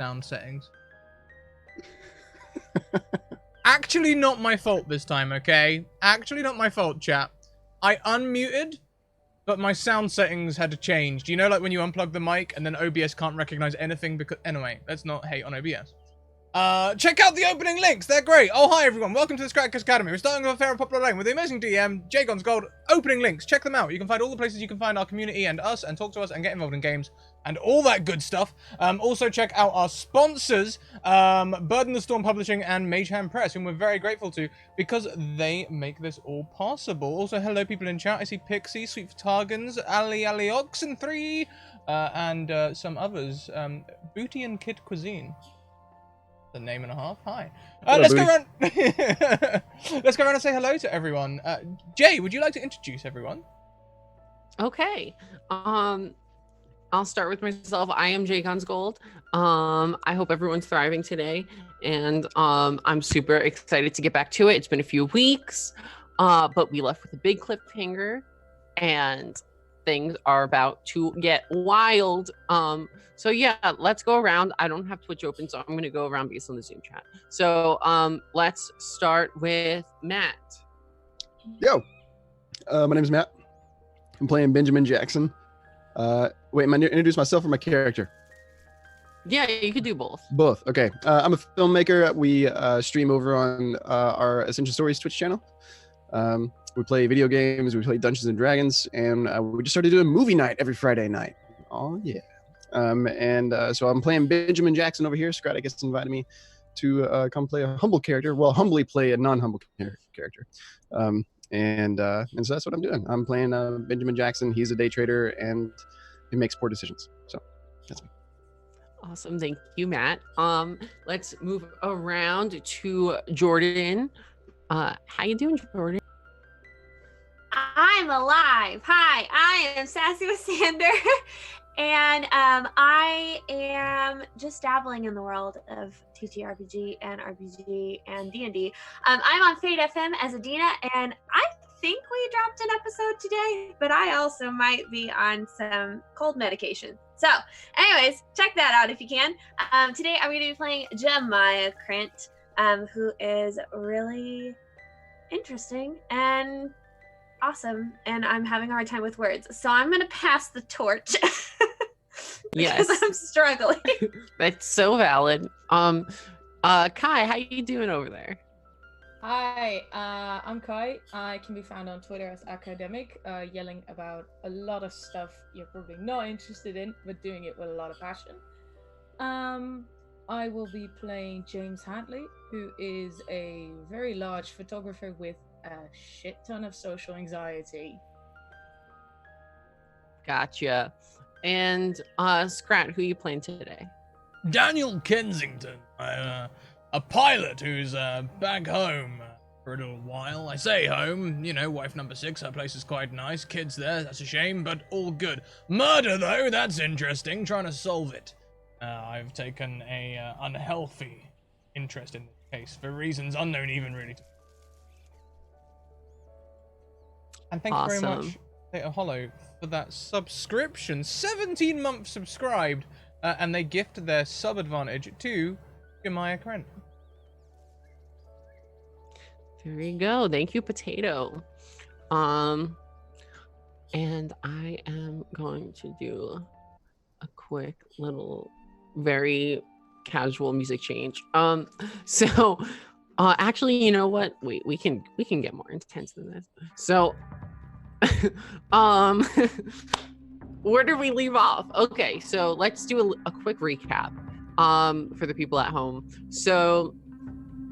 sound settings. Actually not my fault this time, okay? Actually not my fault, chat. I unmuted, but my sound settings had to change. Do you know, like, when you unplug the mic and then OBS can't recognize anything because... Anyway, let's not hate on OBS. Check out the opening links. They're great. Oh, hi, everyone. Welcome to the Scratticus Academy. We're starting with a fair and Poplar lane with the amazing DM, Jagon's Gold. Opening links. Check them out. You can find all the places you can find our community and us and talk to us and get involved in games and all that good stuff. Also, check out our sponsors, Bird and the Storm Publishing and Mage Hand Press, whom we're very grateful to because they make this all possible. Also, hello, people in chat. I see Pixie, Sweet Targans, Ali Oxen 3, and some others. Booty and Kid Cuisine. The name and a half. Hi. Let's go around. Let's go around and say hello to everyone. Jay, would you like to introduce everyone? Okay. I'll start with myself. I am Jagon's Gold. I hope everyone's thriving today, and I'm super excited to get back to it. It's been a few weeks, but we left with a big cliffhanger, and things are about to get wild. So yeah, let's go around. I don't have Twitch open, so I'm going to go around based on the Zoom chat. So let's start with Matt. Yo, my name is Matt. I'm playing Benjamin Jackson. Wait, am I introduce myself or my character? Yeah, you could do both. Both. Okay. I'm a filmmaker. We stream over on our Essential Stories Twitch channel. We play video games. We play Dungeons and Dragons, and we just started doing movie night every Friday night. Oh yeah. So I'm playing Benjamin Jackson over here. Scratticus invited me to come play a humble character. Well, humbly play a non-humble character. And so that's what I'm doing. I'm playing Benjamin Jackson. He's a day trader and he makes poor decisions. So that's me. Awesome. Thank you, Matt. Let's move around to Jordan. How you doing, Jordan? I'm alive. Hi, I am Sassy with Sander. And I am just dabbling in the world of TTRPG and RPG and D&D. I'm on Fate FM as Adina, and I think we dropped an episode today, but I also might be on some cold medication. So anyways, check that out if you can. Today I'm going to be playing Jemiah Krent, who is really interesting and awesome, and I'm having a hard time with words. So I'm going to pass the torch. Yes, I'm struggling. That's so valid. Kai, how you doing over there? Hi, I'm Kai. I can be found on Twitter as academic, yelling about a lot of stuff you're probably not interested in, but doing it with a lot of passion. I will be playing James Hadley, who is a very large photographer with a shit ton of social anxiety. Gotcha. And Scrat, who you playing today? Daniel Kensington. I'm a pilot who's back home for a little while. I say home, you know, wife number 6, her place is quite nice. Kids there, that's a shame, but all good. Murder, though, that's interesting. Trying to solve it. I've taken a unhealthy interest in the case for reasons unknown even really. And thank you very much, Data Hollow, for that subscription. 17 months subscribed, and they gift their sub advantage to Jemiah Krent. There you go. Thank you, Potato. And I am going to do a quick little, very casual music change. Actually, you know what? Wait, we can get more intense than this. So, where did we leave off? Okay, so let's do a quick recap for the people at home. So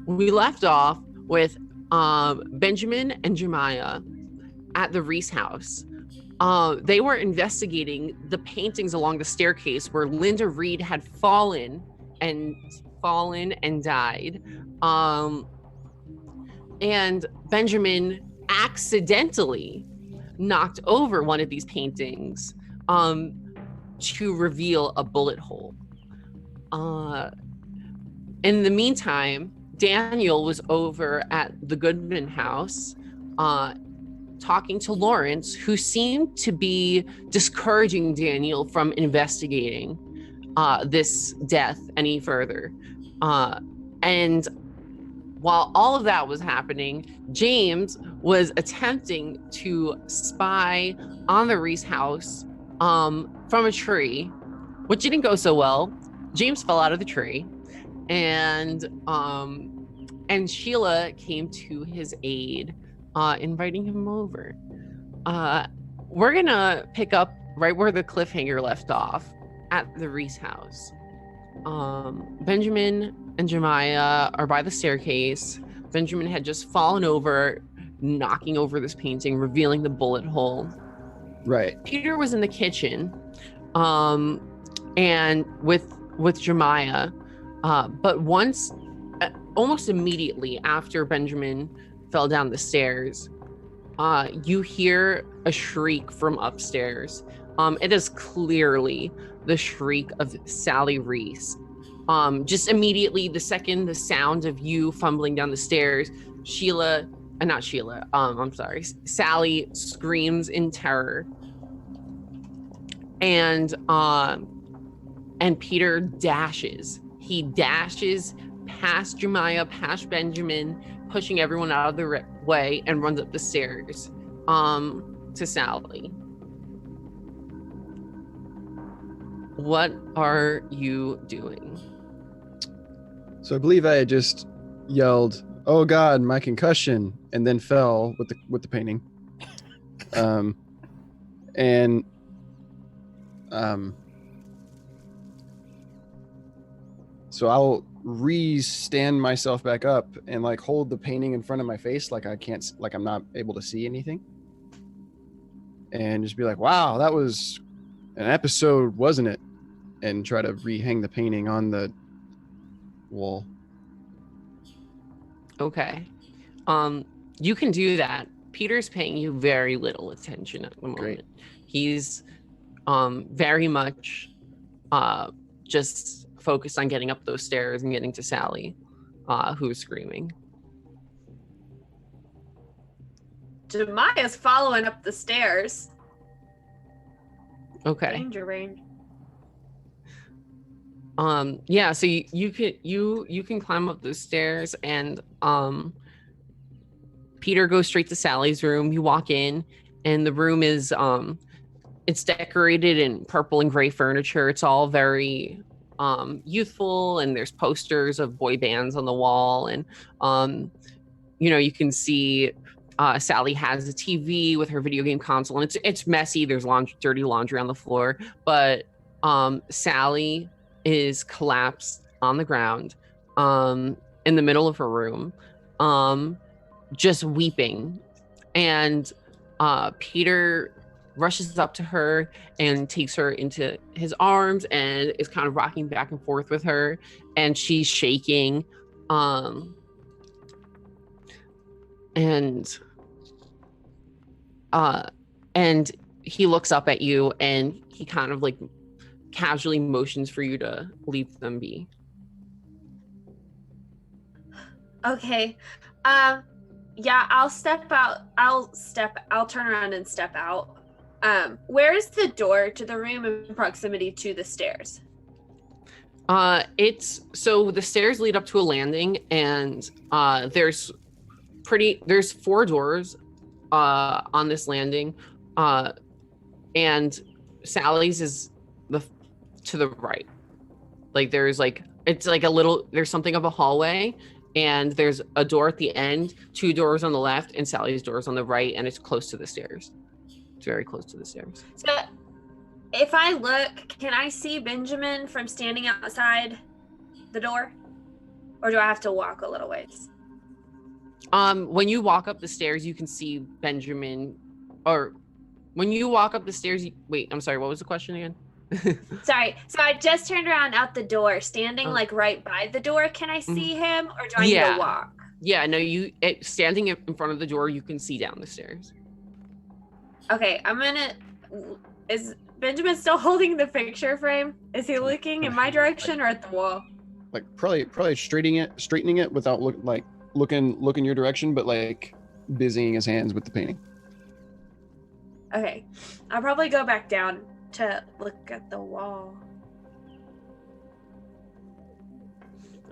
we left off with Benjamin and Jemiah at the Reese house. They were investigating the paintings along the staircase where Linda Reed had fallen and died. And Benjamin accidentally knocked over one of these paintings to reveal a bullet hole. In the meantime, Daniel was over at the Goodman house talking to Lawrence, who seemed to be discouraging Daniel from investigating. this death any further. And while all of that was happening, James was attempting to spy on the Reese house from a tree, which didn't go so well. James fell out of the tree, and Sheila came to his aid, inviting him over. We're gonna pick up right where the cliffhanger left off at the Reese house. Benjamin and Jemiah are by the staircase. Benjamin had just fallen over, knocking over this painting, revealing the bullet hole. Right. Peter was in the kitchen, and with Jemiah, but once, almost immediately after Benjamin fell down the stairs, you hear a shriek from upstairs. It is clearly the shriek of Sally Reese. Just immediately, the second the sound of you fumbling down the stairs, Sally screams in terror. And Peter dashes. He dashes past Jemiah, past Benjamin, pushing everyone out of the way, and runs up the stairs to Sally. What are you doing? So I believe I had just yelled, "Oh God, my concussion!" and then fell with the painting. So I'll re-stand myself back up and like hold the painting in front of my face, like I'm not able to see anything, and just be like, "Wow, that was an episode, wasn't it?" And try to rehang the painting on the wall. Okay. You can do that. Peter's paying you very little attention at the moment. Great. He's very much just focused on getting up those stairs and getting to Sally, who's screaming. Jemiah's following up the stairs. Okay. Danger range. Yeah, so you can climb up the stairs, and Peter goes straight to Sally's room. You walk in, and the room is it's decorated in purple and gray furniture. It's all very youthful, and there's posters of boy bands on the wall, and you can see Sally has a TV with her video game console, and it's messy. There's dirty laundry on the floor, but Sally is collapsed on the ground in the middle of her room, just weeping. And Peter rushes up to her and takes her into his arms and is kind of rocking back and forth with her, and she's shaking. And he looks up at you, and he kind of like casually motions for you to leave them be. Okay. Yeah, I'll step out. I'll turn around and step out. Where is the door to the room in proximity to the stairs? So the stairs lead up to a landing, and there's 4 doors on this landing, and Sally's is to the right. Like there's something of a hallway, and there's a door at the end, 2 doors on the left, and Sally's doors on the right, and it's close to the stairs. It's very close to the stairs. So if I look, can I see Benjamin from standing outside the door? Or do I have to walk a little ways? When you walk up the stairs, you can see Benjamin, or when you walk up the stairs, wait, I'm sorry, what was the question again? Sorry. So I just turned around out the door, standing like right by the door. Can I see him, or do I need to walk? Yeah, no, standing in front of the door, you can see down the stairs. Okay, is Benjamin still holding the picture frame? Is he looking in my direction or at the wall? Like probably straightening it without looking your direction, but like busying his hands with the painting. Okay, I'll probably go back down to look at the wall.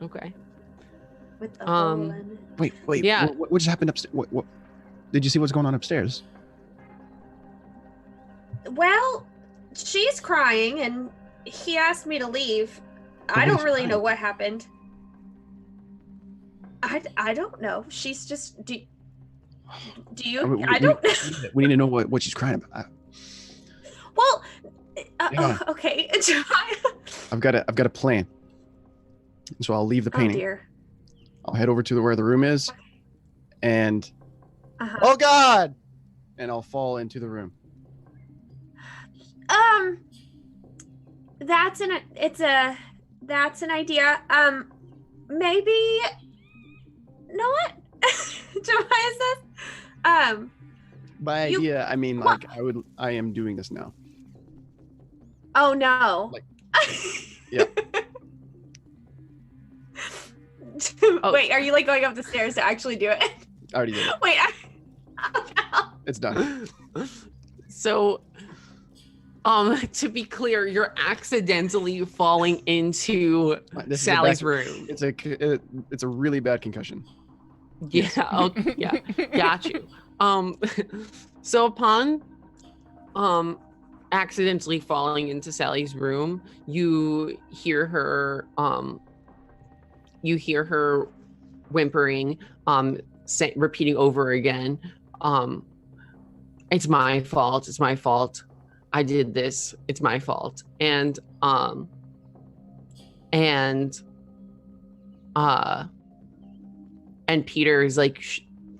Okay. with the hole in it. Wait. Yeah. What just happened upstairs? What? Did you see what's going on upstairs? Well, she's crying, and he asked me to leave. But I what don't is really know crying? what happened. I don't know. She's just do you? I don't. We need to know what she's crying about. Well, Yeah. okay. I've got a plan. So I'll leave the Oh painting. dear. I'll head over to where the room is, and Uh-huh. oh God! And I'll fall into the room. That's an idea. Maybe. Know what? Jemiah says. By You- idea, I mean What? like I am doing this now. Oh no. Like- Yeah. Oh. Wait, are you like going up the stairs to actually do it? I already did it. Wait. Oh, no. It's done. So, to be clear, you're accidentally falling into This is a Sally's bad- room. It's a really bad concussion. Yeah. Okay, yeah. Got you. So upon accidentally falling into Sally's room, you hear her whimpering, repeating over again, it's my fault, I did this, it's my fault. And Peter is like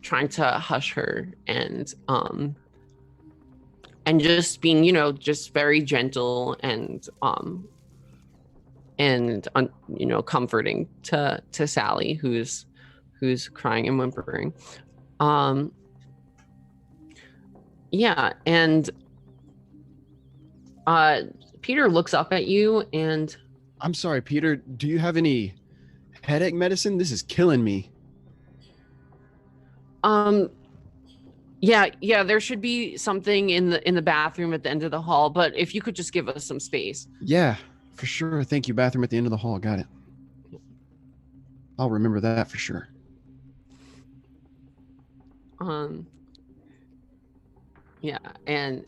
trying to hush her and just being, just very gentle and comforting to Sally, who's crying and whimpering. Yeah, and Peter looks up at you and I'm sorry, Peter. Do you have any headache medicine? This is killing me. yeah, there should be something in the bathroom at the end of the hall, but if you could just give us some space. Yeah, for sure. Thank you. Bathroom at the end of the hall. Got it. I'll remember that for sure. Yeah, and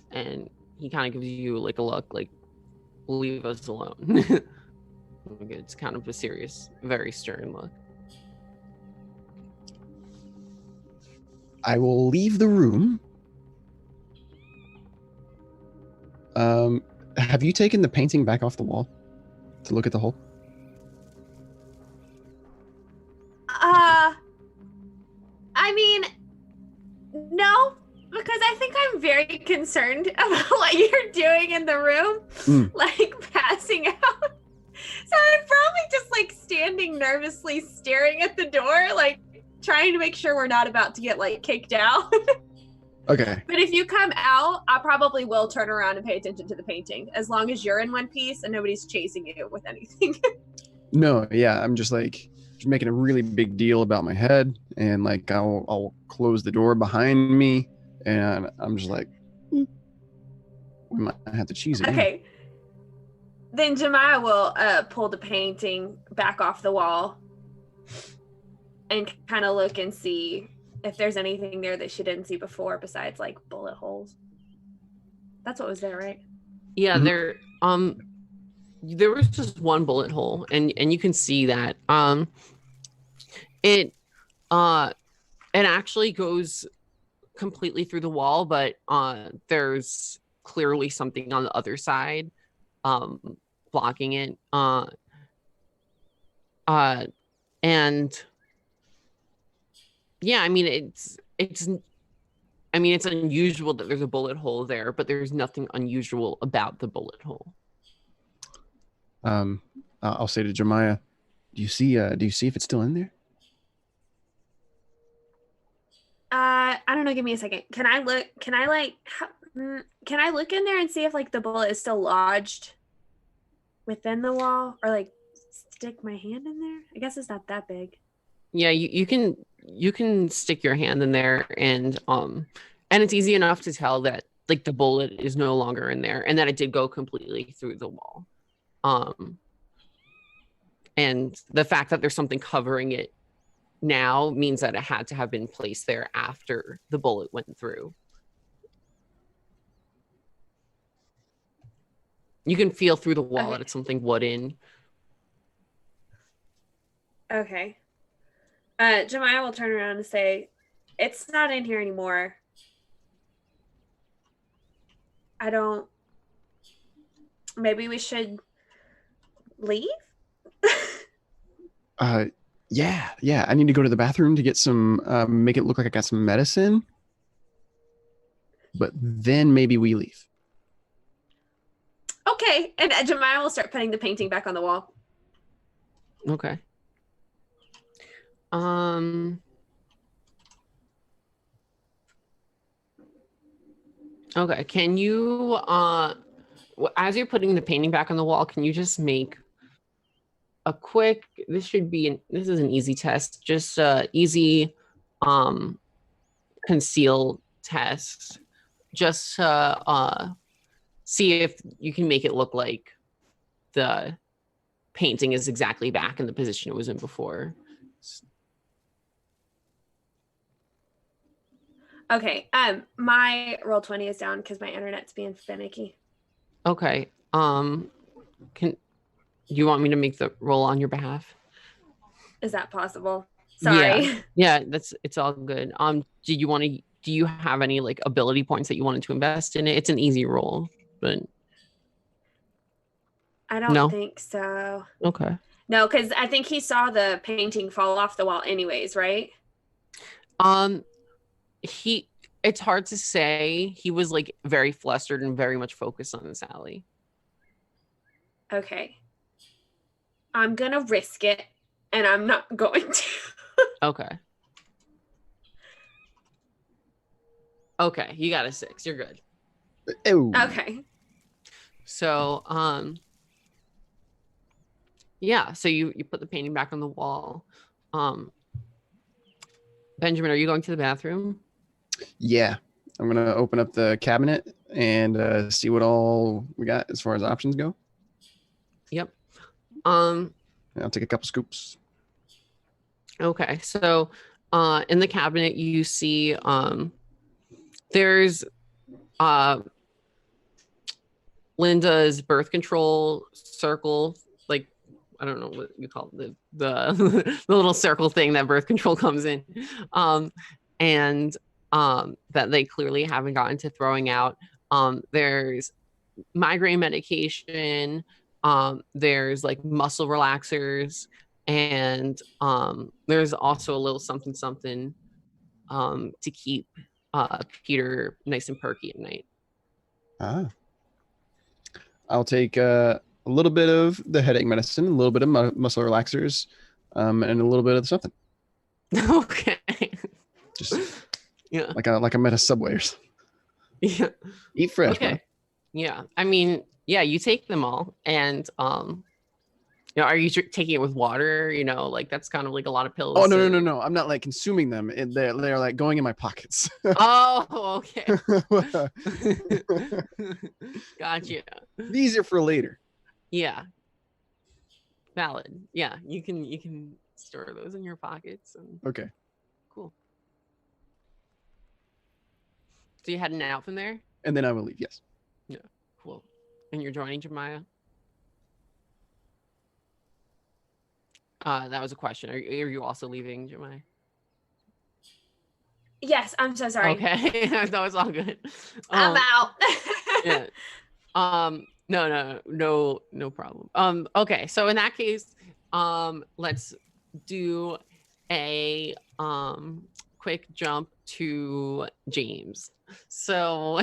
he kind of gives you like a look, like, leave us alone. It's kind of a serious, very stern look. I will leave the room. Have you taken the painting back off the wall to look at the hole? I mean, no, because I think I'm very concerned about what you're doing in the room, like passing out. So I'm probably just like standing nervously staring at the door, like trying to make sure we're not about to get like kicked out. Okay. But if you come out, I probably will turn around and pay attention to the painting, as long as you're in one piece and nobody's chasing you with anything. No, yeah, I'm just making a really big deal about my head, and like I'll close the door behind me, and I'm just like, we might have to cheese it. Okay. Then Jemiah will pull the painting back off the wall and kind of look and see if there's anything there that she didn't see before besides like bullet holes. That's what was there, right? Yeah, Mhm. there was just one bullet hole, and you can see that. It actually goes completely through the wall, but there's clearly something on the other side blocking it. And yeah, I mean it's unusual that there's a bullet hole there, but there's nothing unusual about the bullet hole. I'll say to Jemiah, do you see if it's still in there? I don't know. Give me a second. Can I look? Can I look in there and see if like the bullet is still lodged within the wall, or like stick my hand in there? I guess it's not that big. Yeah, you can stick your hand in there, and it's easy enough to tell that like the bullet is no longer in there, and that it did go completely through the wall. And the fact that there's something covering it now means that it had to have been placed there after the bullet went through. You can feel through the wall that it's something wooden. Okay. Jemiah will turn around and say, it's not in here anymore. Maybe we should leave? Yeah. I need to go to the bathroom to get some, make it look like I got some medicine. But then maybe we leave. Okay. And Jemiah will start putting the painting back on the wall. Okay. Okay, can you, as you're putting the painting back on the wall, can you just make a quick, this is an easy test, just easy conceal test, just see if you can make it look like the painting is exactly back in the position it was in before. Okay. My roll 20 is down because my internet's being finicky. Okay. Do you want me to make the roll on your behalf? Is that possible? Sorry. Yeah, it's all good. Do you have any like ability points that you wanted to invest in it? It's an easy roll, but I don't think so. Okay. No, because I think he saw the painting fall off the wall anyways, right? It's hard to say. He was like very flustered and very much focused on Sally. Okay. I'm gonna risk it, and I'm not going to. Okay. Okay, you got a 6. You're good. Ew. Okay. So, yeah, so you put the painting back on the wall. Benjamin, are you going to the bathroom? Yeah. I'm going to open up the cabinet and see what all we got as far as options go. Yep. I'll take a couple scoops. Okay, so in the cabinet you see there's Linda's birth control circle, like I don't know what you call it, the the little circle thing that birth control comes in, and that they clearly haven't gotten to throwing out. There's migraine medication. There's like muscle relaxers, and there's also a little something to keep Peter nice and perky at night. I'll take a little bit of the headache medicine, a little bit of muscle relaxers, and a little bit of something. Okay. Just like I'm at a Subway or something. Yeah. Eat fresh. Okay. Man. Yeah. I mean, yeah, you take them all, and are you taking it with water? Like that's kind of like a lot of pills. Oh no! I'm not like consuming them. They're like going in my pockets. Oh, okay. Gotcha. These are for later. Yeah. Valid. Yeah, you can store those in your pockets. Okay. Cool. So you heading out from there? And then I will leave. Yes. Yeah. Cool. And you're joining Jemiah? That was a question. Are you also leaving, Jemiah? Yes, I'm so sorry. Okay. That was all good. I'm out. Yeah. No problem. Okay, so in that case, let's do a quick jump to James. So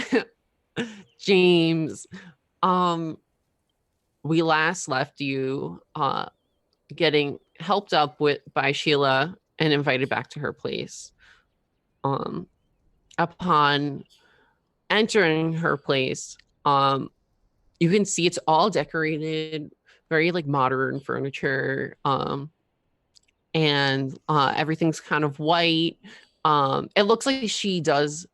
James, we last left you getting helped up by Sheila and invited back to her place. Upon entering her place, you can see it's all decorated, very like modern furniture, and everything's kind of white. It looks like she does,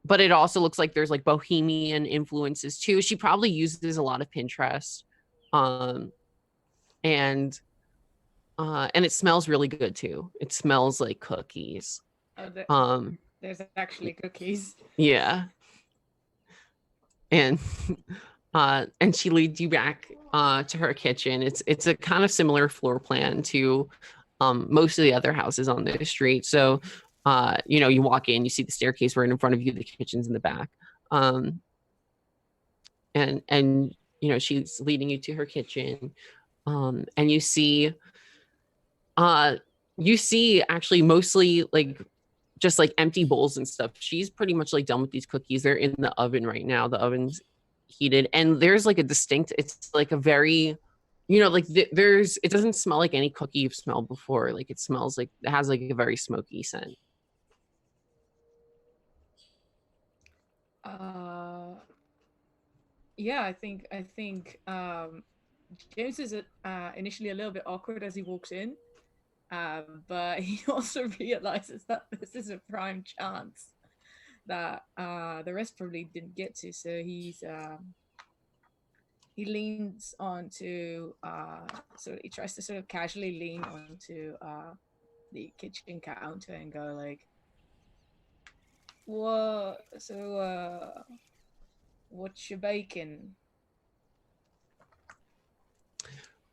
but it also looks like there's like bohemian influences too. She probably uses a lot of Pinterest, and it smells really good too. It smells like cookies. Oh, there's actually cookies. Yeah. And she leads you back to her kitchen. It's a kind of similar floor plan to most of the other houses on the street. So you walk in, you see the staircase right in front of you, the kitchen's in the back. And she's leading you to her kitchen. And you see actually mostly like just like empty bowls and stuff. She's pretty much like done with these cookies. They're in the oven right now. The oven's heated, and there's like a distinct, it's like a very, it doesn't smell like any cookie you've smelled before. Like it smells like, it has like a very smoky scent. Yeah, I think James is initially a little bit awkward as he walks in, but he also realizes that this is a prime chance that the rest probably didn't get to. So he leans onto so he tries to sort of casually lean onto the kitchen counter and go like, "What? So what's your baking?"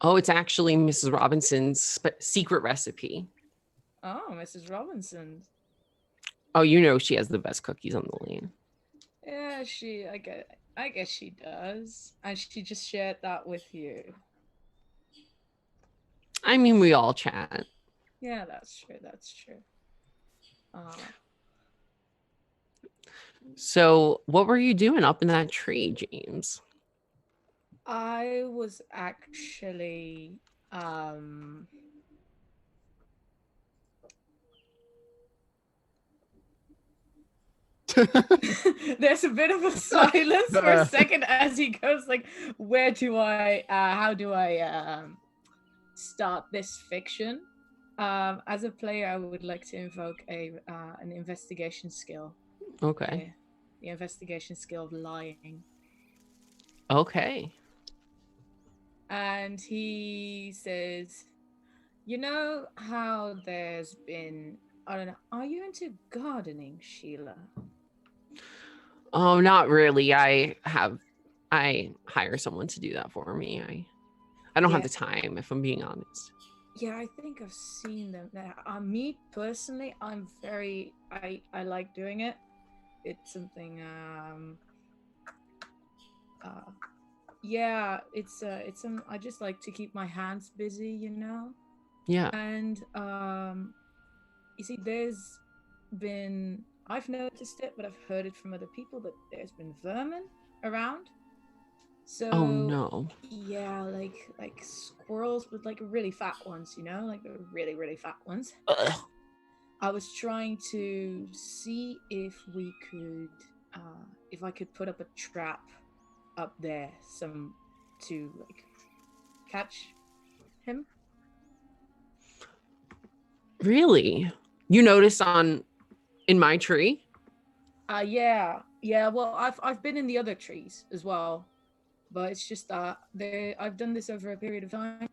Oh, it's actually Mrs. Robinson's secret recipe. Oh, Mrs. Robinson. Oh, she has the best cookies on the lane. Yeah, I guess she does. And she just shared that with you. I mean, we all chat. Yeah, that's true. So what were you doing up in that tree, James? I was actually there's a bit of a silence for a second as he goes like, how do I start this fiction? As a player, I would like to invoke an investigation skill. Okay. The investigation skill of lying. Okay. And he says, "You know how there's been, I don't know, are you into gardening, Sheila?" Oh, not really. I hire someone to do that for me. I don't have the time, if I'm being honest. Yeah, I think I've seen them. Me personally, I like doing it. It's something yeah, it's I just like to keep my hands busy, Yeah. And you see, I've noticed it, but I've heard it from other people that there's been vermin around. So oh no. Yeah, like squirrels, with like really fat ones, like the really, really fat ones. Ugh. I was trying to see if we could if I could put up a trap up there to like catch him. Really? You noticed in my tree? Yeah. Well, I've been in the other trees as well, but it's just that I've done this over a period of time,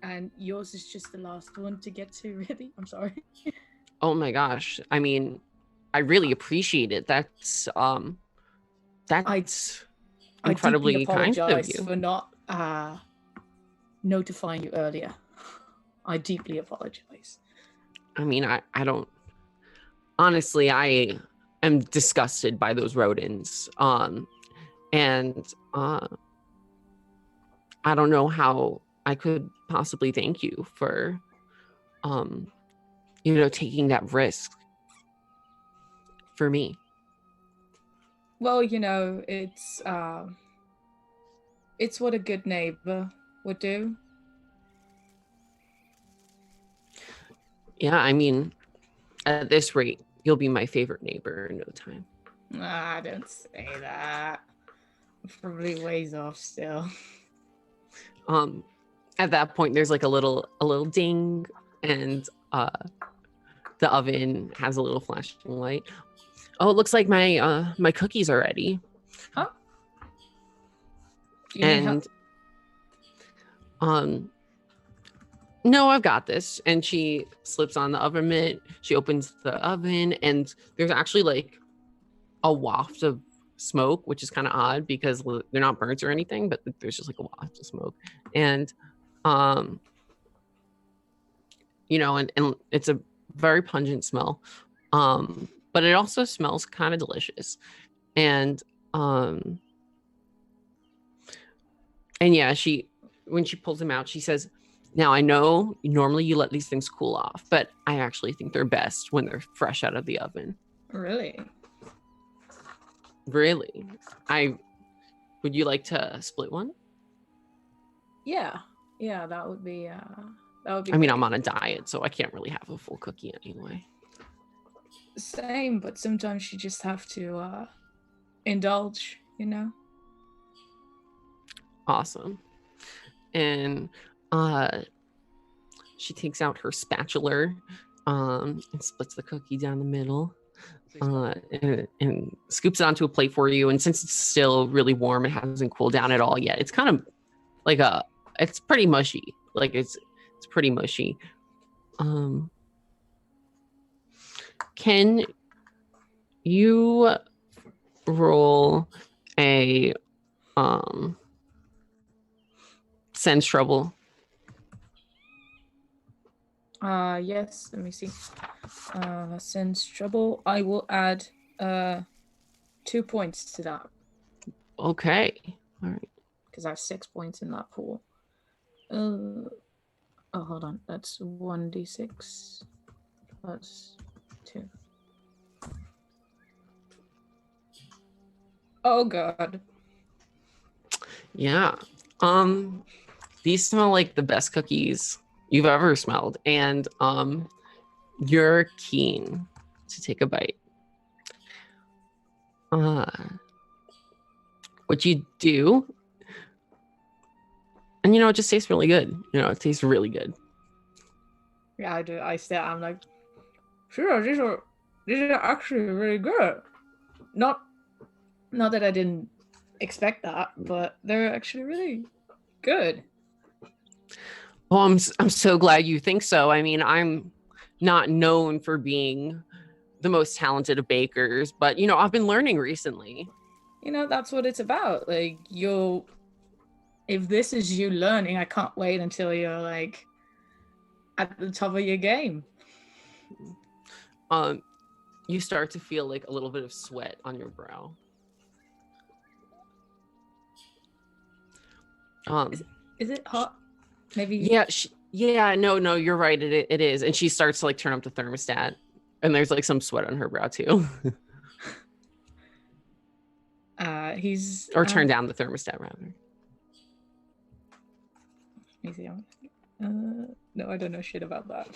and yours is just the last one to get to. Really, I'm sorry. Oh my gosh! I mean, I really appreciate it. That's incredibly kind of you for not notifying you earlier. I deeply apologize. I mean, I don't. Honestly, I am disgusted by those rodents. And I don't know how I could possibly thank you for, taking that risk for me. Well, it's what a good neighbor would do. Yeah, I mean, at this rate, you'll be my favorite neighbor in no time. Don't say that. I'm probably ways off still. At that point, there's like a little ding, and the oven has a little flashing light. Oh, it looks like my cookies are ready. Huh? And no, I've got this. And she slips on the oven mitt. She opens the oven, and there's actually like a waft of smoke, which is kind of odd because they're not burnt or anything, but there's just like a waft of smoke. And, you know, and it's a very pungent smell. But it also smells kind of delicious. And yeah, when she pulls them out, she says, now I know normally you let these things cool off, but I actually think they're best when they're fresh out of the oven. Really? Really? Would you like to split one? Yeah. Yeah, that would be I mean, great. I'm on a diet, so I can't really have a full cookie anyway. Same, but sometimes you just have to indulge, you know? Awesome. And she takes out her spatula and splits the cookie down the middle and scoops it onto a plate for you. And since it's still really warm, it hasn't cooled down at all yet. It's kind of like it's pretty mushy. Like it's pretty mushy. Can you roll a sense trouble? Yes, let me see. Sense trouble. I will add 2 points to that. Okay. All right. Because I have 6 points in that pool. Oh, hold on. That's 1d6 plus 2. Oh god. Yeah. These smell like the best cookies you've ever smelled, and you're keen to take a bite. What you do, and you know, it just tastes really good. You know, it tastes really good. Yeah, I do. I'm like, sure, these are actually really good. Not that I didn't expect that, but they're actually really good. Well, I'm so glad you think so. I mean, I'm not known for being the most talented of bakers, but you know, I've been learning recently. You know, that's what it's about. Like, if this is you learning, I can't wait until you're like at the top of your game. You start to feel like a little bit of sweat on your brow. Is it hot? Maybe. Yeah, no, you're right. It is. And she starts to like turn up the thermostat, and there's like some sweat on her brow too. Turn down the thermostat rather. No, I don't know shit about that.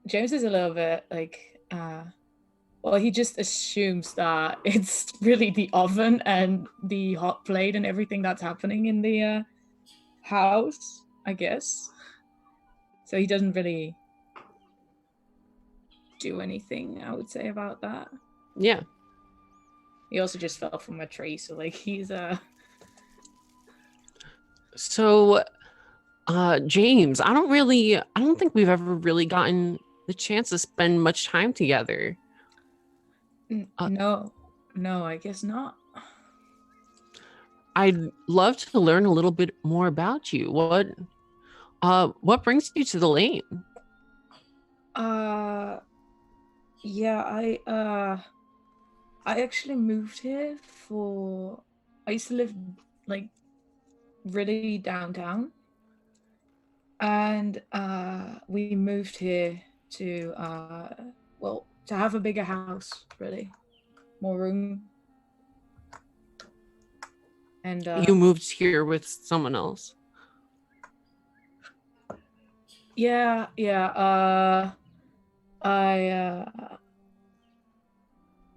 James is a little bit like, well, he just assumes that it's really the oven and the hot plate and everything that's happening in the house, I guess. So he doesn't really do anything, I would say, about that. Yeah. He also just fell from a tree, so like he's So James, I don't think we've ever really gotten the chance to spend much time together. No, I guess not. I'd love to learn a little bit more about you. What brings you to the lane? Yeah, I actually moved here I used to live like really downtown, and we moved here to to have a bigger house, really, more room. And You moved here with someone else? Yeah.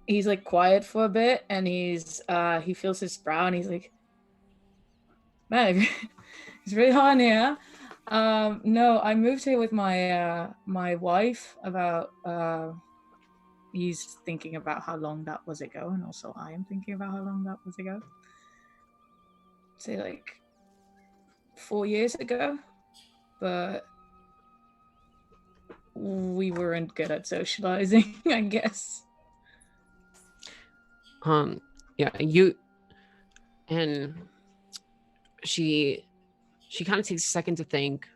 He's like quiet for a bit, and he feels his brow, and he's like, man, it's really hot in here. No, I moved here with my my wife about he's thinking about how long that was ago, and also I am thinking about how long that was ago. Say like 4 years ago, but we weren't good at socializing, I guess. Yeah, you and she kind of takes a second to think,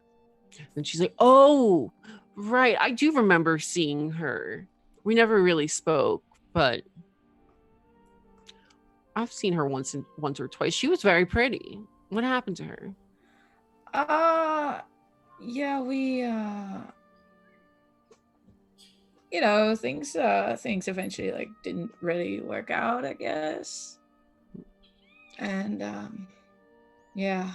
and she's like, "Oh, right, I do remember seeing her. We never really spoke, but I've seen her once or twice. She was very pretty. What happened to her?" Yeah, we things eventually like didn't really work out, I guess. And yeah.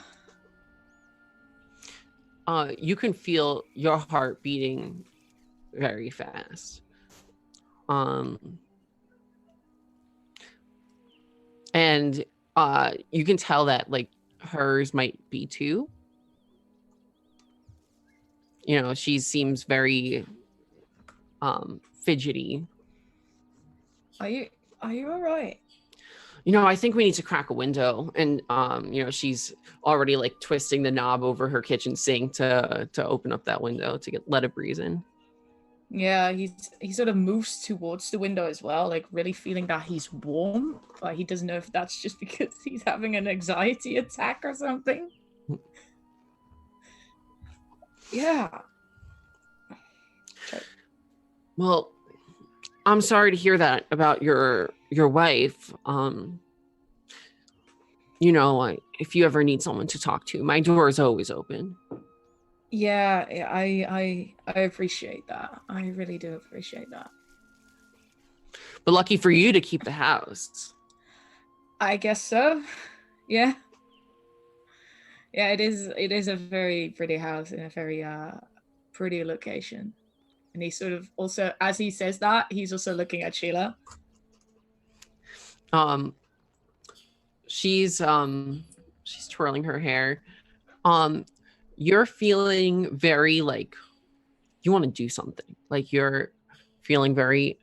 You can feel your heart beating very fast. And you can tell that like hers might be too. You know, she seems very fidgety. Are you all right? You know, I think we need to crack a window. And she's already like twisting the knob over her kitchen sink to open up that window to let a breeze in. Yeah, he sort of moves towards the window as well, like really feeling that he's warm, but he doesn't know if that's just because he's having an anxiety attack or something. Yeah. Well, I'm sorry to hear that about your wife. If you ever need someone to talk to, my door is always open. Yeah, I appreciate that. I really do appreciate that. But lucky for you to keep the house. I guess so. Yeah. Yeah, it is a very pretty house in a very pretty location. And he sort of also, as he says that, he's also looking at Sheila. She's twirling her hair. You're feeling very like you want to do something. Like you're feeling very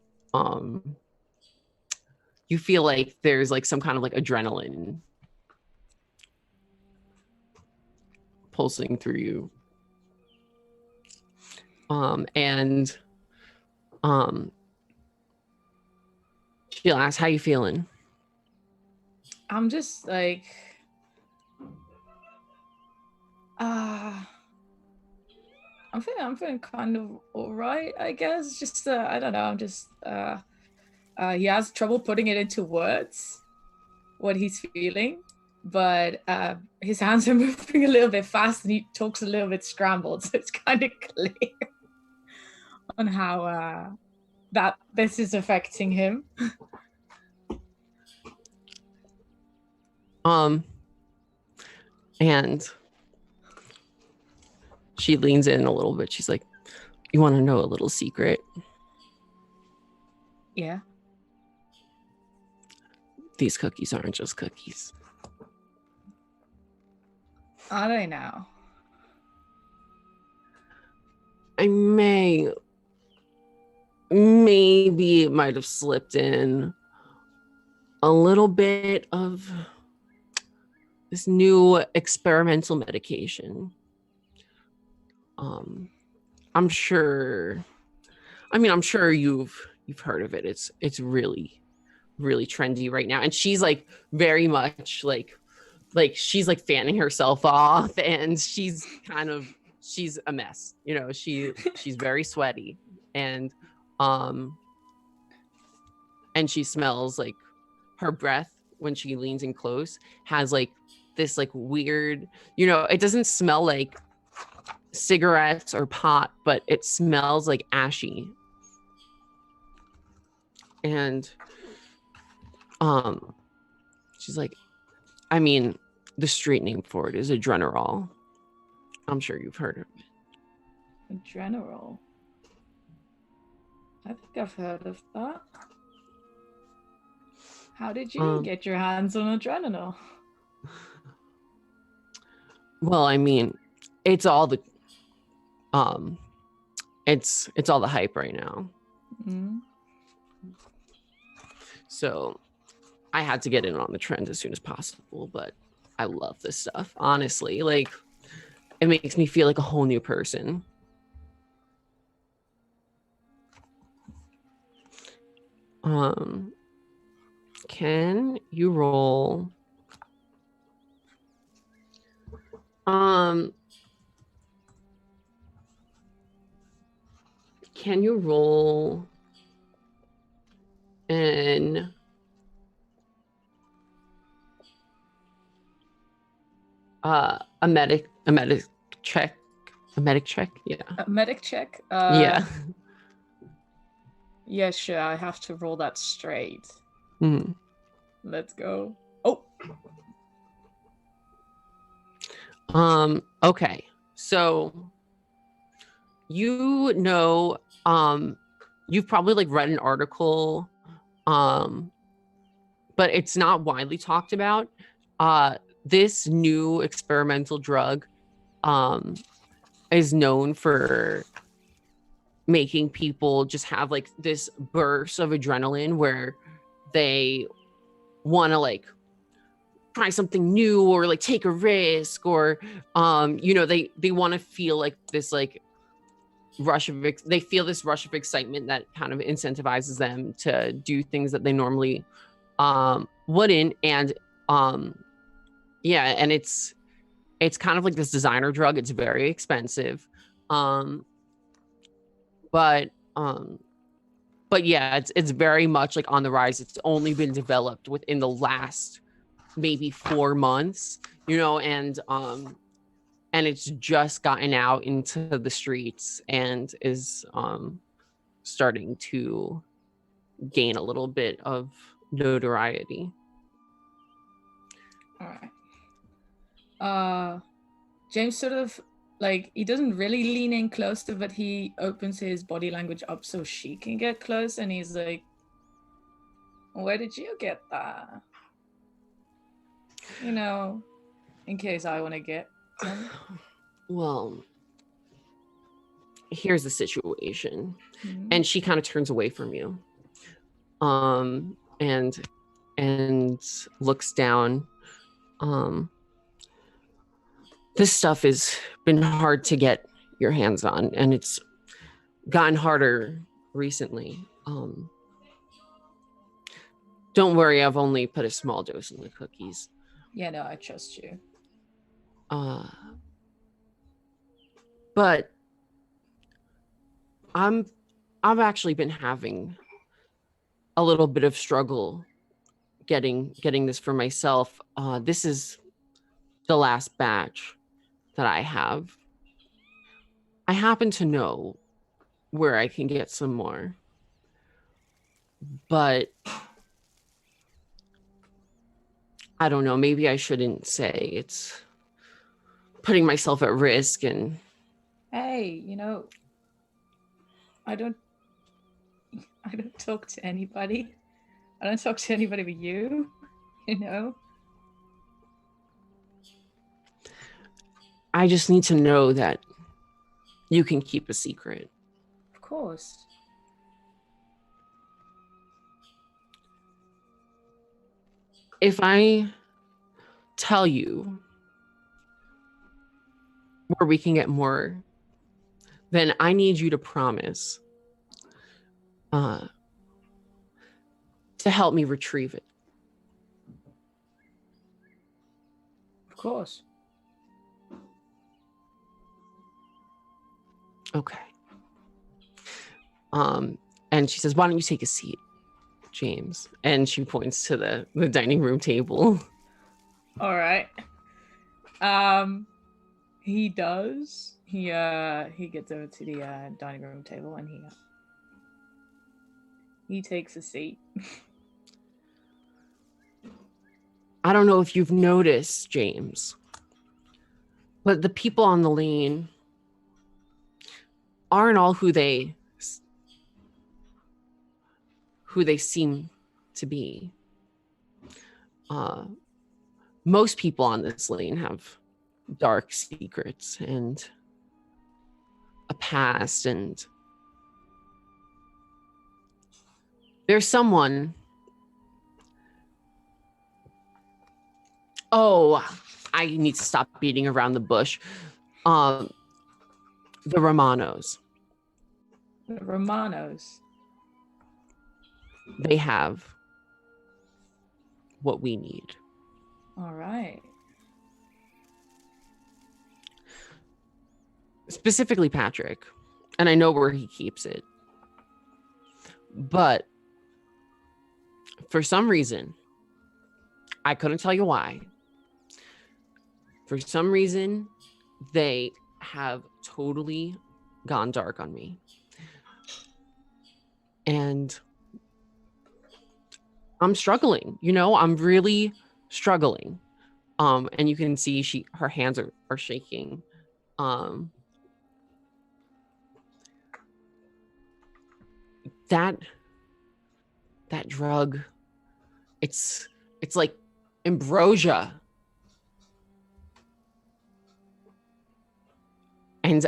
you feel like there's like some kind of like adrenaline pulsing through you. She'll ask, how you feeling? I'm just like I'm feeling kind of all right, I guess. Just I don't know, I'm just he has trouble putting it into words what he's feeling, but his hands are moving a little bit fast and he talks a little bit scrambled, so it's kind of clear on how that this is affecting him. And she leans in a little bit. She's like, you want to know a little secret? Yeah. These cookies aren't just cookies. Are they now? Maybe it might have slipped in a little bit of this new experimental medication. I'm sure you've heard of it. It's really, really trendy right now. And she's like very much like she's like fanning herself off, and she's a mess. You know, she's very sweaty, and she smells like her breath when she leans in close has like this like weird, it doesn't smell like cigarettes or pot, but it smells like ashy. And she's like, I mean, the street name for it is Adrenaline. I'm sure you've heard of it. Adrenaline. I think I've heard of that. How did you get your hands on Adrenaline? Well, I mean, it's all the it's all the hype right now. Mm-hmm. So I had to get in on the trend as soon as possible, but I love this stuff. Honestly, like it makes me feel like a whole new person. Can you roll? Can you roll an a medic check? A medic check? Yeah. A medic check? Yeah. Yeah, sure. I have to roll that straight. Mhm. Let's go. Oh, Okay. So you know, you've probably like read an article, but it's not widely talked about. This new experimental drug is known for making people just have like this burst of adrenaline where they want to like try something new or like take a risk, or they want to feel like this like they feel this rush of excitement that kind of incentivizes them to do things that they normally wouldn't. And and it's kind of like this designer drug. It's very expensive, but yeah, it's very much like on the rise. It's only been developed within the last maybe 4 months, and it's just gotten out into the streets and is starting to gain a little bit of notoriety. all right. James sort of like, he doesn't really lean in closer, but he opens his body language up so she can get close, and he's like, "Where did you get that? In case I want to get some." Well, here's the situation. Mhm. And she kind of turns away from you, and looks down. This stuff has been hard to get your hands on, and it's gotten harder recently. Don't worry, I've only put a small dose in the cookies. Yeah, no, I trust you. But I've actually been having a little bit of struggle getting this for myself. This is the last batch that I have. I happen to know where I can get some more, but I don't know. Maybe I shouldn't say. It's putting myself at risk. And Hey, I don't talk to anybody. I don't talk to anybody but you, I just need to know that you can keep a secret. Of course. If I tell you where we can get more, then I need you to promise to help me retrieve it. Of course. Okay. And she says, "Why don't you take a seat, James?" And she points to the dining room table. All right. He does. He gets over to the dining room table, and he takes a seat. I don't know if you've noticed, James, but the people on the lane aren't all who they seem to be. Most people on this lane have dark secrets and a past, and there's someone. Oh, I need to stop beating around the bush. The Romanos. The Romanos. They have what we need. All right. Specifically Patrick. And I know where he keeps it. But for some reason, I couldn't tell you why. For some reason, they have totally gone dark on me. And I'm struggling, I'm really struggling. And you can see her hands are shaking. That drug, it's like ambrosia. And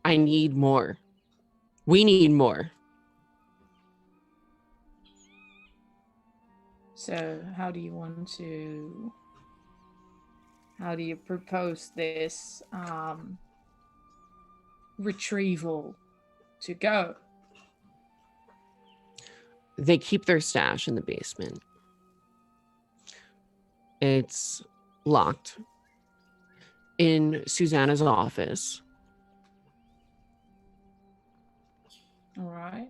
I need more. We need more. So how do you propose this retrieval to go? They keep their stash in the basement. It's locked in Susanna's office. All right.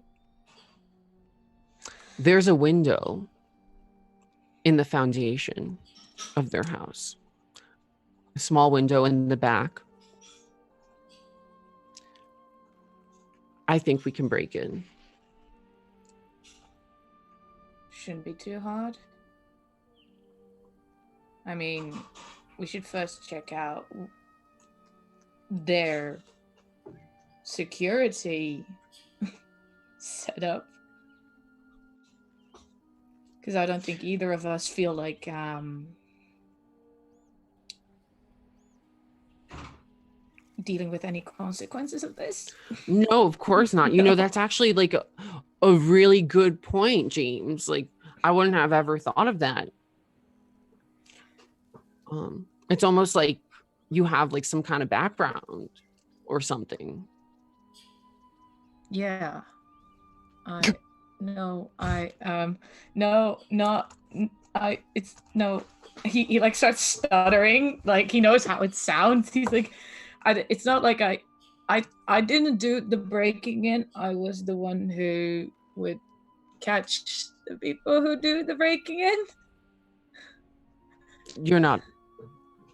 There's a window in the foundation of their house. A small window in the back. I think we can break in. Shouldn't be too hard. I mean, we should first check out their security setup. Because I don't think either of us feel like dealing with any consequences of this. No, of course not. No. That's actually like a really good point, James. Like, I wouldn't have ever thought of that. It's almost like you have like some kind of background or something. Yeah. He like starts stuttering, like he knows how it sounds. He's like, it's not like I didn't do the breaking in. I was the one who would catch the people who do the breaking in. You're not.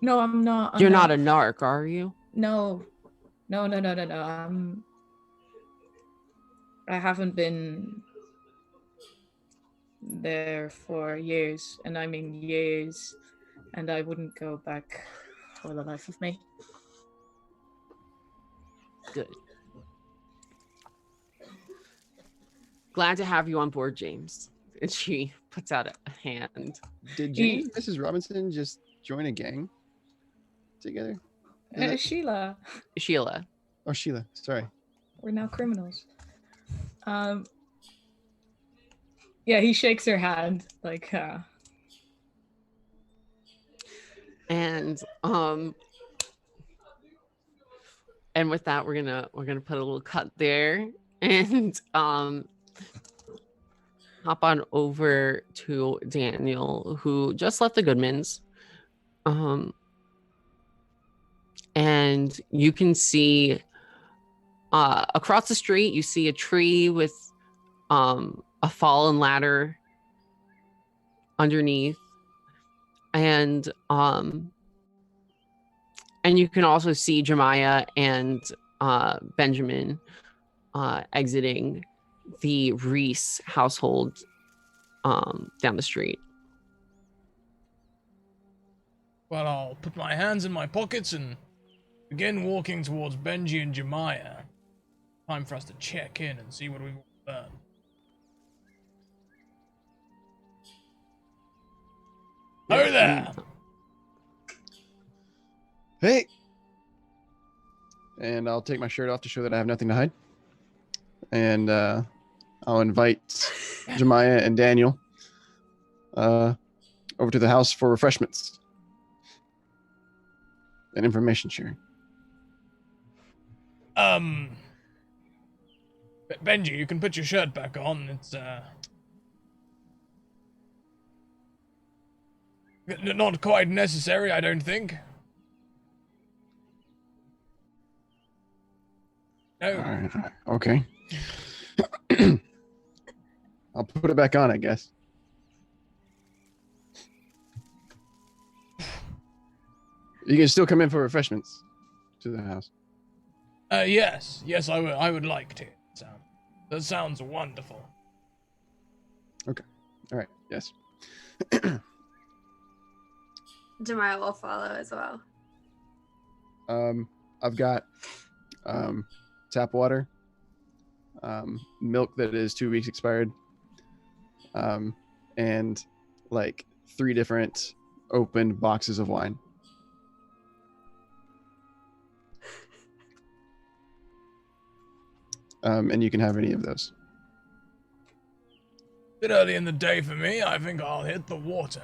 No, I'm not. You're not a narc, are you? No. I haven't been there for years, and I mean years, and I wouldn't go back for the life of me. Good. Glad to have you on board, James. And she puts out a hand. Did James and Mrs. Robinson just join a gang together? Sheila. Oh, Sheila. Sorry. We're now criminals. Yeah, he shakes her hand like and with that we're gonna put a little cut there and hop on over to Daniel, who just left the Goodmans. And you can see across the street, you see a tree with a fallen ladder underneath. And you can also see Jemiah and Benjamin exiting the Reese household down the street. Well, I'll put my hands in my pockets and begin walking towards Benji and Jemiah. Time for us to check in and see what we've learned. Oh there! Hey! And I'll take my shirt off to show that I have nothing to hide. And I'll invite Jemiah and Daniel over to the house for refreshments. and information sharing. Benji, you can put your shirt back on. It's not quite necessary, I don't think. No. All right. Okay. I'll put it back on, I guess. You can still come in for refreshments to the house. Yes, I would like to. That sounds wonderful. Okay. All right. Yes. Jemiah will follow as well. I've got tap water, milk that is 2 weeks expired, and like 3 different opened boxes of wine. And you can have any of those. Bit early in the day for me. I think I'll hit the water.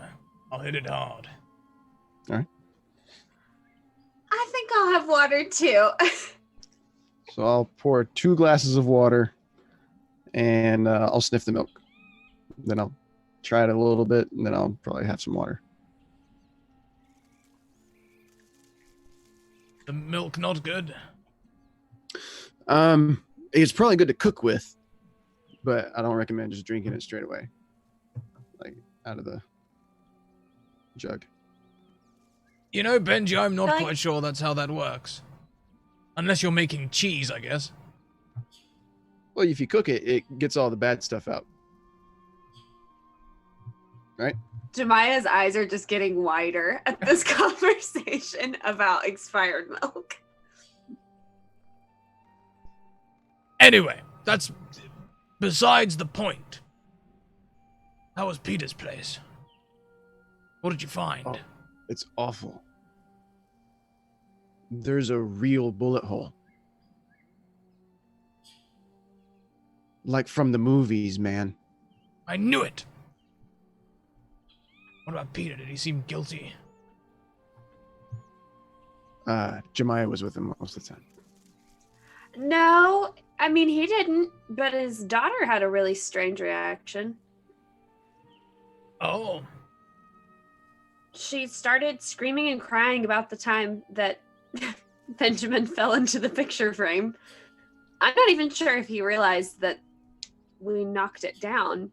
I'll hit it hard. All right. I think I'll have water too. So I'll pour 2 glasses of water, and I'll sniff the milk. Then I'll try it a little bit, and then I'll probably have some water. The milk not good? It's probably good to cook with, but I don't recommend just drinking it straight away, like out of the jug. You know, Benji, I'm not Really? quite sure that's how that works. Unless you're making cheese, I guess. Well, if you cook it, it gets all the bad stuff out. Right? Jemiah's eyes are just getting wider at this conversation about expired milk. Anyway, that's besides the point. How was Peter's place? What did you find? Oh, it's awful. There's a real bullet hole. Like from the movies, man. I knew it! What about Peter? Did he seem guilty? Jemiah was with him most of the time. No, I mean, he didn't, but his daughter had a really strange reaction. Oh. She started screaming and crying about the time that Benjamin fell into the picture frame. I'm not even sure if he realized that we knocked it down.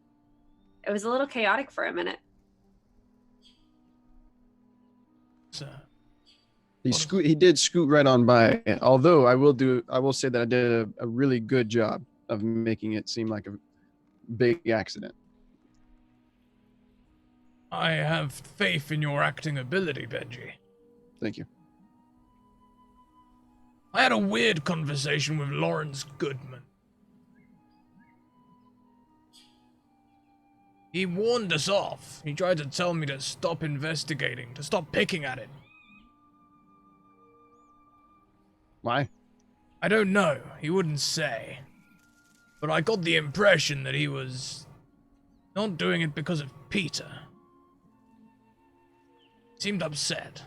It was a little chaotic for a minute. So, He did scoot right on by. Although I will say that I did a really good job of making it seem like a big accident. I have faith in your acting ability, Benji. Thank you. I had a weird conversation with Lawrence Goodman. He warned us off. He tried to tell me to stop investigating, to stop picking at it. Why? I don't know. He wouldn't say. But I got the impression that he was not doing it because of Peter. He seemed upset.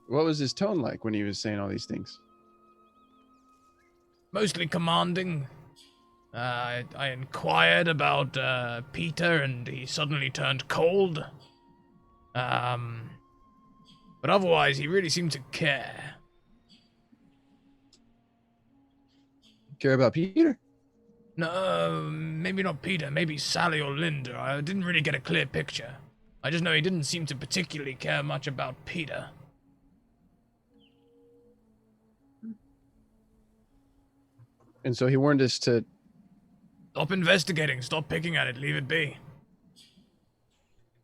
What was his tone like when he was saying all these things? Mostly commanding. I inquired about Peter and he suddenly turned cold. But otherwise, he really seemed to care. Care about Peter? No, maybe not Peter, maybe Sally or Linda. I didn't really get a clear picture. I just know he didn't seem to particularly care much about Peter. And so he warned us to... Stop investigating, stop picking at it, leave it be.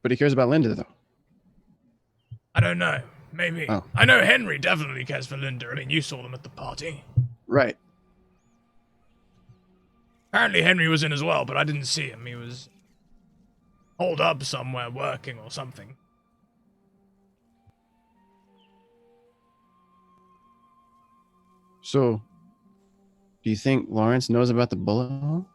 But he cares about Linda, though. I don't know, maybe. Oh. I know Henry definitely cares for Linda. I mean, you saw them at the party. Right. Apparently Henry was in as well, but I didn't see him. He was holed up somewhere working or something. So, do you think Lawrence knows about the bullet hole?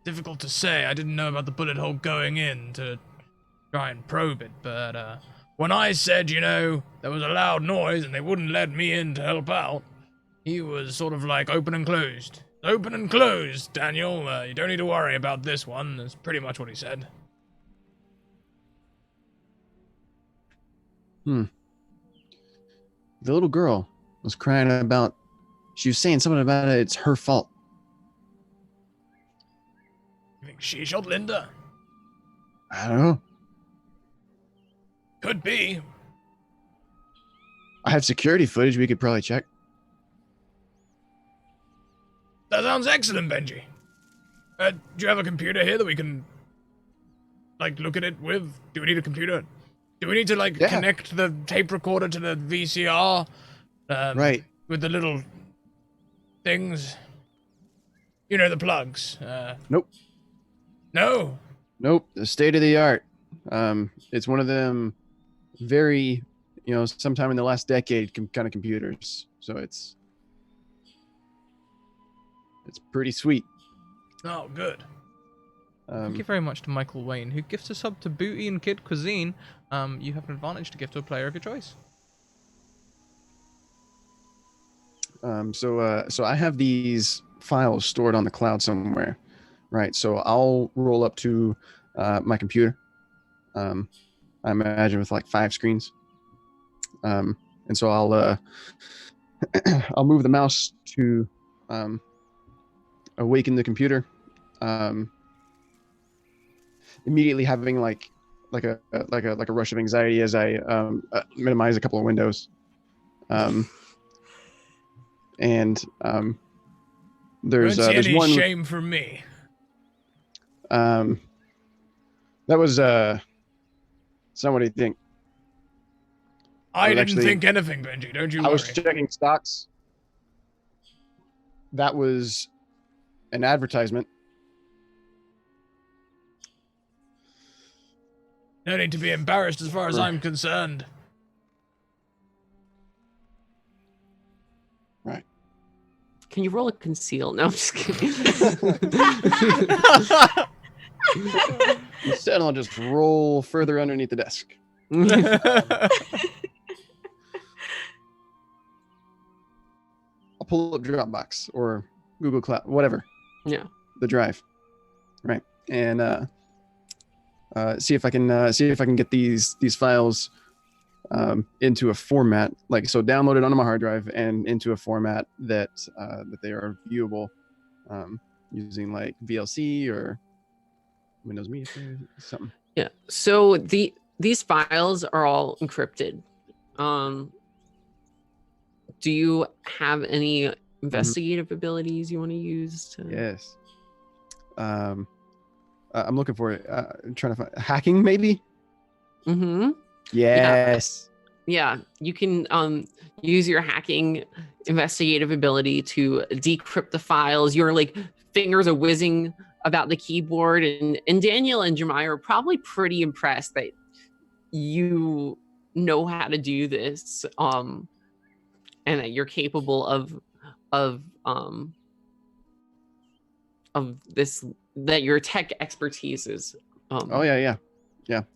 Difficult to say. I didn't know about the bullet hole going in to try and probe it, but when I said, there was a loud noise and they wouldn't let me in to help out, he was sort of like open and closed. Open and closed, Daniel. You don't need to worry about this one. That's pretty much what he said. The little girl was crying about, she was saying something about it's her fault. You think she shot Linda? I don't know. Could be. I have security footage we could probably check. That sounds excellent, Benji. Do you have a computer here that we can, look at it with? Do we need a computer? Do we need to, connect the tape recorder to the VCR? Right. With the little things? The plugs. Nope. No? Nope. The state of the art. It's one of them very, sometime in the last decade kind of computers. So it's pretty sweet. Oh, good. Thank you very much to Michael Wayne, who gifts a sub to Booty and Kid Cuisine. You have an advantage to gift to a player of your choice. So I have these files stored on the cloud somewhere, right? So I'll roll up to my computer. I imagine with 5 screens. And so I'll I'll move the mouse to awaken the computer. Immediately having like a rush of anxiety as I minimize a couple of windows. There's any one shame for me. that was so what do you think? I didn't think anything, Benji. Don't you worry. I was checking stocks. That was an advertisement. No need to be embarrassed as far as I'm concerned. Right. Can you roll a conceal? No, I'm just kidding. Instead, I'll just roll further underneath the desk. I'll pull up Dropbox or Google Cloud, whatever. Yeah. The drive. Right. And see if I can get these files into a format, so download it onto my hard drive and into a format that they are viewable using VLC or Windows Media Player, something. Yeah. So these files are all encrypted. Do you have any investigative abilities you want to use? Yes. I'm looking for it. I'm trying to find hacking, maybe. Mm-hmm. Yes. Yeah, you can use your hacking investigative ability to decrypt the files. Your fingers are whizzing about the keyboard, and Daniel and Jemima are probably pretty impressed that you know how to do this, and that you're capable of this, that your tech expertise is. Oh yeah.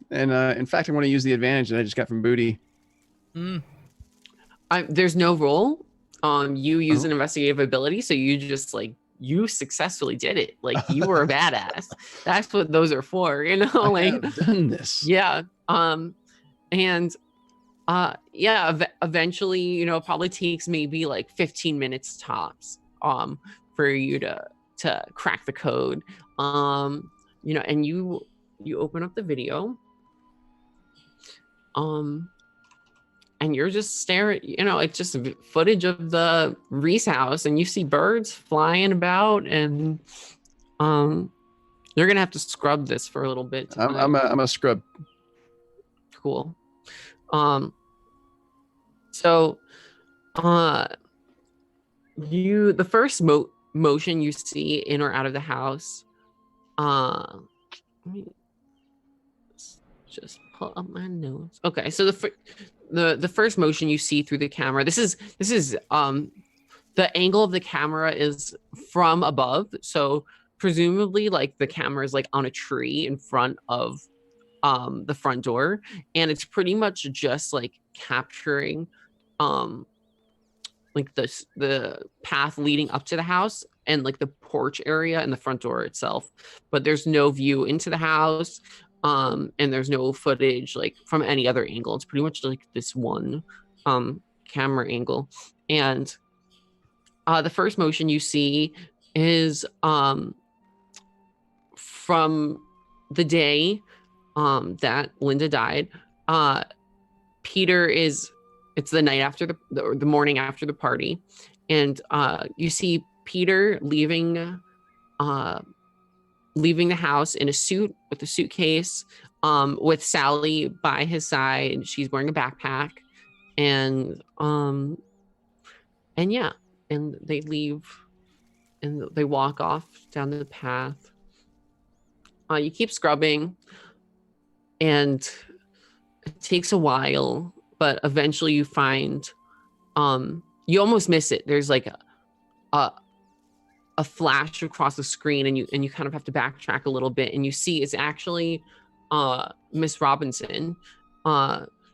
And in fact, I want to use the advantage that I just got from Booty. There's no roll. You use an investigative ability, so you just you successfully did it. You were a badass. That's what those are for, I have done this. Yeah. Eventually, it probably takes maybe 15 minutes tops for you to crack the code. And you open up the video. And you're just staring, it's just footage of the Reese house, and you see birds flying about, and you're gonna have to scrub this for a little bit. I'm a scrub. Cool. The first motion you see in or out of the house, let me just pull up my notes. Okay, so the first motion you see through the camera, this is the angle of the camera is from above, so presumably the camera is on a tree in front of the front door, and it's pretty much just like capturing like the path leading up to the house and like the porch area and the front door itself, but there's no view into the house, and there's no footage like from any other angle. It's pretty much like this one camera angle. And the first motion you see is from the day that Linda died. Peter is, it's the night after the morning after the party, and you see Peter leaving the house in a suit with a suitcase, with Sally by his side. She's wearing a backpack, and yeah, and they leave and they walk off down the path. You keep scrubbing, and it takes a while, but eventually you find you almost miss it. There's like a flash across the screen, and you kind of have to backtrack a little bit, and you see it's actually Miss Robinson.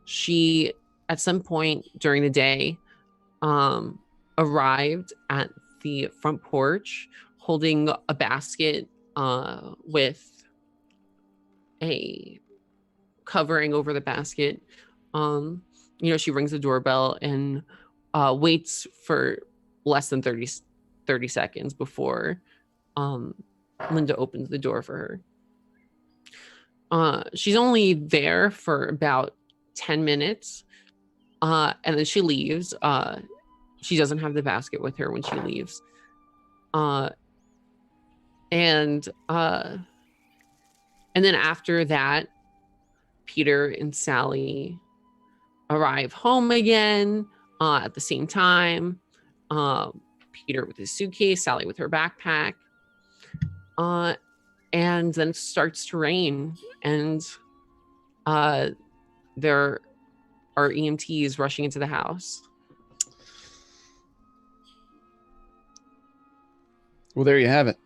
She at some point during the day arrived at the front porch holding a basket with a covering over the basket. She rings the doorbell and waits for less than 30 seconds before Linda opens the door for her. She's only there for about 10 minutes, and then she leaves. She doesn't have the basket with her when she leaves. And then after that, Peter and Sally arrive home again at the same time. Peter with his suitcase, Sally with her backpack. And then it starts to rain, and there are EMTs rushing into the house. Well, there you have it.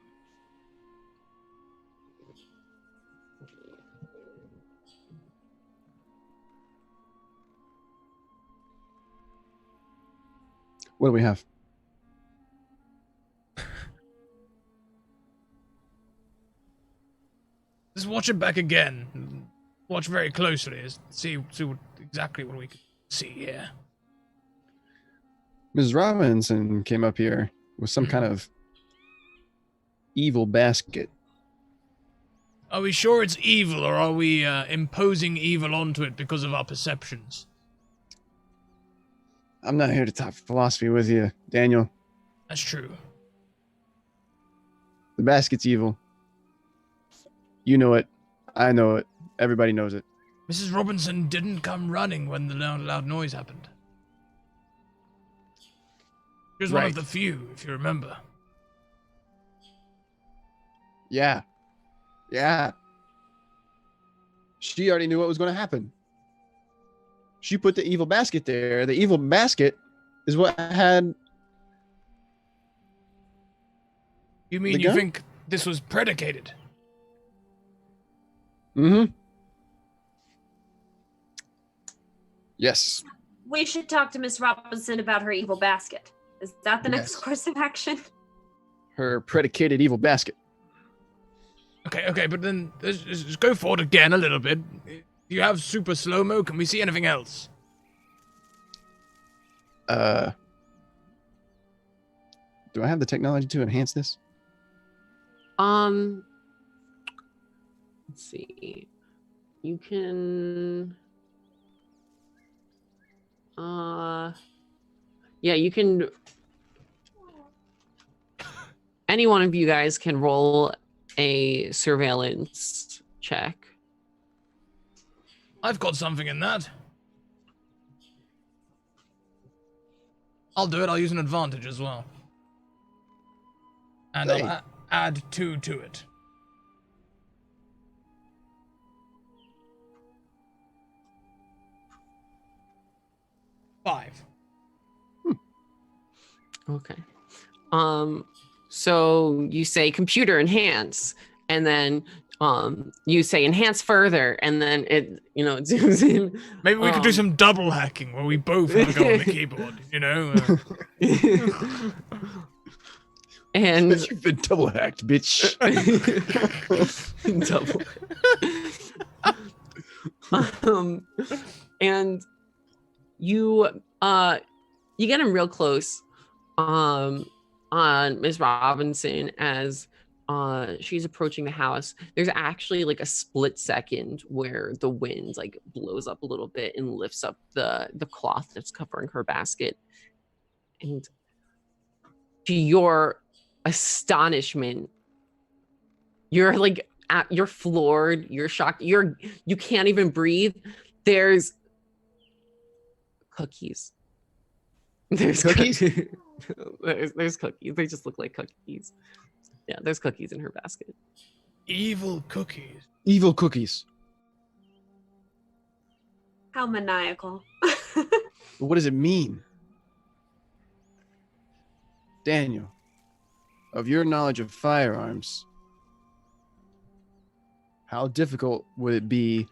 What do we have? Just watch it back again. Watch very closely. See exactly what we can see here. Ms. Robinson came up here with some kind of evil basket. Are we sure it's evil, or are we imposing evil onto it because of our perceptions? I'm not here to talk philosophy with you, Daniel. That's true. The basket's evil. You know it. I know it. Everybody knows it. Mrs. Robinson didn't come running when the loud noise happened. She was one of the few, if you remember. Yeah. She already knew what was going to happen. She put the evil basket there. The evil basket is what had... You mean you think this was predicated? Mm-hmm. Yes. We should talk to Miss Robinson about her evil basket. Is that the next course of action? Her predicated evil basket. Okay, but then just go forward again a little bit. Do you have super slow-mo? Can we see anything else? Do I have the technology to enhance this? Let's see. You can you can, any one of you guys can roll a surveillance check. I've got something in that. I'll do it. I'll use an advantage as well. And Hey. I'll add 2 to it. Five. Okay. So you say computer enhance, and then you say enhance further, and then it zooms in. Maybe we could do some double hacking where we both have a go on the keyboard, you know? And You've been double hacked, bitch. double. And you get him real close on Miss Robinson as she's approaching the house. There's actually like a split second where the wind like blows up a little bit and lifts up the cloth that's covering her basket. And to your astonishment, you're like you're floored, you're shocked, you can't even breathe. There's cookies. There's Cookies? there's cookies. They just look like cookies. Yeah, there's cookies in her basket. Evil cookies. Evil cookies. How maniacal. What does it mean? Daniel, of your knowledge of firearms, how difficult would it be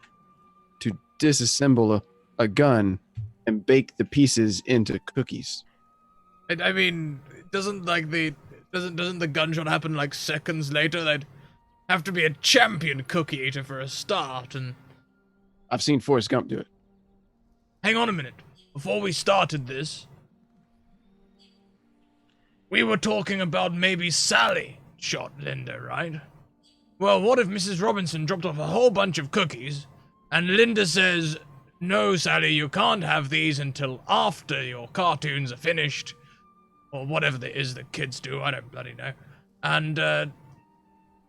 to disassemble a gun and bake the pieces into cookies? I mean, doesn't the gunshot happen like seconds later? They'd have to be a champion cookie eater for a start, and I've seen Forrest Gump do it. hang on a minute. Before we started this, we were talking about maybe Sally shot Linda, right? Well, what if Mrs. Robinson dropped off a whole bunch of cookies, and Linda says, "No, Sally, you can't have these until after your cartoons are finished," or whatever it is that kids do, I don't bloody know. And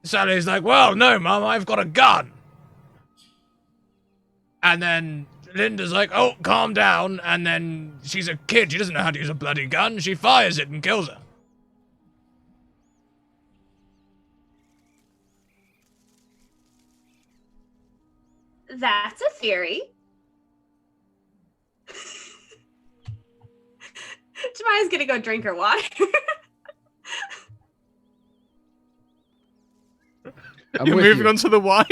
Sally's like, "Well, no, Mum, I've got a gun." And then Linda's like, "Oh, calm down," and then she's a kid, she doesn't know how to use a bloody gun, she fires it and kills her. That's a theory. Jemima's gonna go drink her water. You're moving on to the wine?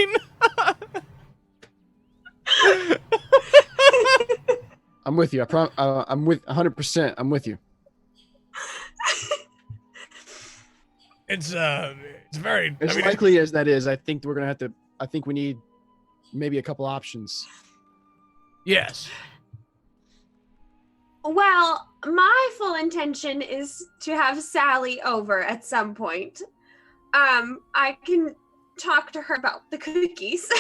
I'm with you. I'm with 100%. I'm with you. It's very... As likely as that is, I think we're going to have to... I think we need maybe a couple options. Yes. Well, my full intention is to have Sally over at some point. I can talk to her about the cookies.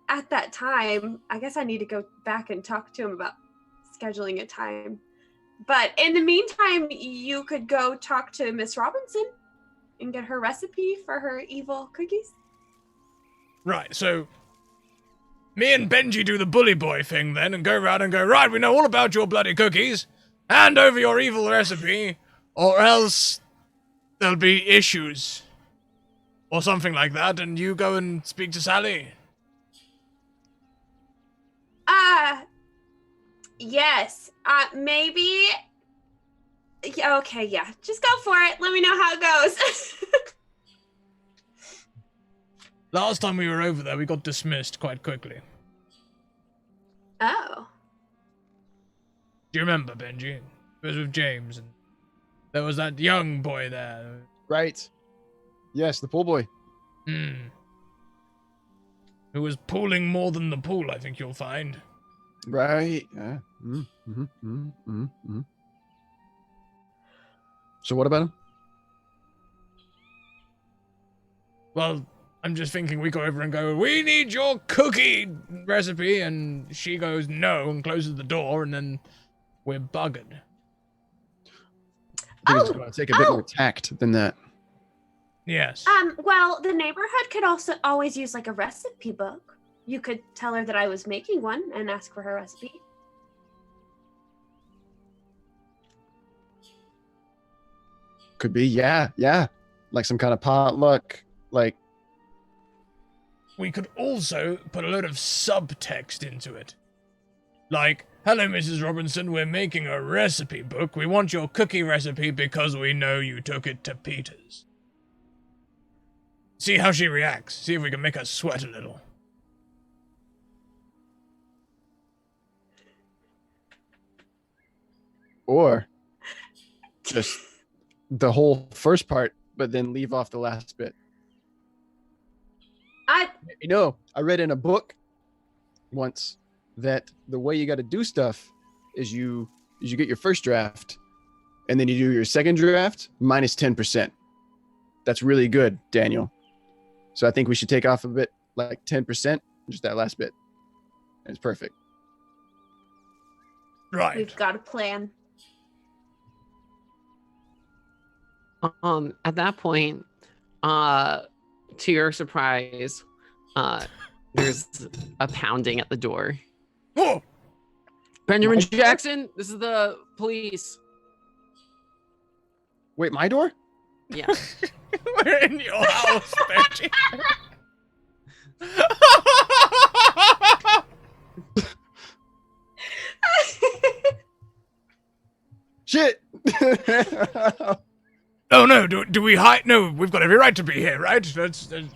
At that time, I guess I need to go back and talk to him about scheduling a time. But in the meantime, you could go talk to Miss Robinson and get her recipe for her evil cookies. Right, so me and Benji do the bully boy thing then and go around and go, "Right, we know all about your bloody cookies. Hand over your evil recipe, or else there'll be issues." Or something like that, and you go and speak to Sally. Yes. Maybe. Okay, yeah. Just go for it. Let me know how it goes. Last time we were over there, we got dismissed quite quickly. Oh. Do you remember, Benji? It was with James, and there was that young boy there. Right. Yes, the pool boy. Who was pooling more than the pool, I think you'll find. Right. Yeah. So what about him? Well, I'm just thinking we go over and go, "We need your cookie recipe," and she goes, "No," and closes the door, and then we're buggered. I think it's going to take a bit more tact than that. Yes. Well, the neighborhood could also always use like a recipe book. You could tell her that I was making one and ask for her recipe. Could be, yeah. Like some kind of potluck, like. We could also put a load of subtext into it. Like, "Hello, Mrs. Robinson, we're making a recipe book. We want your cookie recipe because we know you took it to Peter's." See how she reacts. See if we can make her sweat a little. Or just the whole first part, but then leave off the last bit. You know, I read in a book once that the way you got to do stuff is you get your first draft, and then you do your second draft minus 10%. That's really good, Daniel. So I think we should take off a bit, like 10%, just that last bit. It's perfect. Right. We've got a plan. At that point, to your surprise, there's a pounding at the door. Oh! Benjamin Jackson, this is the police. Wait, my door? Yeah. We're in your house, Benji. Shit! Oh no, do we hide? No, we've got every right to be here, right? Let's drink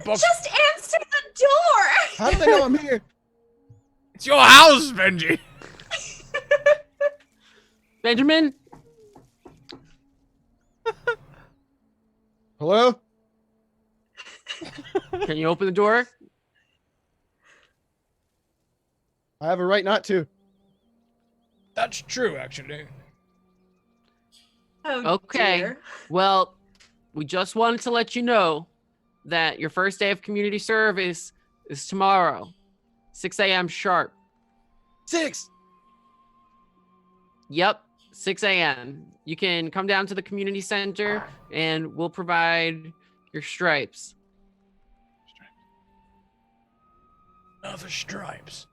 box. Just answer the door. How do they know I'm here? It's your house, Benji. Benjamin? Hello? Can you open the door? I have a right not to. That's true, actually. Oh, Okay. dear. Well, we just wanted to let you know that your first day of community service is tomorrow, 6 a.m. sharp. 6. Yep, 6 a.m. You can come down to the community center and we'll provide your stripes. Other stripes.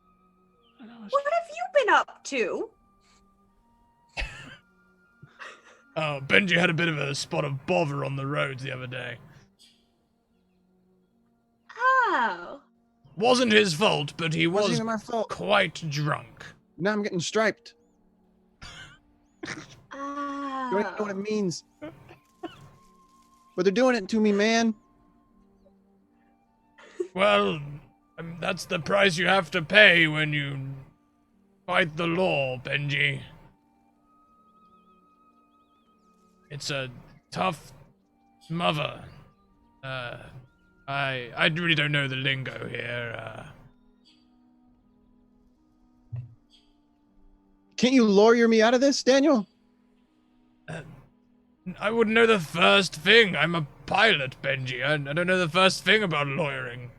What have you been up to? Oh, Benji had a bit of a spot of bother on the roads the other day. Oh. Wasn't his fault, but he Wasn't was even my fault. quite drunk. Now I'm getting striped. Oh. You don't even know what it means. But they're doing it to me, man. Well, that's the price you have to pay when you fight the law, Benji. It's a tough mother. I really don't know the lingo here. Can't you lawyer me out of this, Daniel? I wouldn't know the first thing. I'm a pilot, Benji. I don't know the first thing about lawyering.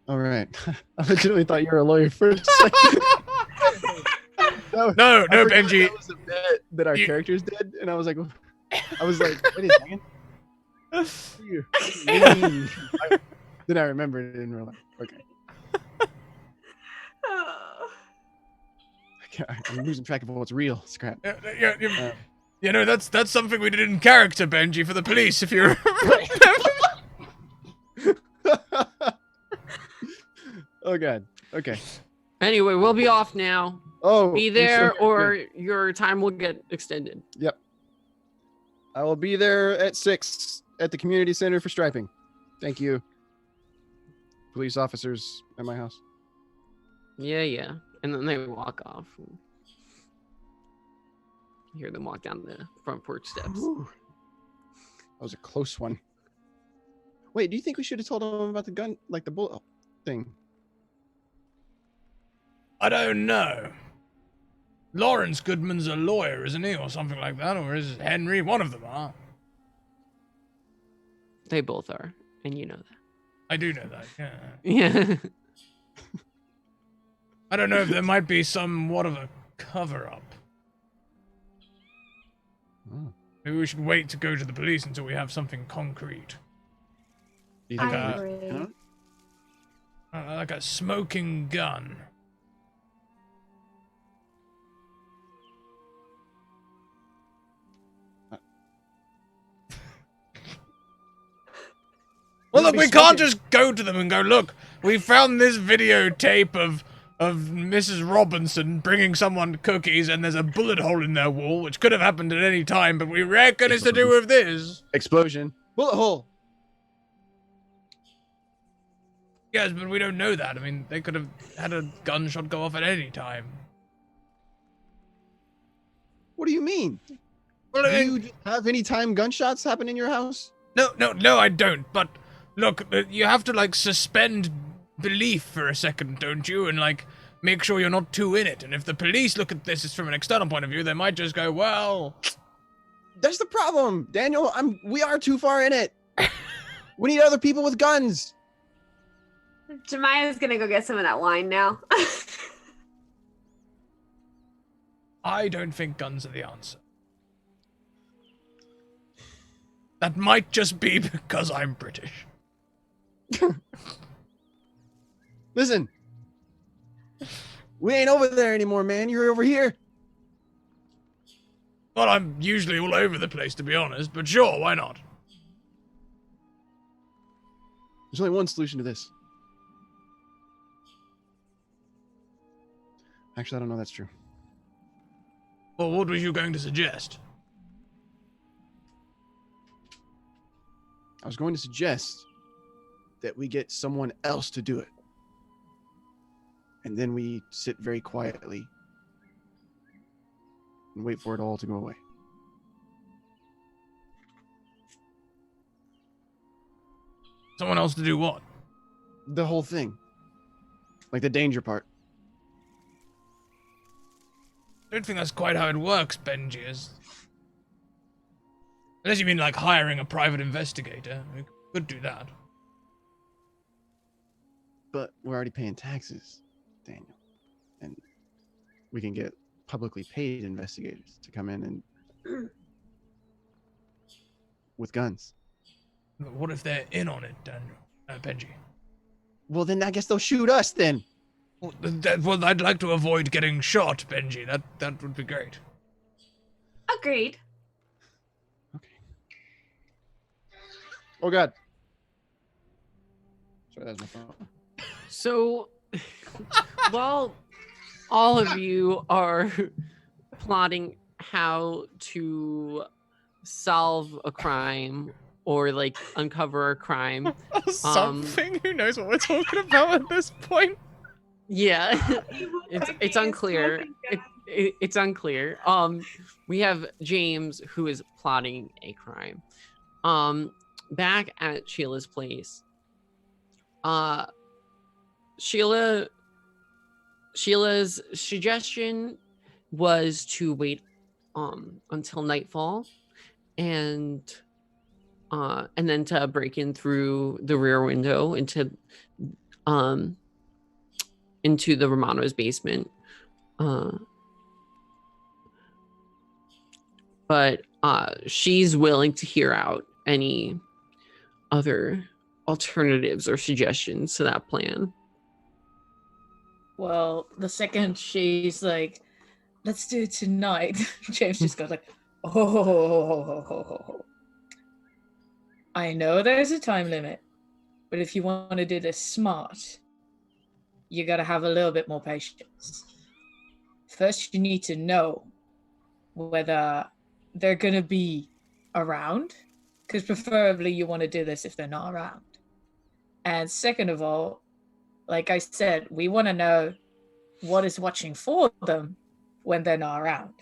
All right. I legitimately thought you were a lawyer for a second. No, I forgot Benji. That was a bit that our characters did, and I was like, wait a second. What do you mean? Then I remembered it in real life. Okay. Oh. I'm losing track of what's real. Scrap. You know, that's something we did in character, Benji, for the police, if you remember. Oh god. Okay. Anyway, we'll be off now. Oh. Be there or your time will get extended. Yep. I will be there at 6 at the community center for striping. Thank you. Police officers at my house. Yeah. And then they walk off. You hear them walk down the front porch steps. Ooh. That was a close one. Wait, do you think we should have told them about the gun, like the bullet thing? I don't know. Lawrence Goodman's a lawyer, isn't he? Or something like that. Or is Henry? One of them are. They both are. And you know that. I do know that, yeah. Yeah. I don't know if there might be somewhat of a cover-up. Oh. Maybe we should wait to go to the police until we have something concrete. Do you I think agree. Like a smoking gun. Well, look, we can't just go to them and go, look, we found this videotape of of Mrs. Robinson bringing someone cookies and there's a bullet hole in their wall, which could have happened at any time, but we reckon it's to do with this. Explosion. Bullet hole. Yes, but we don't know that. I mean, they could have had a gunshot go off at any time. What do you mean? Well, Do you have any time gunshots happen in your house? No, I don't. But look, you have to like suspend belief for a second, don't you? And like make sure you're not too in it. And if the police look at this from an external point of view, they might just go, "Well, That's the problem, Daniel. We are too far in it. We need other people with guns. Jemima's gonna go get some of that wine now. I don't think guns are the answer." That might just be because I'm British. Listen, we ain't over there anymore, man. You're over here. Well, I'm usually all over the place, to be honest, but sure, why not? There's only one solution to this. Actually, I don't know that's true. Well, what were you going to suggest? I was going to suggest that we get someone else to do it. And then we sit very quietly and wait for it all to go away. Someone else to do what? The whole thing. Like the danger part. I don't think that's quite how it works, Benji. Unless you mean like hiring a private investigator. We could do that. But we're already paying taxes, Daniel. And we can get publicly paid investigators to come in and with guns. But what if they're in on it, Daniel? Benji? Well, then I guess they'll shoot us then. Well, I'd like to avoid getting shot, Benji. That would be great. Agreed. Okay. Oh, God. Sorry, that was my phone. So, while all of you are plotting how to solve a crime or like uncover a crime, Something? Who knows what we're talking about at this point? yeah, it's unclear. It's unclear. We have James who is plotting a crime. Back at Sheila's place. Sheila's suggestion was to wait until nightfall and then to break in through the rear window into the Romano's basement. But she's willing to hear out any other alternatives or suggestions to that plan. Well, the second she's like, let's do it tonight, James just goes like, oh. I know there's a time limit, but if you want to do this smart, you got to have a little bit more patience. First, you need to know whether they're going to be around, because preferably you want to do this if they're not around. And second of all, like I said, we want to know what is watching for them when they're not around.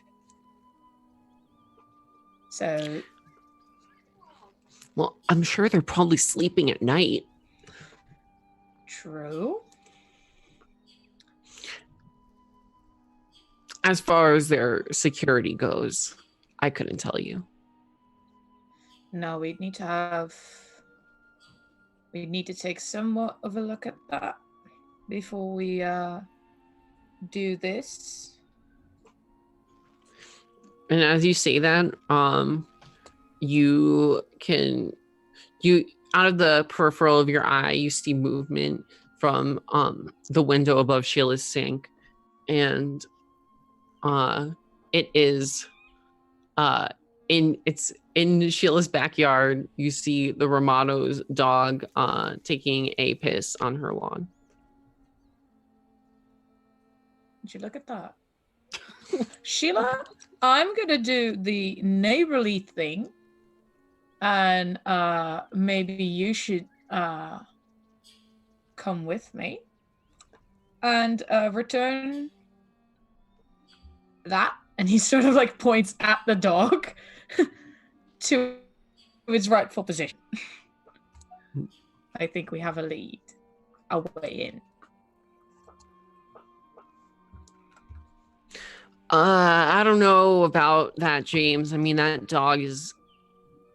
So... Well, I'm sure they're probably sleeping at night. True. As far as their security goes, I couldn't tell you. No, we'd need to take somewhat of a look at that before we do this. And as you say that, you out of the peripheral of your eye, you see movement from the window above Sheila's sink, and it is in Sheila's backyard. You see the Romano's dog taking a piss on her lawn. Would you look at that? Sheila, I'm gonna do the neighborly thing, and maybe you should come with me and return that. And he sort of like points at the dog to its rightful position. I think we have a lead, a way in. I don't know about that, James. I mean, that dog is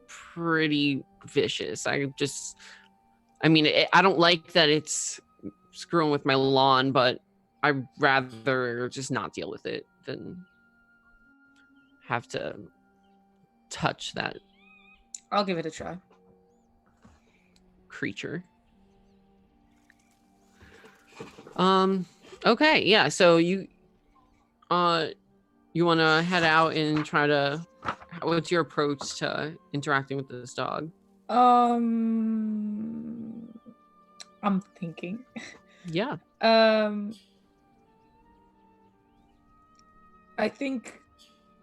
pretty vicious. I don't like that it's screwing with my lawn, but I'd rather just not deal with it than have to touch that I'll give it a try. creature. Okay, yeah, so you want to head out and try to, what's your approach to interacting with this dog? I'm thinking. Yeah. I think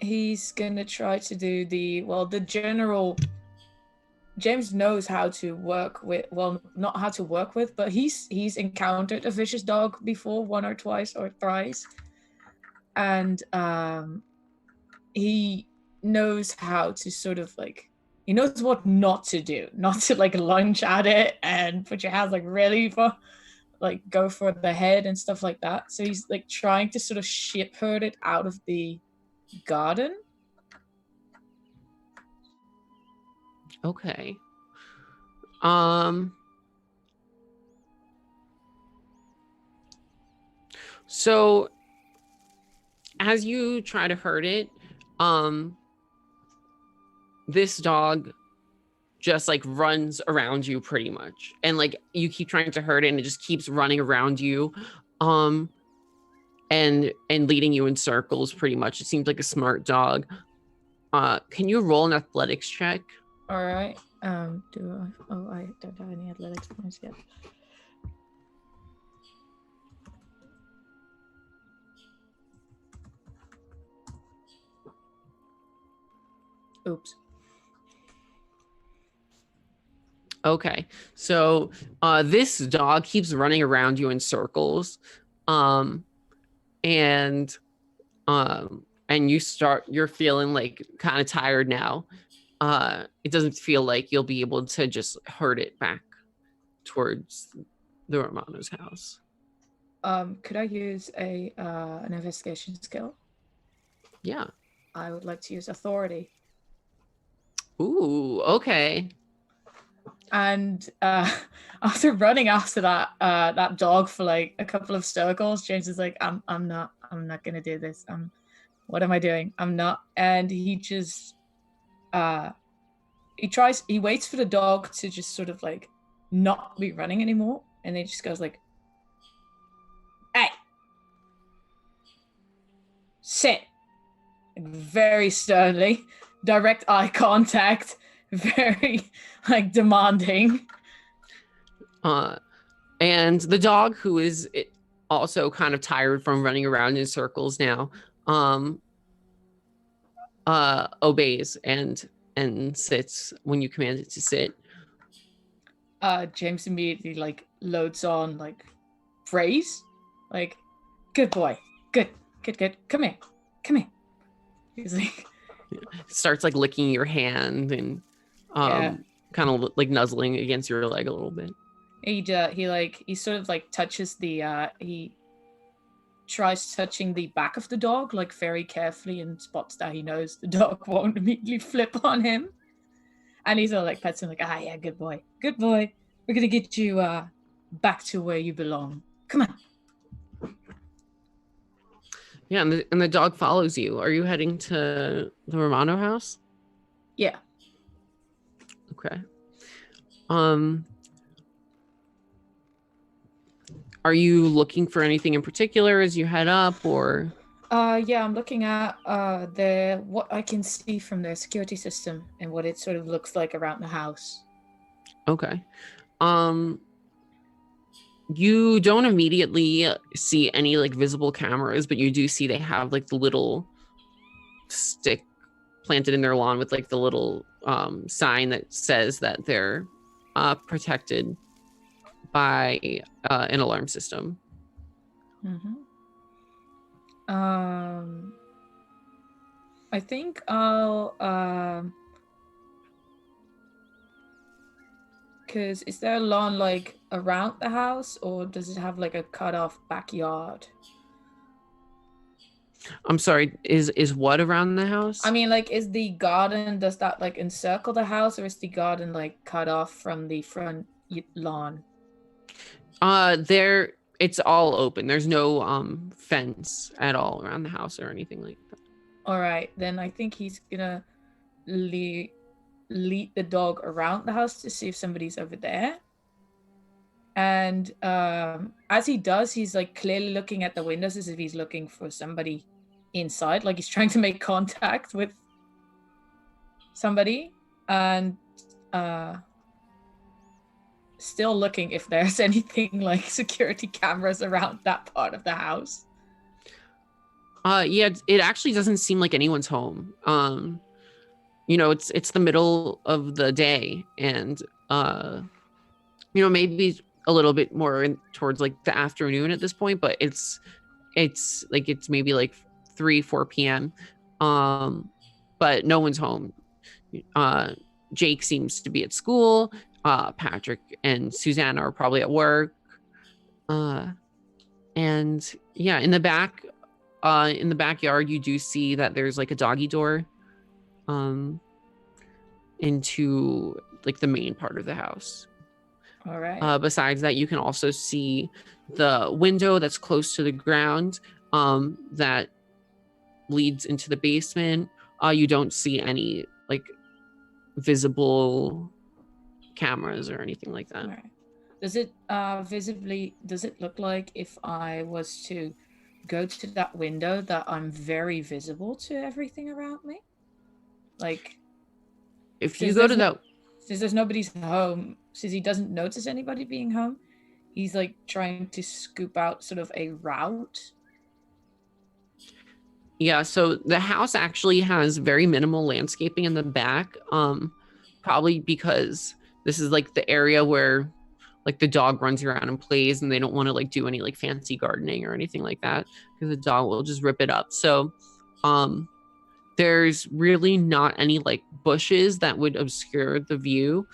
he's gonna try to do the general. James knows how to work with, well, not how to work with, but he's encountered a vicious dog before, one or twice or thrice. And he knows how to sort of like, he knows what not to do, not to like lunge at it and put your hands like really for, like go for the head and stuff like that. So he's like trying to sort of ship herd it out of the garden. Okay. So as you try to hurt it, this dog just like runs around you pretty much. And like you keep trying to hurt it and it just keeps running around you. And leading you in circles pretty much. It seems like a smart dog. Can you roll an athletics check? All right. I don't have any athletics points yet. Oops. Okay. So this dog keeps running around you in circles. And you're feeling like kind of tired now. It doesn't feel like you'll be able to just herd it back towards the Romano's house. Could I use an investigation skill? Yeah. I would like to use authority. Ooh, okay. And after running after that dog for like a couple of circles, James is like, I'm not gonna do this. What am I doing? I'm not. And he just he waits for the dog to just sort of like not be running anymore, and he just goes like, hey, sit. Like, very sternly, direct eye contact, very like demanding. And the dog, who is also kind of tired from running around in circles now, obeys and sits when you command it to sit. James immediately like loads on like praise, like, good boy, good, come here. He's like, starts like licking your hand and kind of like nuzzling against your leg a little bit. He sort of like touches he tries touching the back of the dog like very carefully and spots that he knows the dog won't immediately flip on him. And he's all like pets him like, yeah, good boy. We're gonna get you back to where you belong. Come on. Yeah, and the dog follows you. Are you heading to the Romano house? Yeah. Okay. Are you looking for anything in particular as you head up, or? Yeah, I'm looking at what I can see from their security system and what it sort of looks like around the house. Okay. You don't immediately see any like visible cameras, but you do see they have like the little stick planted in their lawn with like the little sign that says that they're protected by an alarm system. I think I'll because is there a lawn like around the house, or does it have like a cut off backyard? I'm sorry, is what around the house? I mean, like, is the garden, does that like encircle the house, or is the garden like cut off from the front lawn? It's all open. There's no fence at all around the house or anything like that. All right, then I think he's gonna lead the dog around the house to see if somebody's over there. And as he does, he's like clearly looking at the windows as if he's looking for somebody inside, like he's trying to make contact with somebody, and still looking if there's anything like security cameras around that part of the house. Yeah, it actually doesn't seem like anyone's home. It's the middle of the day, and maybe a little bit more towards like the afternoon at this point, but it's maybe like 3-4 p.m. But no one's home. Jake seems to be at school. Patrick and Susanna are probably at work. And yeah, in the backyard, you do see that there's like a doggy door into like the main part of the house. All right. Besides that, you can also see the window that's close to the ground that leads into the basement. You don't see any like visible cameras or anything like that. All right. Does it look like if I was to go to that window that I'm very visible to everything around me? Like, if you go to that, since there's nobody's home, since he doesn't notice anybody being home, he's like trying to scoop out sort of a route. Yeah, so the house actually has very minimal landscaping in the back, probably because this is like the area where like the dog runs around and plays, and they don't want to like do any like fancy gardening or anything like that because the dog will just rip it up. So there's really not any like bushes that would obscure the view.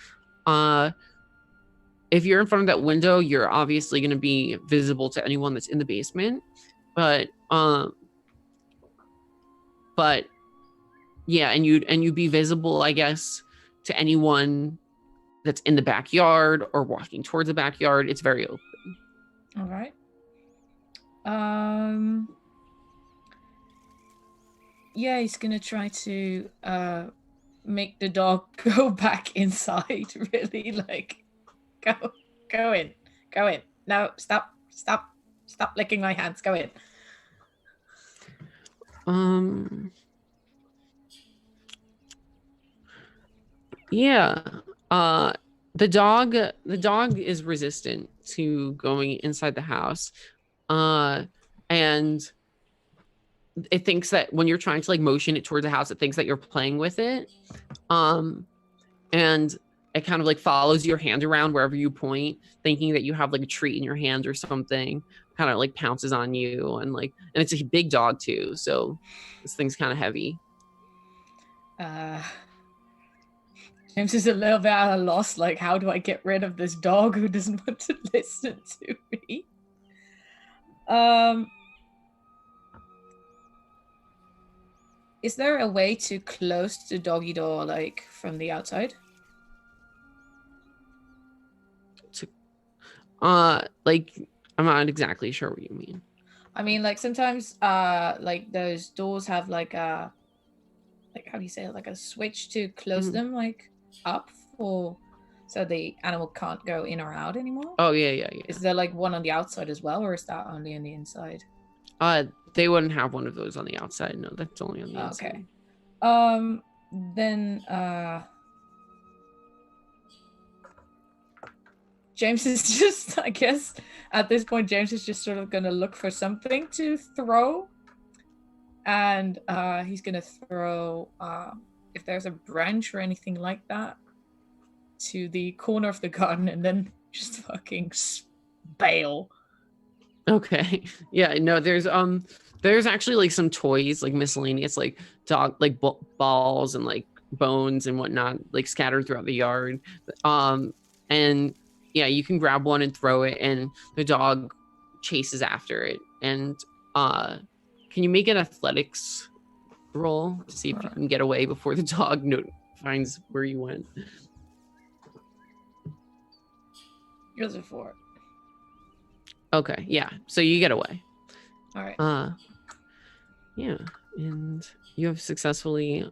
If you're in front of that window, you're obviously going to be visible to anyone that's in the basement, but yeah, and you'd be visible, I guess, to anyone that's in the backyard or walking towards the backyard. It's very open. All right. Yeah, he's gonna try to make the dog go back inside. Really, like, go in. No, stop licking my hands. Go in. Yeah. The dog is resistant to going inside the house. And it thinks that when you're trying to like motion it towards the house, it thinks that you're playing with it. And it kind of like follows your hand around wherever you point, thinking that you have like a treat in your hand or something. Kind of like pounces on you, and it's a big dog too, so this thing's kind of heavy. James is a little bit at a loss, like, how do I get rid of this dog who doesn't want to listen to me? Is there a way to close the doggy door, like, from the outside? I'm not exactly sure what you mean. I mean, like, sometimes, like, those doors have, like, a, like, how do you say it? Like a switch to close them, like, up so the animal can't go in or out anymore. Oh yeah. Is there like one on the outside as well, or is that only on the inside? They wouldn't have one of those on the outside. No, that's only on the inside. Okay. Then James is just, I guess, at this point, James is just sort of going to look for something to throw. And he's going to throw, if there's a branch or anything like that, to the corner of the garden and then just fucking bail. Okay. Yeah, no, there's actually like some toys, like miscellaneous, like dog, like balls and like bones and whatnot, like scattered throughout the yard. And yeah, you can grab one and throw it, and the dog chases after it. And can you make an athletics roll to see if you can get away before the dog finds where you went? Goes a 4. Okay, yeah. So you get away. All right. Yeah, and you have successfully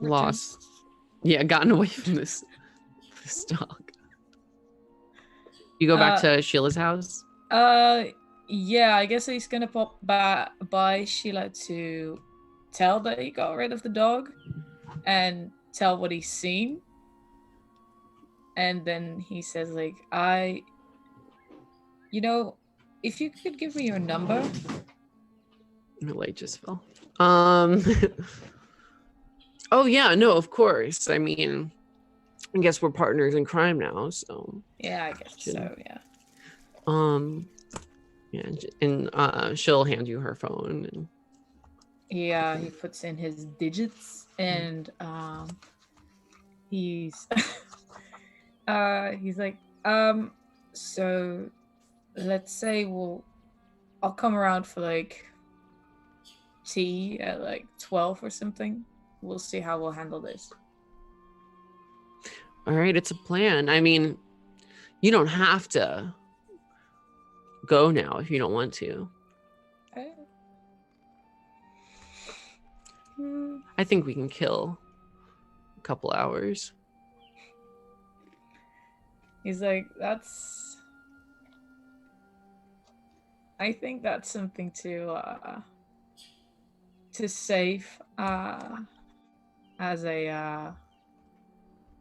gotten away from this dog. You go back to Sheila's house? Yeah, I guess he's gonna pop by Sheila to tell that he got rid of the dog and tell what he's seen. And then he says, like, if you could give me your number. My light just fell. Oh yeah, no, of course. I mean, I guess we're partners in crime now, so. Yeah, I guess so, yeah. Yeah, and she'll hand you her phone. And... Yeah, he puts in his digits, and he's he's like, so let's say I'll come around for like tea at like 12 or something. We'll see how we'll handle this. All right, it's a plan. I mean, you don't have to go now if you don't want to. I think we can kill a couple hours. He's like, I think that's something to save as an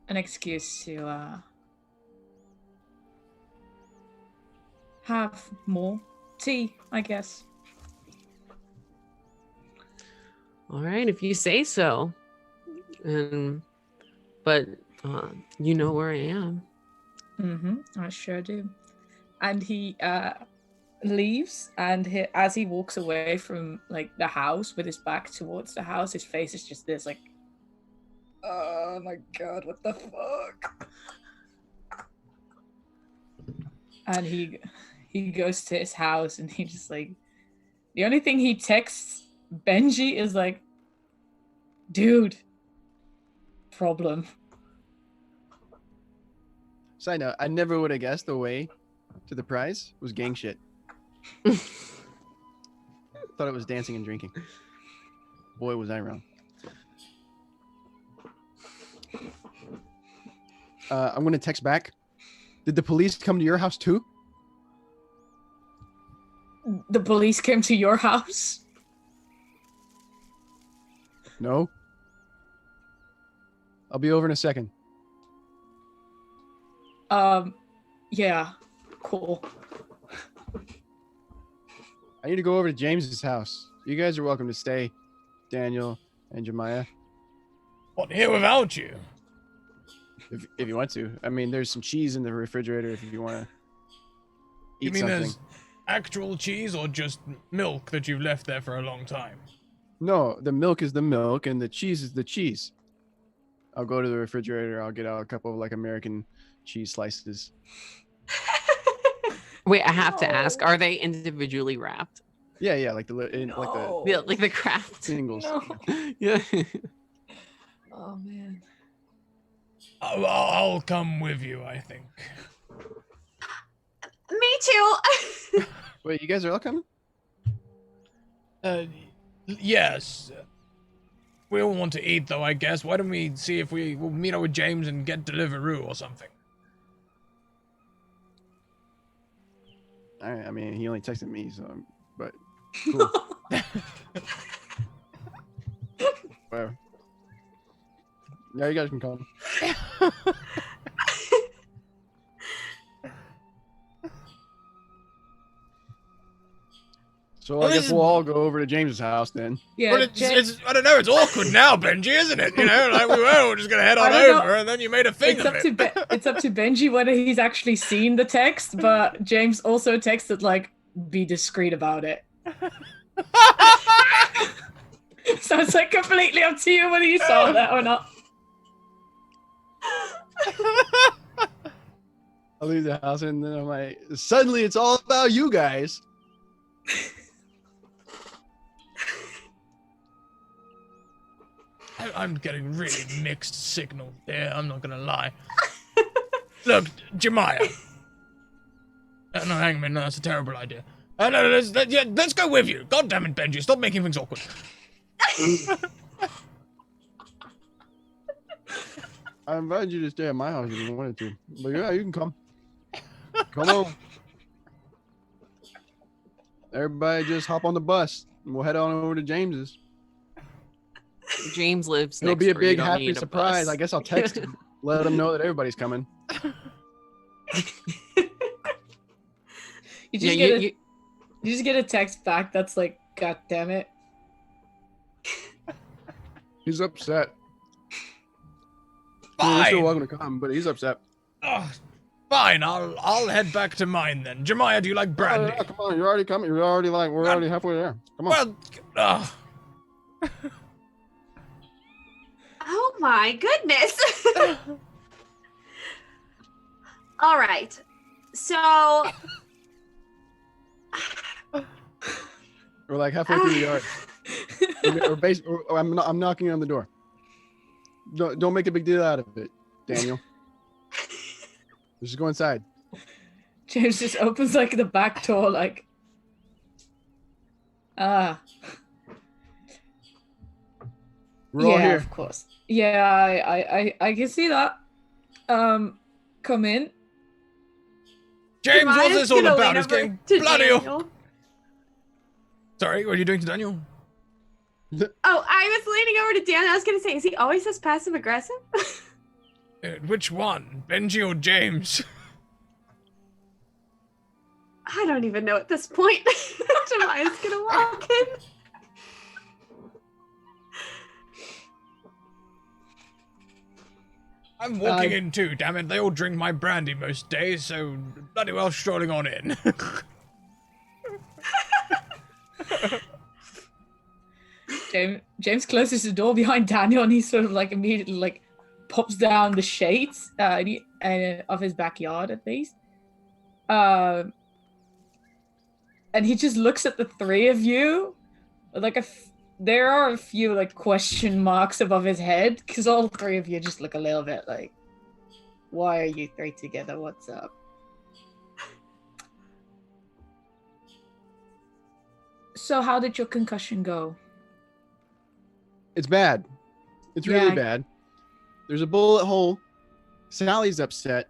excuse to have more tea, I guess. All right, if you say so. But you know where I am. I sure do. And he leaves, and as he walks away from like the house with his back towards the house, his face is just this like, oh my god, what the fuck? And he goes to his house, and he just like, the only thing he texts Benji is like, dude, problem. Side note, I never would have guessed the way to the prize was gang shit. Thought it was dancing and drinking. Boy, was I wrong. I'm going to text back. Did the police come to your house too? The police came to your house? No. I'll be over in a second. Yeah, cool. I need to go over to James's house. You guys are welcome to stay, Daniel and Jemiah. What, here without you? If you want to. I mean, there's some cheese in the refrigerator if you want to eat You mean something. there's actual cheese or just milk that you've left there for a long time? No, the milk is the milk and the cheese is the cheese. I'll go to the refrigerator. I'll get out a couple of like American cheese slices. Wait, I have to ask: are they individually wrapped? Yeah, like the Like the craft singles. No. Yeah. Oh man. I'll come with you, I think. Me too. Wait, you guys are all coming? Yes. We all want to eat, though, I guess. Why don't we see if we'll meet up with James and get Deliveroo or something? All right. I mean, he only texted me, so but cool. Whatever. Yeah, you guys can come. So Well, I this guess is- we'll all go over to James's house then. Yeah, Well, it's I don't know. It's awkward now, Benji, isn't it? You know, like we're just gonna head on I don't know. over, and then you made a thing it's of up it. to it's up to Benji whether he's actually seen the text, but James also texted like, "Be discreet about it." So it's like completely up to you whether you saw that or not. I leave the house and then I'm like, suddenly it's all about you guys. I'm getting really mixed signals here. I'm not gonna lie. Look, Jemiah. No, hang on, no, that's a terrible idea. No, let's go with you. God damn it, Benji, stop making things awkward. I invited you to stay at my house if you wanted to. But yeah, you can come. Come on. Everybody just hop on the bus and we'll head on over to James's. James lives It'll next be a door, you big don't happy need a surprise. bus. I guess I'll text him, let him know that everybody's coming. You just you just get a text back that's like, "God damn it." He's upset. I mean, you're Fine. still welcome to come, but he's upset. Oh, fine, I'll head back to mine then. Jemiah, do you like brandy? Oh, yeah, come on, you're already coming. You're already like we're already halfway there. Come on. Well, Oh my goodness. All right. So We're like halfway through the yard. I'm knocking on the door. Don't make a big deal out of it, Daniel. Just go inside. James just opens like the back door, like, We're yeah, all here. of course. Yeah, I can see that. Come in. James, what's Jemiah's this all gonna about? lean It's over getting to bloody. Daniel. Sorry, what are you doing to Daniel? Oh, I was leaning over to Dan. I was gonna say, is he always this passive aggressive? Which one, Benji or James? I don't even know at this point. Jemiah's gonna walk in. I'm walking in too, damn it. They all drink my brandy most days, so bloody well strolling on in. James closes the door behind Daniel, and he sort of like immediately like pops down the shades of his backyard at least. And he just looks at the three of you, like there are a few like question marks above his head because all three of you just look a little bit like, why are you three together? What's up? So how did your concussion go? It's bad. It's really Yeah. bad. There's a bullet hole. Sally's upset.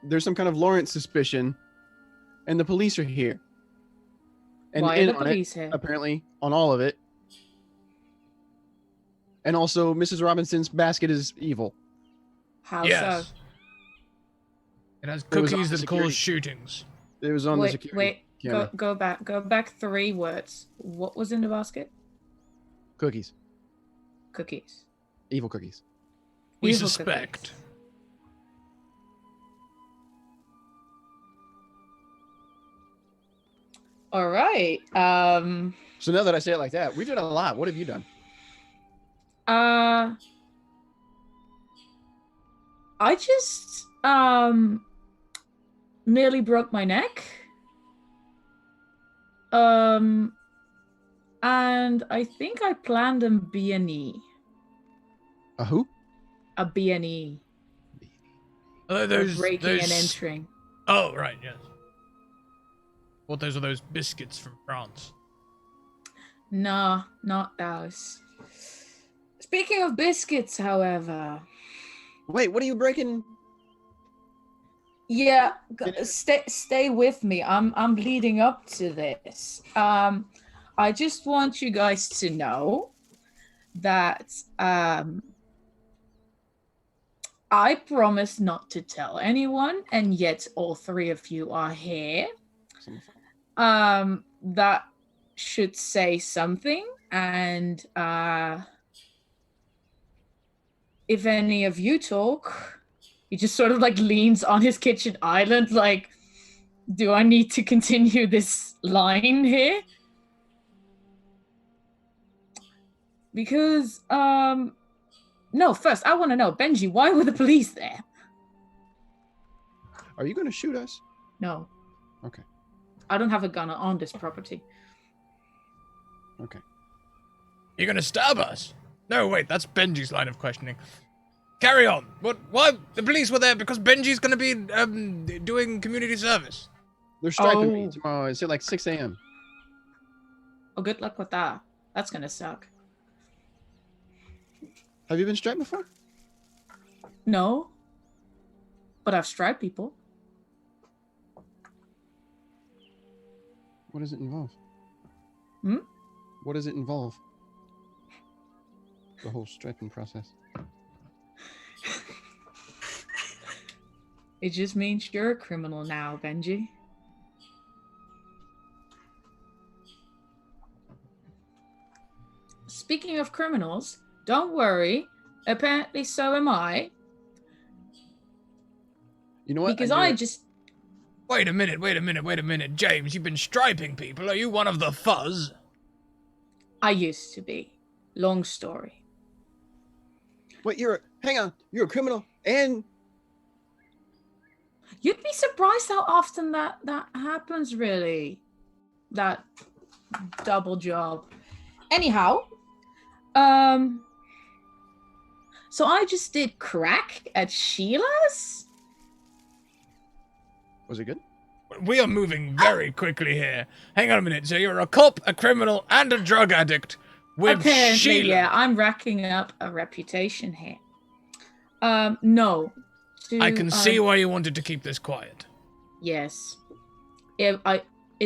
There's some kind of Lawrence suspicion, and the police are here. And Why are in the on police it, here? apparently, on all of it. And also, Mrs. Robinson's basket is evil. How Yes. so? It has It was on cookies the that security- cause shootings. It was on the Wait, security camera. go back 3 words. What was in the basket? Cookies. Cookies. Evil cookies. We Evil suspect. cookies. All right. So now that I say it like that, we've done a lot. What have you done? I just nearly broke my neck. And I think I planned a B&E. A who? A B&E. Those Breaking those... and entering. Oh, right, yes. What, those are those biscuits from France? No, not those. Speaking of biscuits, however. Wait, what are you breaking? Yeah, stay with me. I'm leading up to this. I just want you guys to know that I promise not to tell anyone, and yet all three of you are here. that should say something, and if any of you talk, he just sort of like leans on his kitchen island, like, do I need to continue this line here? Because, no, first, I want to know, Benji, why were the police there? Are you going to shoot us? No. Okay. I don't have a gun on this property. Okay. You're gonna stab us? No, wait, that's Benji's line of questioning. Carry on. Why? The police were there because Benji's gonna be doing community service. They're striping me tomorrow. It's at like 6 a.m. Oh, good luck with that. That's gonna suck. Have you been striped before? No. But I've striped people. What does it involve? Hmm? What does it involve? The whole striping process. It just means you're a criminal now, Benji. Speaking of criminals, don't worry. Apparently so am I. You know what? Because I just... Wait a minute. James, you've been striping people. Are you one of the fuzz? I used to be. Long story. Wait, hang on. You're a criminal and... You'd be surprised how often that happens, really. That double job. Anyhow, so I just did crack at Sheila's? Was it good? We are moving very quickly here. Hang on a minute. So you're a cop, a criminal, and a drug addict with Apparently, Sheila. yeah, I'm racking up a reputation here. No. I can see why you wanted to keep this quiet. Yes. It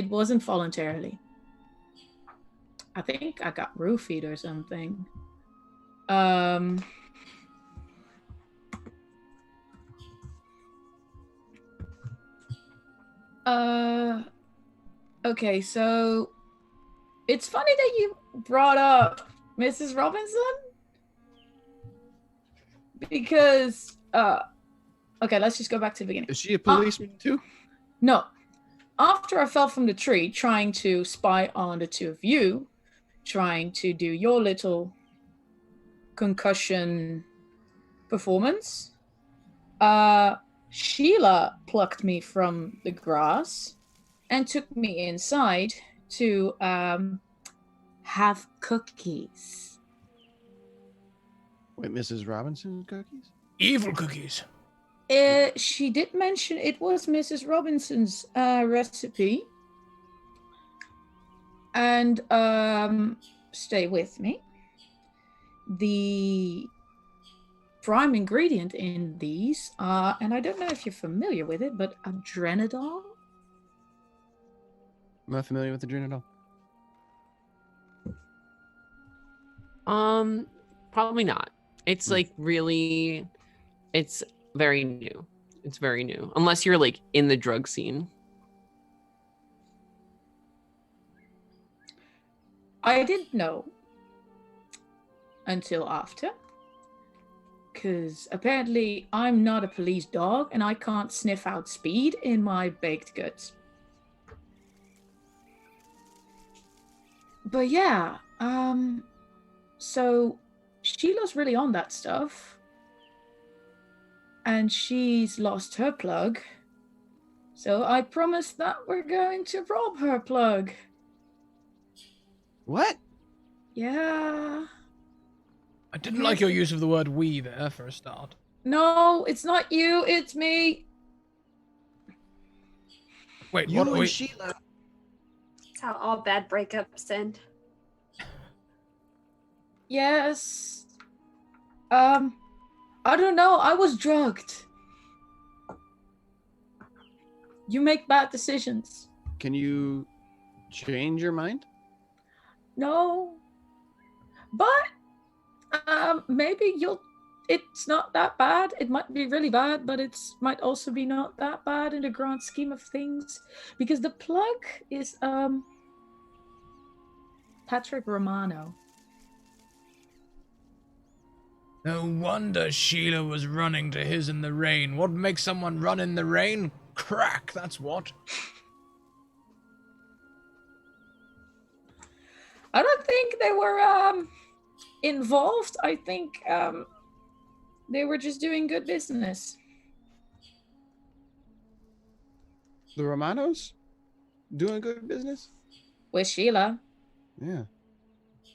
wasn't voluntarily. I think I got roofied or something. Okay, so it's funny that you brought up Mrs. Robinson, because okay, let's just go back to the beginning. Is she a policeman too? No. After I fell from the tree trying to spy on the two of you, trying to do your little concussion performance, Sheila plucked me from the grass and took me inside to have cookies. Wait, Mrs. Robinson cookies? Evil cookies. She did mention it was Mrs. Robinson's recipe. And stay with me. The prime ingredient in these are, and I don't know if you're familiar with it, but adrenadol. I'm not familiar with adrenadol. Probably not. It's like really, it's very new. It's very new. Unless you're like in the drug scene. I didn't know until after. Because apparently I'm not a police dog and I can't sniff out speed in my baked goods. But yeah, so Sheila's really on that stuff. And she's lost her plug. So I promised that we're going to rob her plug. What? Yeah. I didn't like your use of the word we there for a start. No, it's not you, it's me. Wait, You what? and Wait. Sheila. That's how all bad breakups end. Yes. I don't know. I was drugged. You make bad decisions. Can you change your mind? No. But maybe you'll it's not that bad. It might be really bad, but it's might also be not that bad in the grand scheme of things. Because the plug is Patrick Romano. No wonder Sheila was running to his in the rain. What makes someone run in the rain? Crack, that's what. I don't think they were involved. I think they were just doing good business. The Romanos doing good business? With Sheila, Yeah.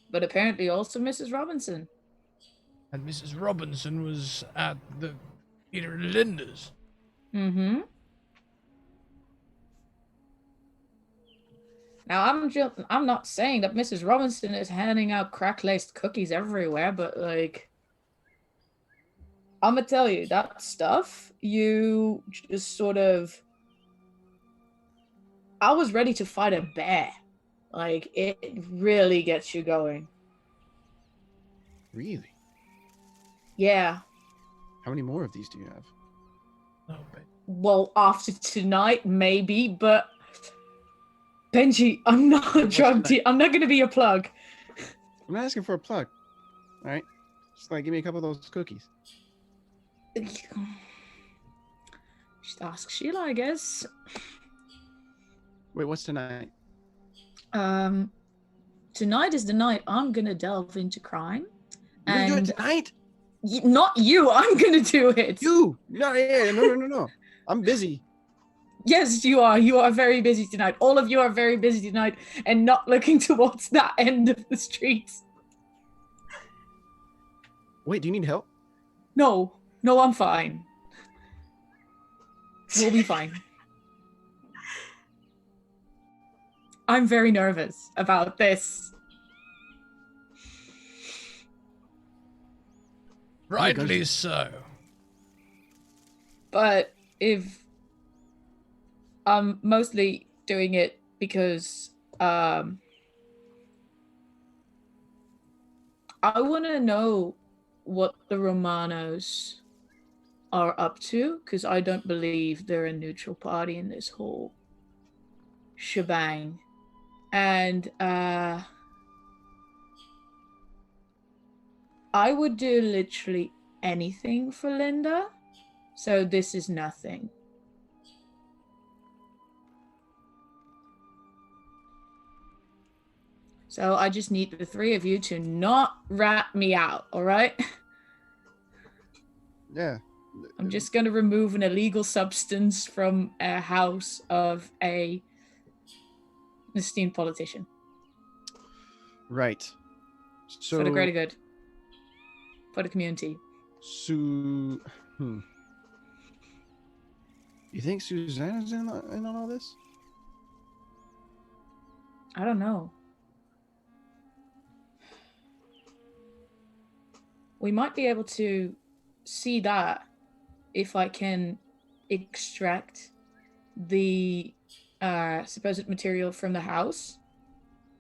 but apparently also Mrs. Robinson. And Mrs. Robinson was at the Peter and Linda's. Mm-hmm. Now, I'm not saying that Mrs. Robinson is handing out crack-laced cookies everywhere, but, like, I'm gonna tell you, that stuff, you just sort of... I was ready to fight a bear. Like, it really gets you going. Really? Yeah. How many more of these do you have? Oh, but Well, after tonight, maybe, but... Benji, I'm not a drug dealer. I'm not gonna be a plug. I'm not asking for a plug. All right? Just like give me a couple of those cookies. Just ask Sheila, I guess. Wait, what's tonight? Tonight is the night I'm gonna delve into crime. You're gonna do And it tonight? not you, I'm gonna do it. You! No. I'm busy. Yes, you are. You are very busy tonight. All of you are very busy tonight and not looking towards that end of the street. Wait, do you need help? No, I'm fine. We'll be fine. I'm very nervous about this. rightly so. But if I'm mostly doing it because I want to know what the Romanos are up to, because I don't believe they're a neutral party in this whole shebang. And I would do literally anything for Linda, so this is nothing. So I just need the three of you to not rat me out, all right? Yeah. I'm just going to remove an illegal substance from a house of a esteemed politician. Right. So For the greater good. For the community. You think Susanna's in on all this? I don't know. We might be able to see that if I can extract the supposed material from the house.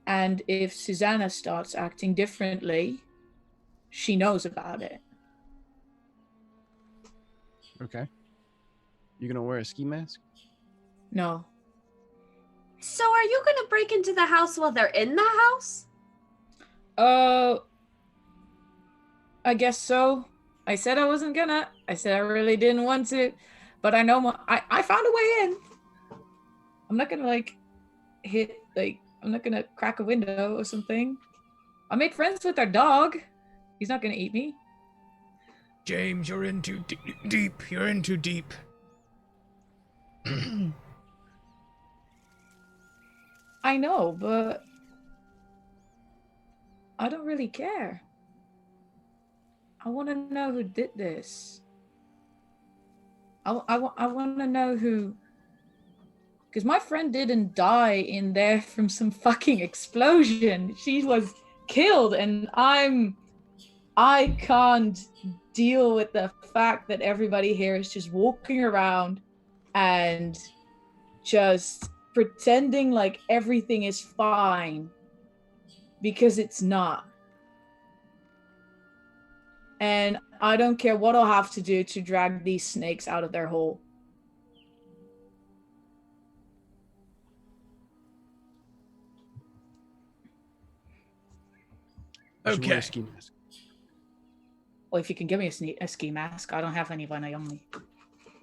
And if Susanna starts acting differently, she knows about it. Okay. You gonna wear a ski mask? No. So are you gonna break into the house while they're in the house? I guess so. I said I wasn't gonna. I said I really didn't want to. But I know I found a way in. I'm not gonna I'm not gonna crack a window or something. I made friends with our dog. He's not gonna eat me. James, you're in too deep. You're in too deep. I know, but I don't really care. I want to know who did this. I want to know who... Because my friend didn't die in there from some fucking explosion. She was killed, and I can't deal with the fact that everybody here is just walking around and just pretending like everything is fine because it's not. and I don't care what I'll have to do to drag these snakes out of their hole. You should wear a Okay. ski mask. Well, if you can give me a ski mask, I don't have any when I only.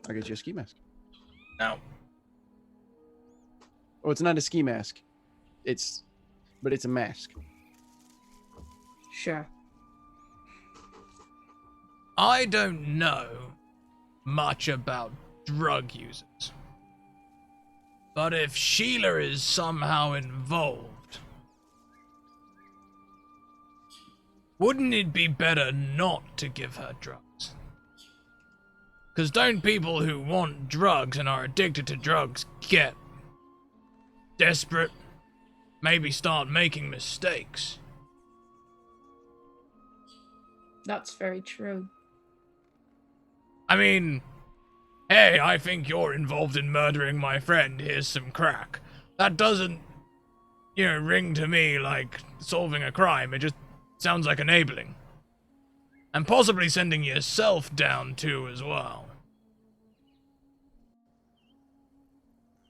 I'll get you a ski mask. Now, Oh, it's not a ski mask. But it's a mask. Sure. I don't know much about drug users. But if Sheila is somehow involved, wouldn't it be better not to give her drugs? Because don't people who want drugs and are addicted to drugs get desperate? Maybe start making mistakes? That's very true. I mean, hey, I think you're involved in murdering my friend. Here's some crack. That doesn't, ring to me like solving a crime. It just sounds like enabling. And possibly sending yourself down too as well.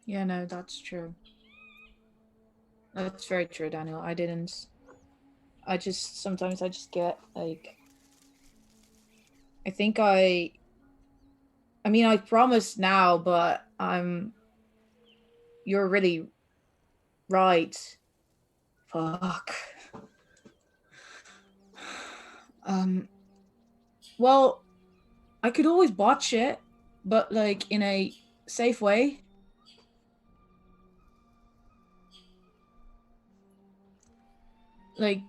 Yeah, no, that's true. That's very true, Daniel. Sometimes I just get like, I mean, I promised now, but you're really right. Fuck. Well, I could always botch it, but like in a safe way. Like,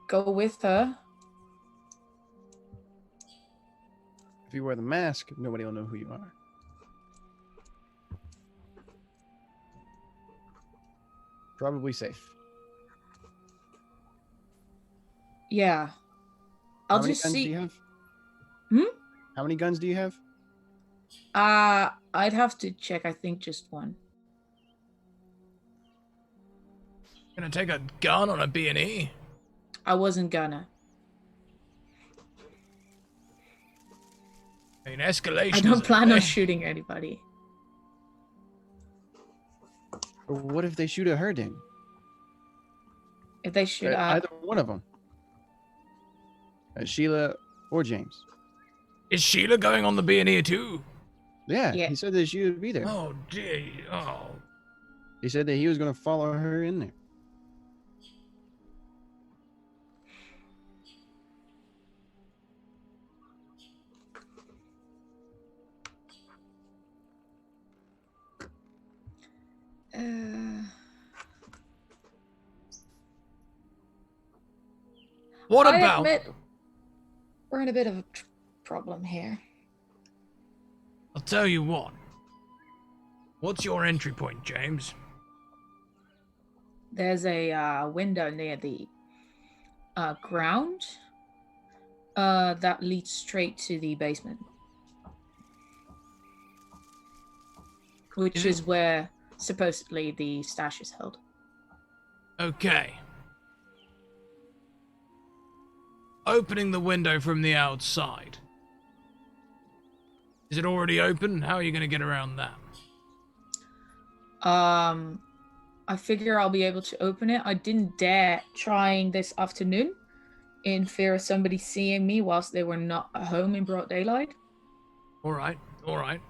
go with her. If you wear the mask, nobody will know who you are. Probably safe. Yeah. How I'll many just guns do you see. have? Hmm? How many guns do you have? I'd have to check. I think just one. Gonna take a gun on a B&E? I wasn't gonna. I mean, escalation I is don't a plan on thing. shooting anybody. Or what if they shoot at her then? If they shoot Either one of them. Sheila or James. Is Sheila going on the B&E too? Yeah, Yeah. he said that she would be there. Oh, dear. Oh. He said that he was going to follow her in there. What I about... admit we're in a bit of a problem here. I'll tell you what. What's your entry point, James? There's a window near the ground that leads straight to the basement, which is where supposedly the stash is held. Okay. Opening the window from the outside. Is it already open? How are you going to get around that? I figure I'll be able to open it. I didn't dare trying this afternoon in fear of somebody seeing me whilst they were not at home in broad daylight. Alright, alright.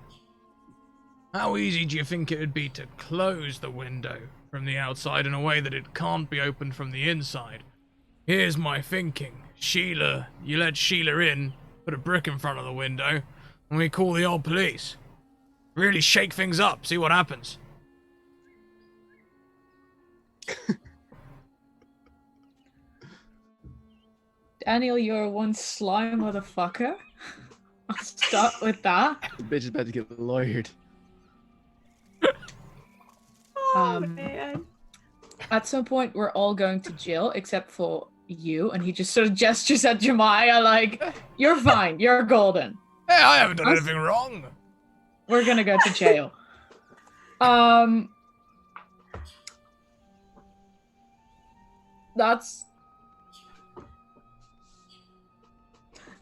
How easy do you think it would be to close the window from the outside in a way that it can't be opened from the inside? Here's my thinking. Sheila, you let Sheila in, put a brick in front of the window, and we call the old police. Really shake things up, see what happens. Daniel, you're one sly motherfucker. I'll start with that. The bitch is about to get lawyered. Oh, man. At some point, we're all going to jail, except for you. And he just sort of gestures at Jemiah like, you're fine. You're golden. Hey, I haven't done anything wrong. We're going to go to jail.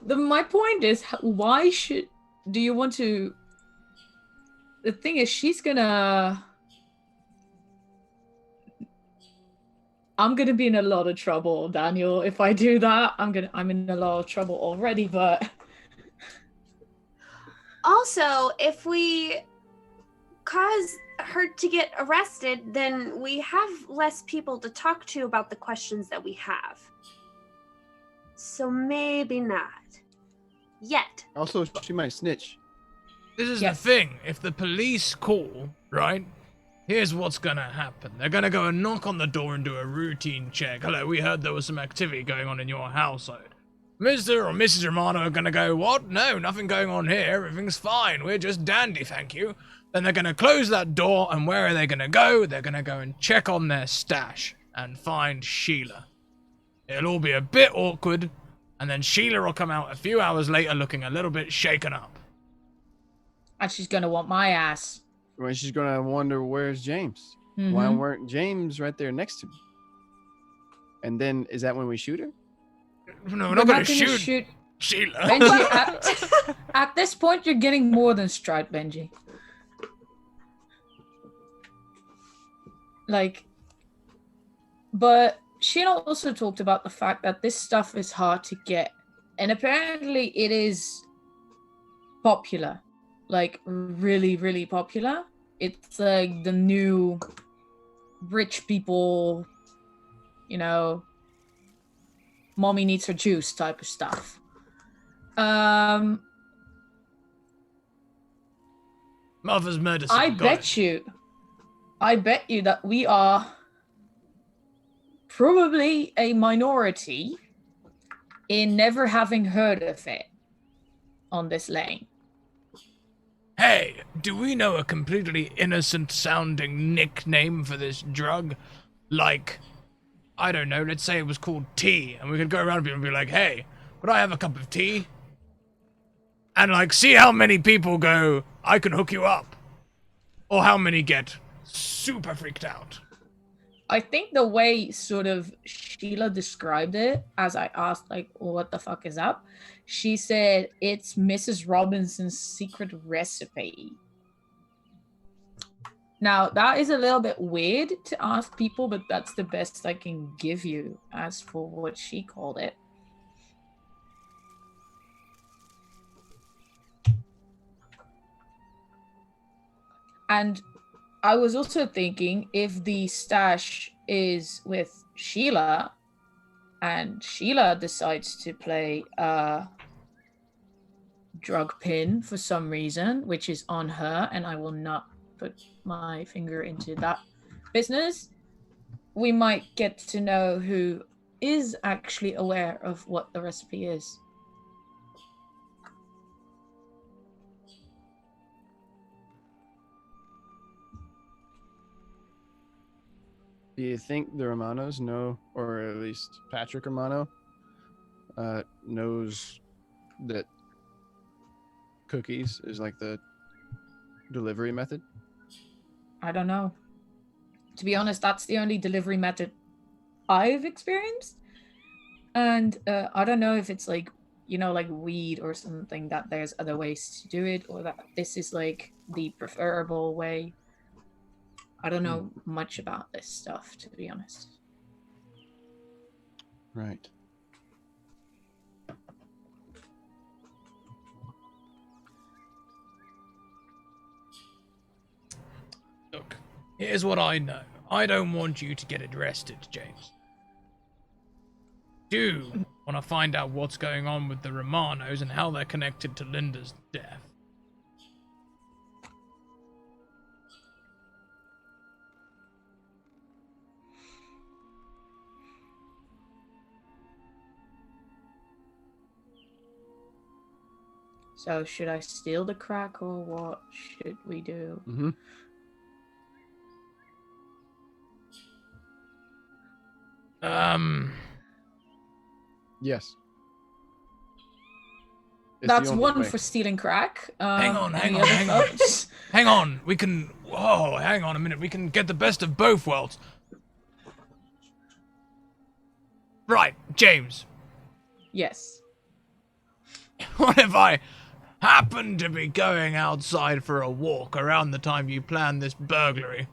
My point is, why do you want to? The thing is, I'm gonna be in a lot of trouble, Daniel. If I do that, I'm in a lot of trouble already. But also, if we cause her to get arrested, then we have less people to talk to about the questions that we have. So maybe not. Yet. Also, she might snitch. This is the thing. If the police call, right? Here's what's gonna happen. They're gonna go and knock on the door and do a routine check. Hello, we heard there was some activity going on in your household. Mr. or Mrs. Romano are gonna go, what? No, nothing going on here. Everything's fine. We're just dandy, thank you. Then they're gonna close that door, and where are they gonna go? They're gonna go and check on their stash and find Sheila. It'll all be a bit awkward, and then Sheila will come out a few hours later looking a little bit shaken up. and she's gonna want my ass. When she's gonna wonder where's James. Mm-hmm. Why weren't James right there next to me? And then is that when we shoot her? No, we're not gonna shoot Sheila. Benji, at this point, you're getting more than stride, Benji. Like, but Sheila also talked about the fact that this stuff is hard to get, and apparently it is popular, like really, really popular. It's like the new rich people, you know, mommy needs her juice type of stuff. Mother's medicine. I bet you that we are probably a minority in never having heard of it on this lane. Hey, do we know a completely innocent sounding nickname for this drug? Like, I don't know, let's say it was called tea, and we could go around people and be like, hey, would I have a cup of tea? And like, see how many people go, I can hook you up. Or how many get super freaked out. I think the way sort of Sheila described it, as I asked, like, well, what the fuck is up? She said, it's Mrs. Robinson's secret recipe. Now, that is a little bit weird to ask people, but that's the best I can give you as for what she called it. And I was also thinking, if the stash is with Sheila and Sheila decides to play drug pin for some reason, which is on her, and I will not put my finger into that business, we might get to know who is actually aware of what the recipe is. Do you think the Romanos know, or at least Patrick Romano knows that cookies is like the delivery method? I don't know. To be honest, that's the only delivery method I've experienced. And I don't know if it's like, you know, like weed or something, that there's other ways to do it, or that this is like the preferable way. I don't know much about this stuff, to be honest. Right. Look, here's what I know. I don't want you to get arrested, James. Do want to find out what's going on with the Romanos and how they're connected to Linda's death. So should I steal the crack, or what should we do? Mm-hmm. Yes. It's That's the only one way. for stealing crack. Hang on. Hang On. We can... Whoa, hang on a minute. We can get the best of both worlds. Right, James. Yes. What if I happen to be going outside for a walk around the time you planned this burglary?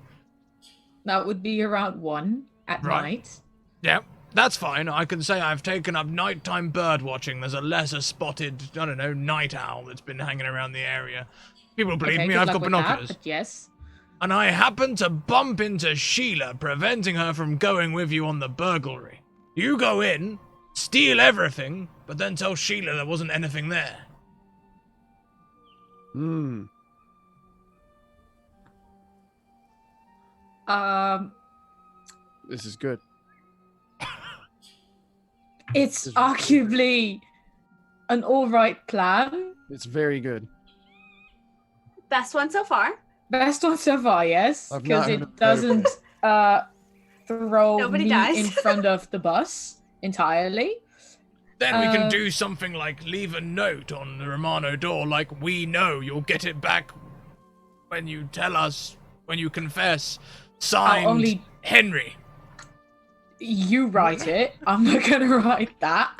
That would be around 1 at night. Yeah, that's fine. I can say I've taken up nighttime bird watching. There's a lesser spotted, I don't know, night owl that's been hanging around the area. People believe me, good I've luck got with binoculars. That, but yes. And I happened to bump into Sheila, preventing her from going with you on the burglary. You go in, steal everything, but then tell Sheila there wasn't anything there. This is good. It's arguably an alright plan. It's very good. Best one so far. Best one so far, yes. I've Because not heard it of better doesn't throw Nobody me dies. in front of the bus entirely. Then we can do something like leave a note on the Romano door, like, we know you'll get it back when you tell us, when you confess. Signed, only- Henry. You write it. I'm not gonna write that.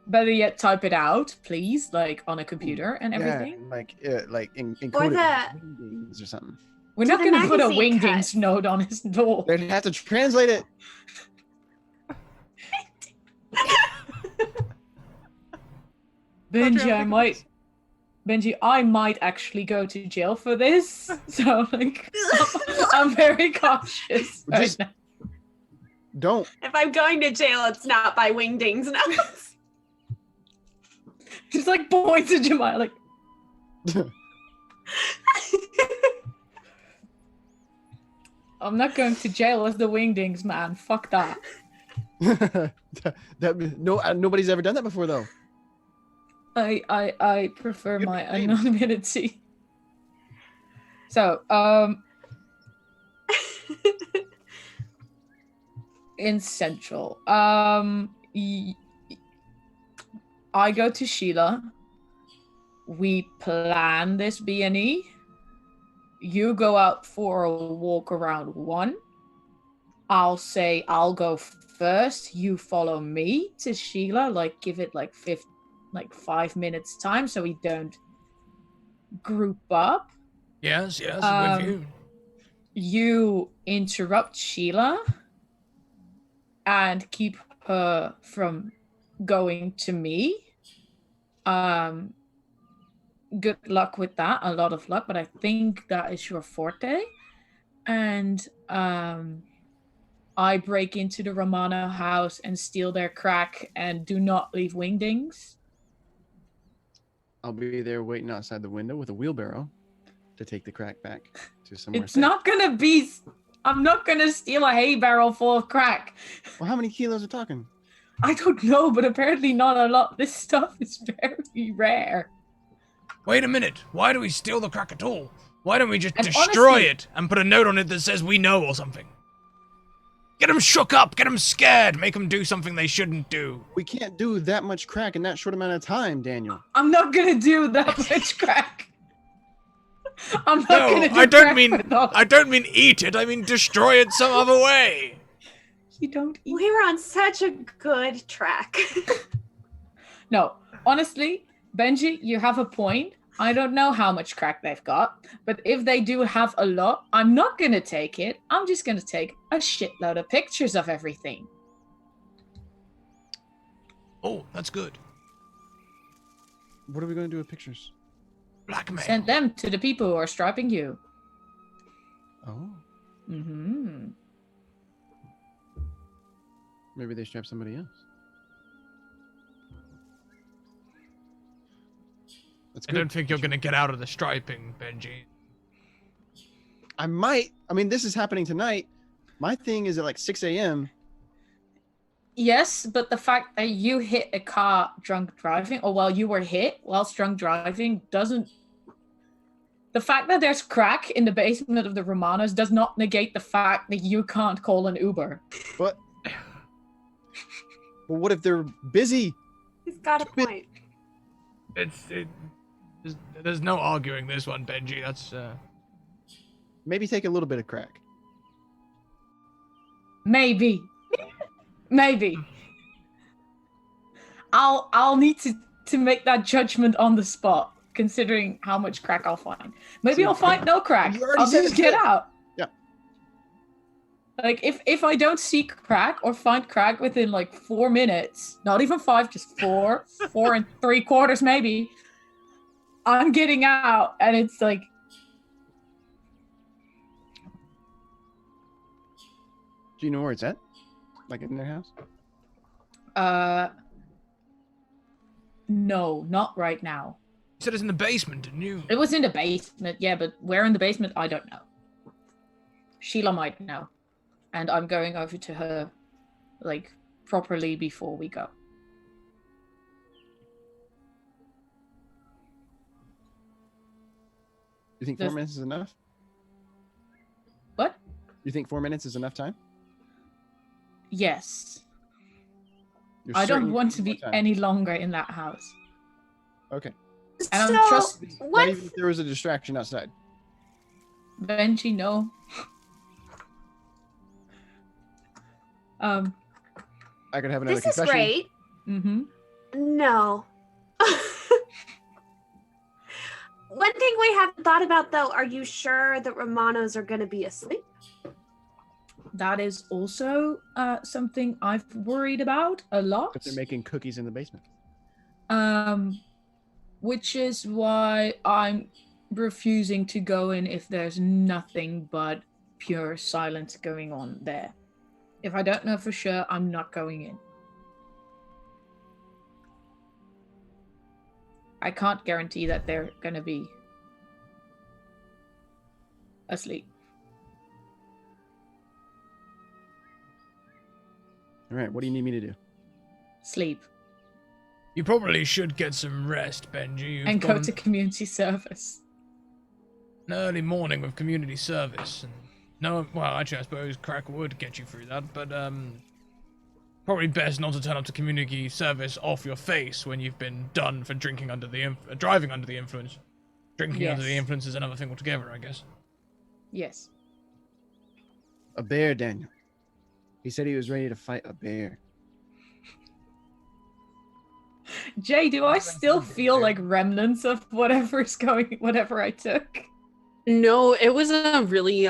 Better yet, type it out, please, like on a computer and everything. Yeah, like in Or wingdings or something. We're To not the gonna put a magazine wingdings cut. note on his door. They'd have to translate it. Benji, I might actually go to jail for this. So like, I'm very cautious right Just- now. Don't. If I'm going to jail, it's not by wingdings. No. Just like points at Jemima, like, I'm not going to jail as the wingdings, man. Fuck that. Nobody's ever done that before though. I prefer You'd my be famous. anonymity. So, in Central, I go to Sheila. We plan this B&E. You go out for a walk around 1. I'll say I'll go first. You follow me to Sheila. Like, give it like 5 minutes time so we don't group up. Yes, with you. You interrupt Sheila and keep her from going to me. Good luck with that. A lot of luck, but I think that is your forte. And I break into the Romano house and steal their crack and do not leave wingdings. I'll be there waiting outside the window with a wheelbarrow to take the crack back to somewhere It's safe. not gonna be. I'm not gonna steal a hay barrel full of crack. Well, how many kilos are talking? I don't know, but apparently not a lot. This stuff is very rare. Wait a minute. Why do we steal the crack at all? Why don't we just And destroy honestly- it and put a note on it that says we know or something? Get them shook up. Get them scared. Make them do something they shouldn't do. We can't do that much crack in that short amount of time, Daniel. I'm not gonna do that much crack. I'm not No, gonna do I don't crack mean with all- I don't mean eat it. I mean destroy it some other way. You don't eat. We were on such a good track. No, honestly, Benji, you have a point. I don't know how much crack they've got, but if they do have a lot, I'm not gonna take it. I'm just gonna take a shitload of pictures of everything. Oh, that's good. What are we going to do with pictures? Blackmail. Send them to the people who are striping you. Oh, Mm-hmm. maybe they strap somebody else. That's I good. don't think you're gonna get out of the striping, Benji. I might. I mean, this is happening tonight. My thing is at like 6 a.m. Yes, but the fact that you hit a car drunk driving, or while you were hit whilst drunk driving, doesn't. The fact that there's crack in the basement of the Romanos does not negate the fact that you can't call an Uber. But what if they're busy? He's got a point. There's no arguing this one, Benji. That's Maybe take a little bit of crack. Maybe. Maybe. I'll need to make that judgment on the spot, considering how much crack I'll find. Maybe I'll find no crack. You already I'll said just it's get good. out. Yeah. Like if I don't see crack or find crack within like 4 minutes, not even 5, just 4, 4 3/4 maybe, I'm getting out, and it's like. Do you know where it's at? Like in their house? No, not right now. You said it's in the basement, didn't you? It was in the basement, yeah, but where in the basement, I don't know. Sheila might know. And I'm going over to her, like, properly before we go. You think 4 minutes is enough? What? You think 4 minutes is enough time? Yes. You're I don't certain want you to need be more time? any longer in that house. Okay. And I'm So, trust Not what? even if there was a distraction outside. Benji, no. I could have another This is confession. great. Mm-hmm. No. One thing we haven't thought about, though, are you sure that Romanos are going to be asleep? That is also something I've worried about a lot. But they're making cookies in the basement. Which is why I'm refusing to go in if there's nothing but pure silence going on there. If I don't know for sure, I'm not going in. I can't guarantee that they're gonna be asleep. All right, what do you need me to do? Sleep. You probably should get some rest, Benji. You've And got go to community service. an early morning with community service. And no, well, actually, I suppose crack would get you through that, but probably best not to turn up to community service off your face when you've been done for drinking under the driving under the influence. Drinking under the Yes. influence is another thing altogether, I guess. Yes. A bear, Daniel. He said he was ready to fight a bear. Jay, do I still feel like remnants of whatever I took? No, it was a really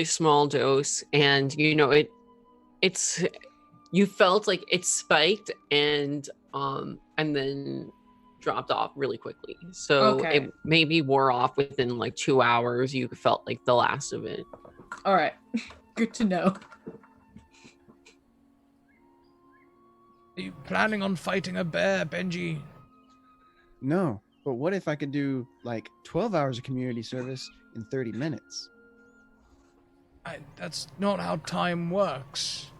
small dose, and it's you felt like it spiked and then dropped off really quickly. So Okay. it maybe wore off within like 2 hours. You felt like the last of it. All right. Good to know. Are you planning on fighting a bear, Benji? No, but what if I could do like 12 hours of community service in 30 minutes? That's not how time works.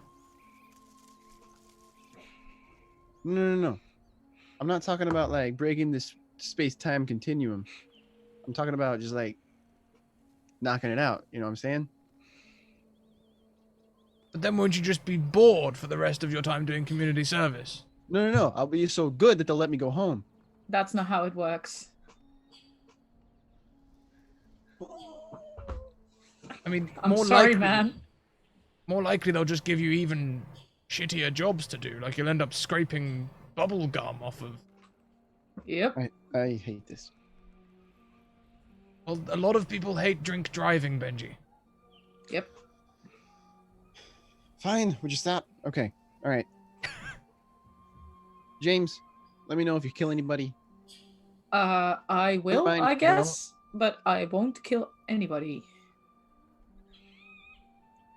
No. I'm not talking about like breaking this space-time continuum. I'm talking about just like knocking it out. You know what I'm saying? But then won't you just be bored for the rest of your time doing community service? No. I'll be so good that they'll let me go home. That's not how it works. I mean, I'm sorry, man. More likely they'll just give you even shittier jobs to do. Like you'll end up scraping bubble gum off of. Yep. I hate this. Well, a lot of people hate drink driving, Benji. Yep. Fine, would you stop? Okay, all right. James, let me know if you kill anybody. I will, Fine, I I guess, but I won't kill anybody.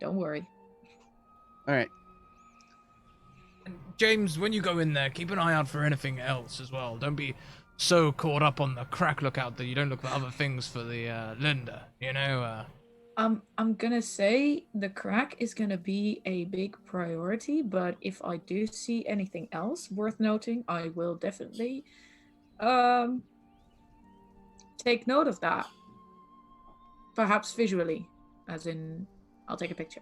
Don't worry. All right. And James, when you go in there, keep an eye out for anything else as well. Don't be so caught up on the crack lookout that you don't look for other things for the Linda. I'm gonna say the crack is gonna be a big priority, but if I do see anything else worth noting, I will definitely take note of that. Perhaps visually, as in I'll take a picture.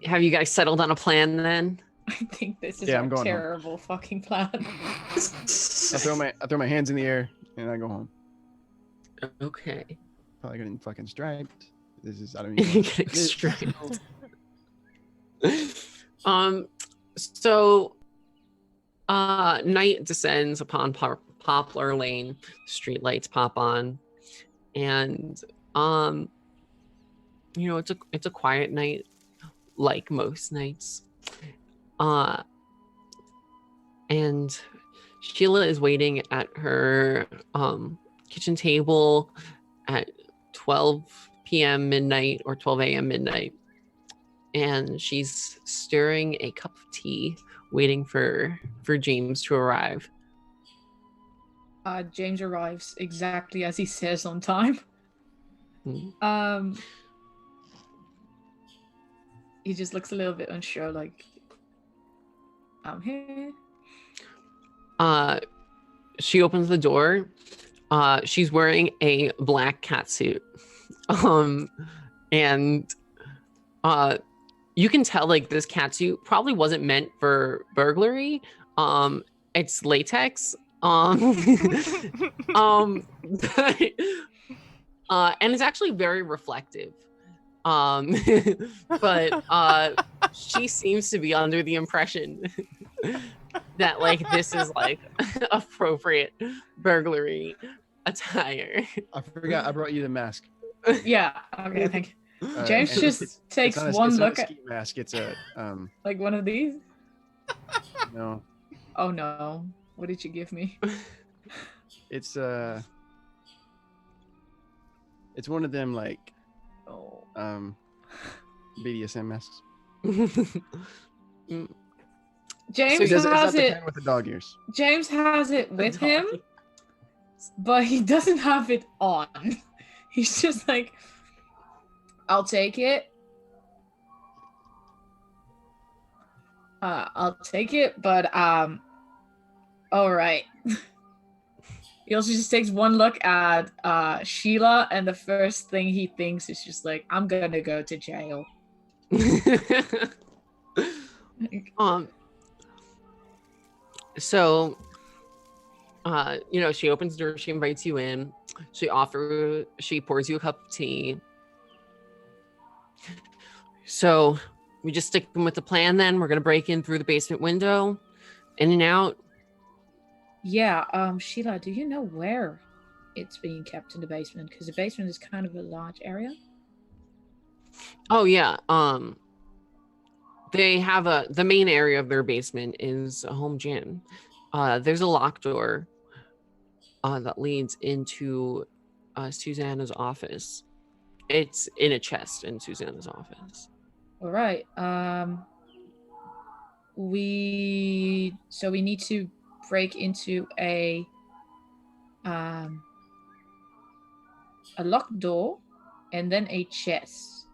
Have you guys settled on a plan then? I think this is Yeah, a I'm going home. terrible fucking plan. I throw my hands in the air and I go home. Okay. Probably getting fucking striped. This is I don't even. Getting striped. So night descends upon Poplar Lane. Street lights pop on, and it's a quiet night, like most nights. And Sheila is waiting at her kitchen table at 12 p.m. midnight or 12 a.m. midnight. And she's stirring a cup of tea, waiting for James to arrive. James arrives exactly as he says on time. He just looks a little bit unsure, like, I'm here. She opens the door. She's wearing a black catsuit. And you can tell like this catsuit probably wasn't meant for burglary. It's latex. And it's actually very reflective. But she seems to be under the impression that like this is like appropriate burglary attire. I forgot I brought you the mask. Yeah. Okay. Thank you. James just takes one look at ski mask. It's a like one of these. No. Oh no! What did you give me? It's one of them like Oh. BDSM masks. James It's not has the it. kind with the dog ears. James has it with him, but he doesn't have it on. He's just like, I'll take it. I'll take it, but all right. He also just takes one look at Sheila, and the first thing he thinks is just like, I'm gonna go to jail. So she opens the door, she invites you in, she pours you a cup of tea. So we just stick with the plan then. We're gonna break in through the basement window, in and out. Yeah, Sheila, do you know where it's being kept in the basement? Because the basement is kind of a large area. Oh yeah. They have the main area of their basement is a home gym. There's a locked door that leads into Susanna's office. It's in a chest in Susanna's office. All right. We need to break into a locked door and then a chest.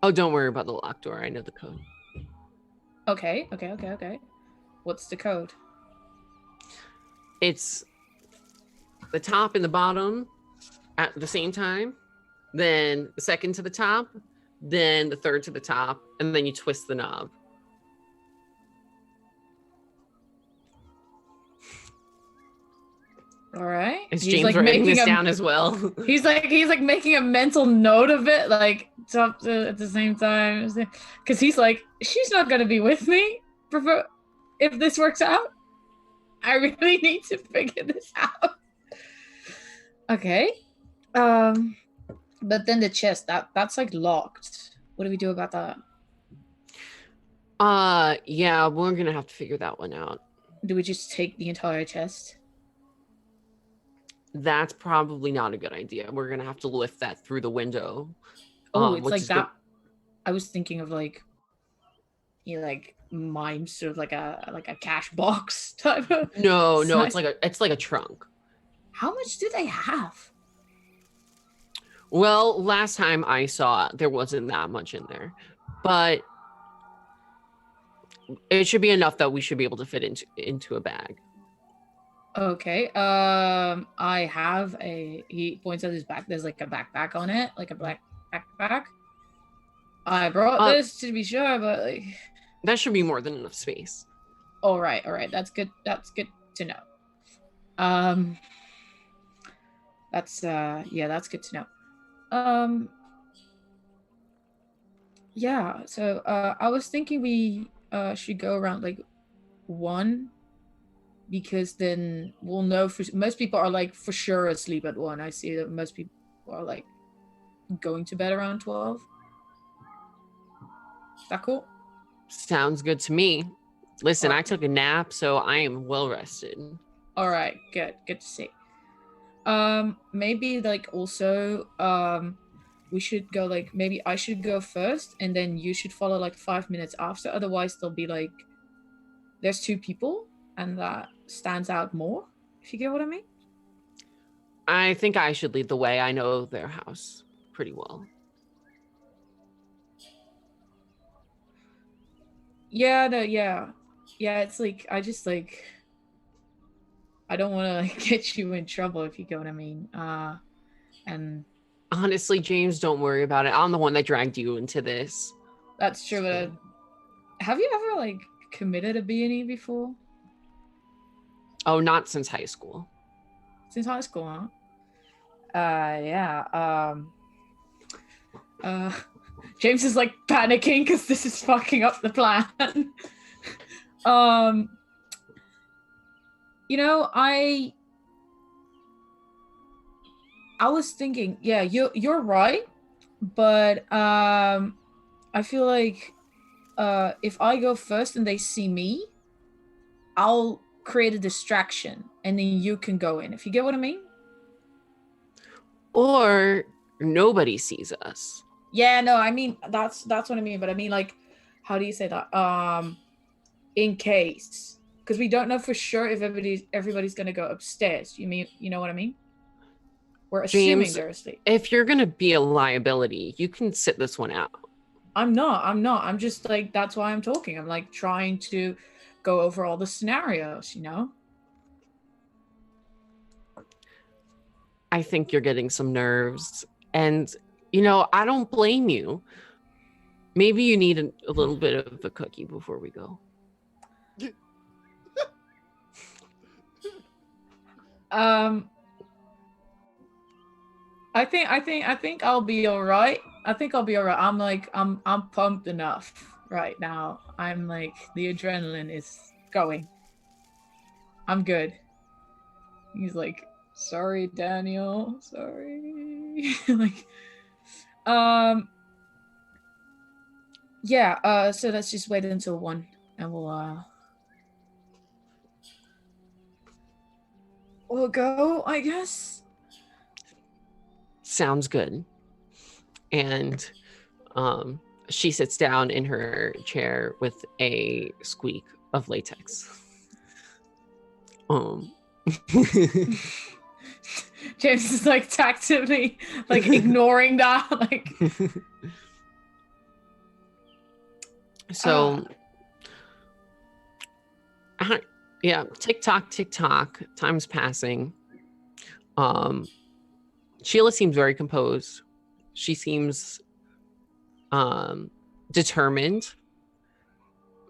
Oh, don't worry about the locked door. I know the code. Okay. What's the code? It's the top and the bottom at the same time, then the second to the top, then the third to the top, and then you twist the knob. All right. Is James like writing this down as well? He's like making a mental note of it, like at the same time, because he's like, she's not gonna be with me if this works out. I really need to figure this out. Okay. But then the chest, that's like locked. What do we do about that? Yeah, we're gonna have to figure that one out. Do we just take the entire chest? That's probably not a good idea. We're gonna have to lift that through the window. Oh, it's like that. I was thinking of like, like mime sort of like a cash box type of. No, it's like a trunk. How much do they have? Well, last time I saw, there wasn't that much in there, but it should be enough that we should be able to fit into a bag. Okay. I have he points at his back. There's like a backpack on it, like a black backpack. I brought this to be sure, but like that should be more than enough space. All right. That's good to know. That's that's good to know. Yeah, so I was thinking we should go around like 1, because then we'll know for most people are like for sure asleep at 1. I see that most people are like going to bed around 12. Is that cool? Sounds good to me. Listen, Alright. I took a nap, so I am well rested. All right, good to see. Maybe like also we should go like maybe I should go first and then you should follow like 5 minutes after. Otherwise there'll be like there's 2 people and that stands out more, if you get what I mean. I think I should lead the way. I know their house pretty well. Yeah, no, yeah. Yeah, it's like I just like I don't want to like get you in trouble, if you get what I mean. And honestly, James, don't worry about it. I'm the one that dragged you into this. that's true, but have you ever like committed a B&E before? Oh, not since high school. Since high school, huh? Yeah. James is like panicking because this is fucking up the plan. You know, I was thinking, yeah, you're right, but I feel like if I go first and they see me, I'll create a distraction and then you can go in, if you get what I mean. Or nobody sees us. Yeah, no, I mean that's what I mean, but I mean like, how do you say that? In case, because we don't know for sure if everybody's gonna go upstairs. You know what I mean? We're assuming James, they're asleep. If you're gonna be a liability, you can sit this one out. I'm not. I'm just like, that's why I'm talking. I'm like trying to go over all the scenarios, you know? I think you're getting some nerves. And, you know, I don't blame you. Maybe you need a little bit of a cookie before we go. I think I'll be all right. I think I'll be all right. I'm pumped enough right now. I'm like, the adrenaline is going. I'm good. He's like, sorry, Daniel. Sorry. like, yeah, so let's just wait until 1 and we'll go, I guess. Sounds good. And she sits down in her chair with a squeak of latex. James is like tactfully like ignoring that. Like, so yeah, tick tock, time's passing. Sheila seems very composed. She seems determined.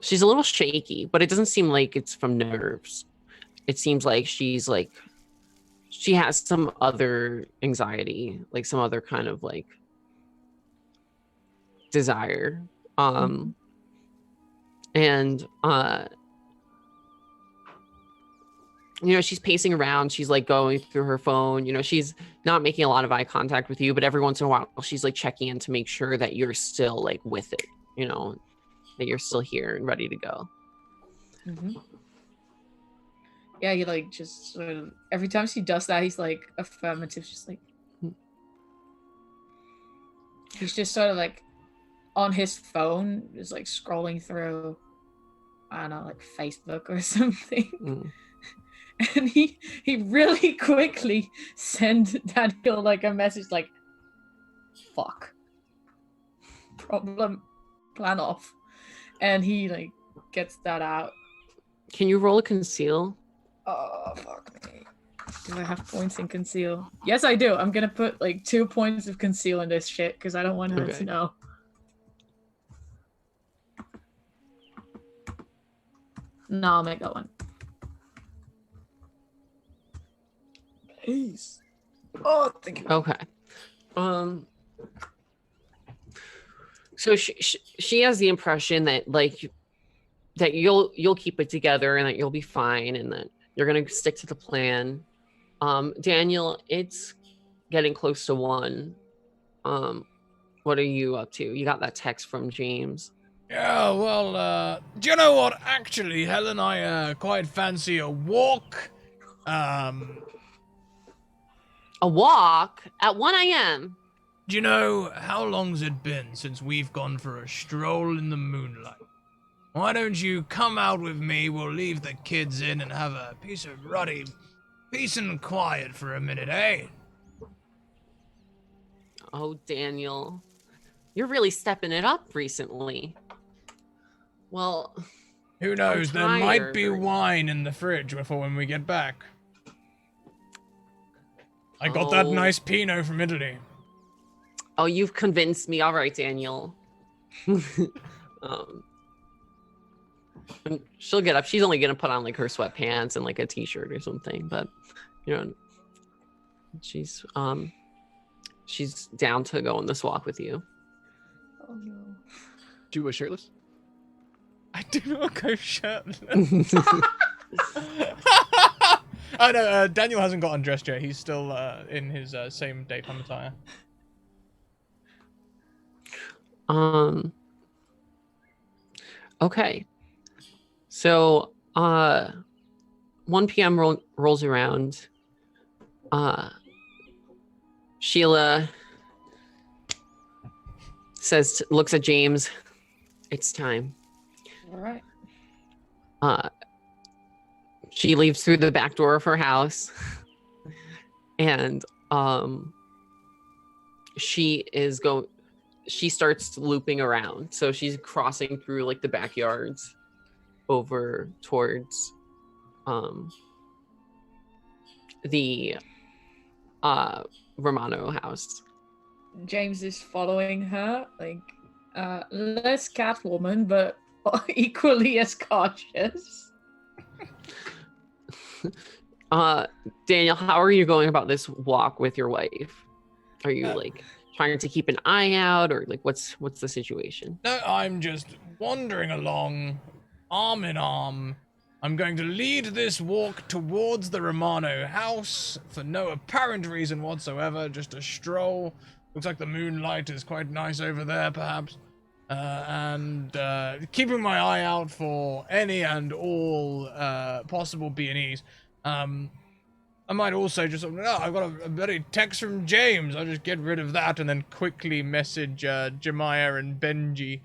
She's a little shaky, but it doesn't seem like it's from nerves. It seems like she has some other anxiety, like some other kind of like desire. And you know, she's pacing around, she's like going through her phone, you know, she's not making a lot of eye contact with you, but every once in a while she's like checking in to make sure that you're still like with it, you know, that you're still here and ready to go. Yeah, he like just sort of, every time she does that, he's like affirmative, just like he's just sort of like on his phone, just like scrolling through, I don't know, like Facebook or something. And he really quickly sent Daniel like a message like, fuck, problem, plan off. And he like gets that out. Can you roll a conceal? Oh, fuck me. Do I have points in conceal? Yes, I do. I'm gonna put like 2 points of conceal in this shit because I don't want her to know. No, I'll make that one. Please. Oh, thank you. Okay. So she has the impression that like that you'll keep it together and that you'll be fine and that you're gonna stick to the plan. Daniel, it's getting close to 1. What are you up to? You got that text from James. Yeah, well, do you know what? Actually, Helen, I quite fancy a walk. A walk at 1 a.m. Do you know how long's it been since we've gone for a stroll in the moonlight? Why don't you come out with me? We'll leave the kids in and have a piece of ruddy peace and quiet for a minute, eh? Oh, Daniel, you're really stepping it up recently. Well, Who knows? There I'm might be tired. wine in the fridge before when we get back. I got that Oh. nice Pinot from Italy. Oh, you've convinced me. All right, Daniel. And she'll get up. She's only gonna put on like her sweatpants and like a t-shirt or something, but you know, she's down to go on this walk with you. Oh no. Do a shirtless? I do not go shirtless. Oh no, Daniel hasn't got undressed yet. He's still in his same daytime attire. Okay. So 1 p.m. rolls around. Sheila looks at James. It's time. All right. She leaves through the back door of her house, and she starts looping around. So she's crossing through like the backyards over towards the Romano house. James is following her, like less Catwoman, but equally as cautious. Daniel, how are you going about this walk with your wife? Are you like trying to keep an eye out, or like what's the situation? No, I'm just wandering along, arm in arm. I'm going to lead this walk towards the Romano house for no apparent reason whatsoever, just a stroll. Looks like the moonlight is quite nice over there, perhaps. And keeping my eye out for any and all possible B&Es. I might also just, I've got a bloody text from James. I'll just get rid of that and then quickly message Jemiah and Benji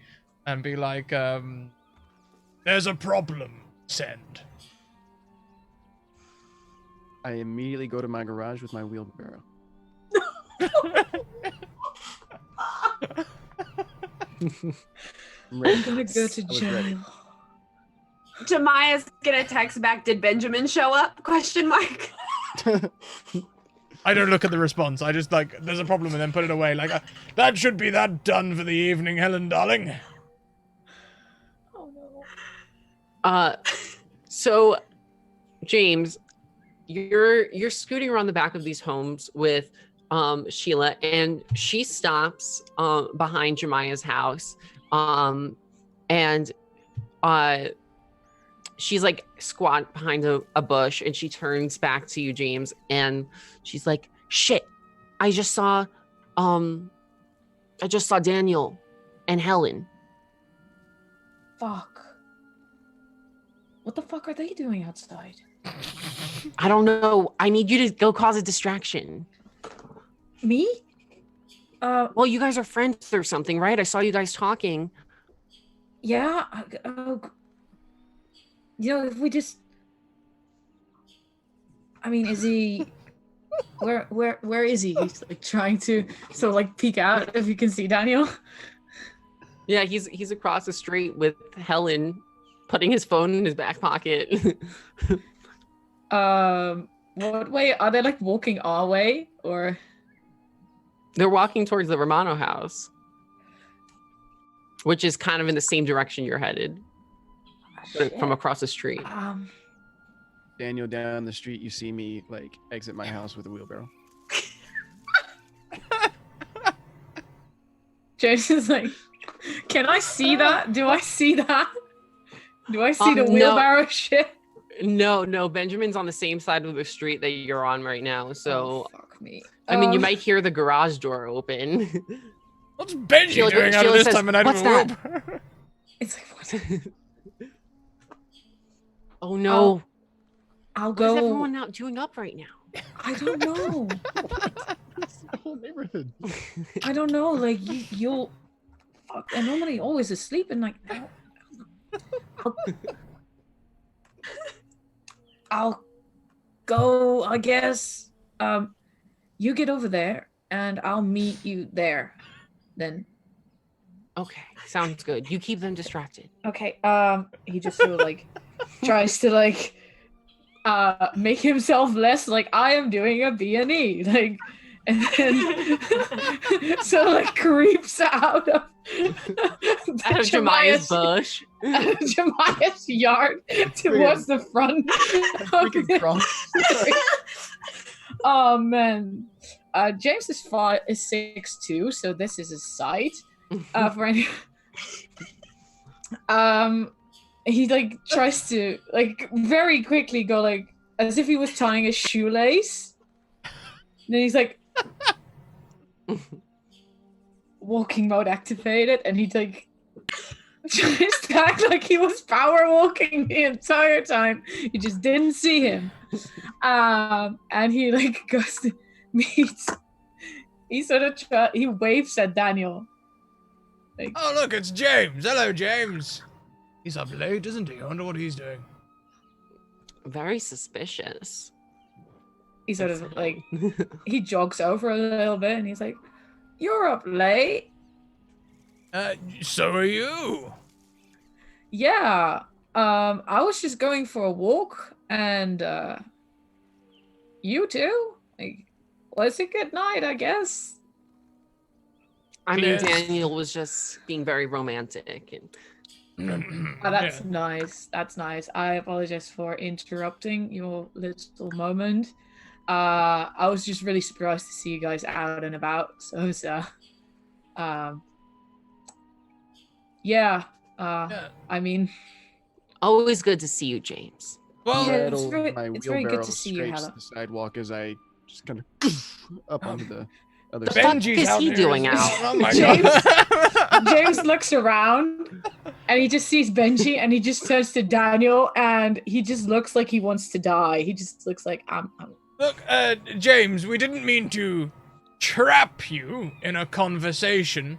and be like, there's a problem. Send. I immediately go to my garage with my wheelbarrow. I'm ready. I'm gonna go to I was ready. jail. Jemiah's gonna text back, did Benjamin show up? Question mark. I don't look at the response. I just like, there's a problem and then put it away. Like, that should be that done for the evening, Helen, darling. Oh no. So James, you're scooting around the back of these homes with Sheila, and she stops behind Jemiah's house, and she's like squat behind a bush, and she turns back to you, James, and she's like, shit, I just saw Daniel and Helen. Fuck. What the fuck are they doing outside? I don't know. I need you to go cause a distraction. Me? Well, you guys are friends or something, right? I saw you guys talking. Yeah. If we just, I mean, is he? Where is he? He's like trying to sort of like peek out if you can see Daniel. Yeah, he's across the street with Helen, putting his phone in his back pocket. What way are they, like walking our way, or? They're walking towards the Romano house, which is kind of in the same direction you're headed, but from across the street. Daniel, down the street, you see me like exit my house with a wheelbarrow. James is like, can I see that? Do I see that? Do I see the wheelbarrow shit? No, Benjamin's on the same side of the street that you're on right now. So, fuck me. I mean, you might hear the garage door open. What's Benji doing out of this time of night? What's that? It's like, what? Oh no. I'll What go. is everyone not doing up right now? I don't know. It's the whole neighborhood. I don't know. Like you'll. Fuck, I'm normally always asleep and like. I'll go. I guess. You get over there, and I'll meet you there. Then. Okay, sounds good. You keep them distracted. Okay. He just sort of like tries to like make himself less like I am doing a B&E, like, and then so like creeps out of Jemiah's bush, Jemiah's yard towards the front. Oh man, James is 6'2", so this is his sight. For any, he like tries to like very quickly go like as if he was tying a shoelace. And then he's like walking mode activated, and he like tries to act like he was power walking the entire time. You just didn't see him. And he like goes to meet. He sort of he waves at Daniel. Like, Oh, look, it's James. Hello, James. He's up late, isn't he? I wonder what he's doing. very suspicious. he sort of like he jogs over a little bit and he's like, "You're up late." So are you. Yeah. I was just going for a walk, and you too? Like, was a good night, I guess. I mean, Yes. Daniel was just being very romantic and Oh, that's nice. That's nice. I apologize for interrupting your little moment. I was just really surprised to see you guys out and about. So it's yeah. I mean, always good to see you, James. Well, Yeah, it's Rattle very- my it's very good wheelbarrow to see you, scrapes Hella. the sidewalk as I just kind of up onto the other The side. fuck Benji's is out he there, doing isn't he? out? Oh my James? god. James looks around and he just sees Benji and he just turns to Daniel and he just looks like he wants to die. He just looks like I'm Look, James, we didn't mean to trap you in a conversation.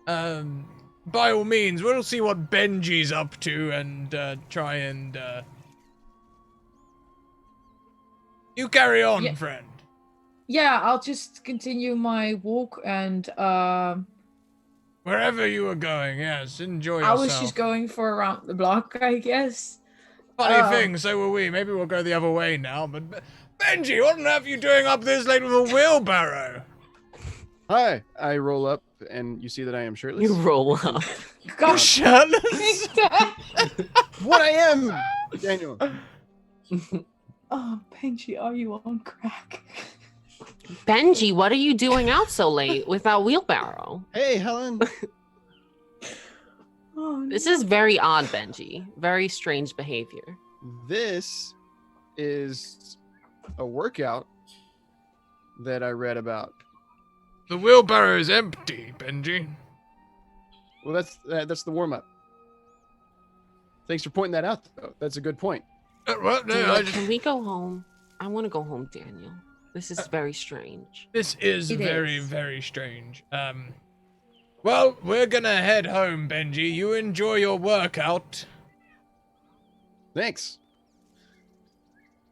By all means, we'll see what Benji's up to and try and you carry on, Yeah. friend. Yeah, I'll just continue my walk and Wherever you were going, yes, enjoy yourself. I was just going for around the block, I guess. Funny thing, so were we. Maybe we'll go the other way now, but Benji, what on earth are you doing up this late with a wheelbarrow? Hi, I roll up and you see that I am shirtless. You roll up. You're shirtless? What I am, Daniel. Oh, Benji, are you on crack? Benji, what are you doing out so late with that wheelbarrow? Hey, Helen. Oh, This is very odd, Benji. Very strange behavior. This is a workout that I read about. The wheelbarrow is empty, Benji. Well, that's the warm up. Thanks for pointing that out, though. That's a good point. What? No, Daniel, I just... can we go home? I want to go home, Daniel. This is very strange. This is It very, is. very strange. Well, we're gonna head home, Benji. You enjoy your workout. Thanks.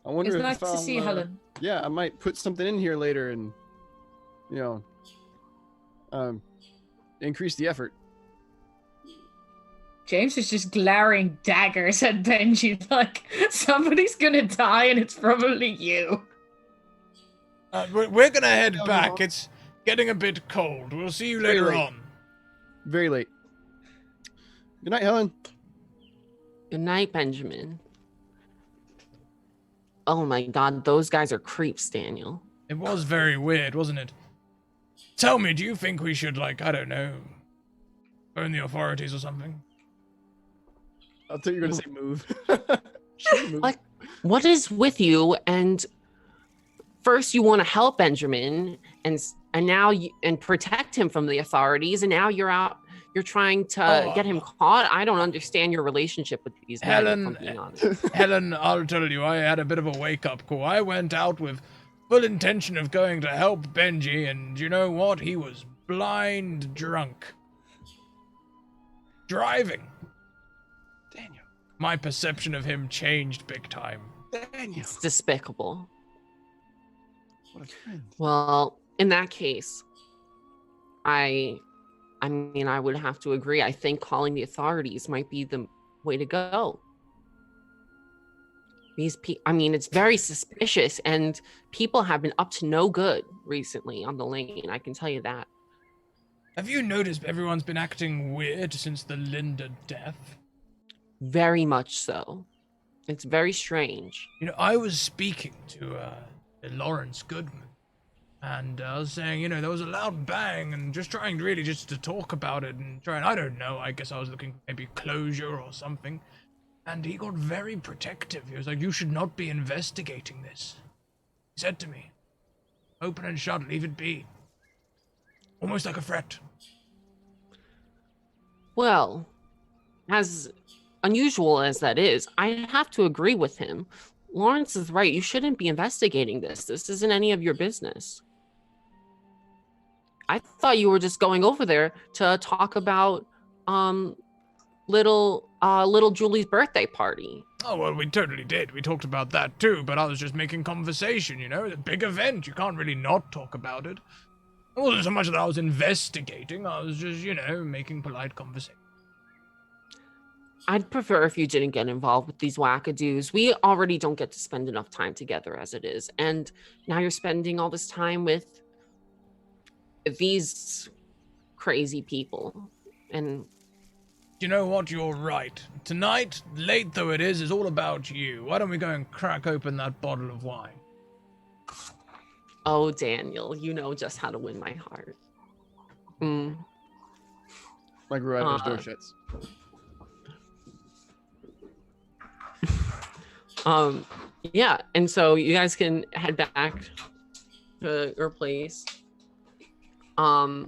I wonder It's if nice to see you, Helen. Yeah, I might put something in here later and, increase the effort. James is just glaring daggers at Benji like somebody's gonna die and it's probably you. We're gonna head back. It's getting a bit cold. We'll see you later late. on. Very late. Good night, Helen. Good night, Benjamin. Oh my god, those guys are creeps, Daniel. It was very weird, wasn't it? Tell me, do you think we should, like, I don't know, Phone the authorities or something. I thought you were gonna say move. Move. Like, what is with you? And first you want to help Benjamin and now and protect him from the authorities, and now you're trying to get him caught. I don't understand your relationship with these men, if I'm being honest. Helen, I'll tell you, I had a bit of a wake-up call. I went out with full intention of going to help Benji, and you know what? He was blind drunk. Driving. Daniel. My perception of him changed big time. Daniel. It's despicable. What a friend. Well, in that case, I mean, I would have to agree. I think calling the authorities might be the way to go. I mean, it's very suspicious, and people have been up to no good recently on the lane. I can tell you that. Have you noticed everyone's been acting weird since the Linda death? Very much so. It's very strange. You know, I was speaking to Lawrence Goodman, and I was saying, you know, there was a loud bang, and just trying really just to talk about it and trying, I don't know, I guess I was looking for maybe closure or something. And he got very protective. He was like, you should not be investigating this. He said to me, open and shut, leave it be. Almost like a threat. Well, as unusual as that is, I have to agree with him. Lawrence is right. You shouldn't be investigating this. This isn't any of your business. I thought you were just going over there to talk about little Julie's birthday party. Oh, well, we totally did. We talked about that too, but I was just making conversation, you know? It's a big event. You can't really not talk about it. It wasn't so much that I was investigating. I was just, you know, making polite conversation. I'd prefer if you didn't get involved with these wackadoos. We already don't get to spend enough time together as it is. And now you're spending all this time with these crazy people. And You know what? You're right. Tonight, late though it is all about you. Why don't we go and crack open that bottle of wine? oh, Daniel, you know just how to win my heart. Mm. My garage door shuts. Yeah, and so you guys can head back to your place. I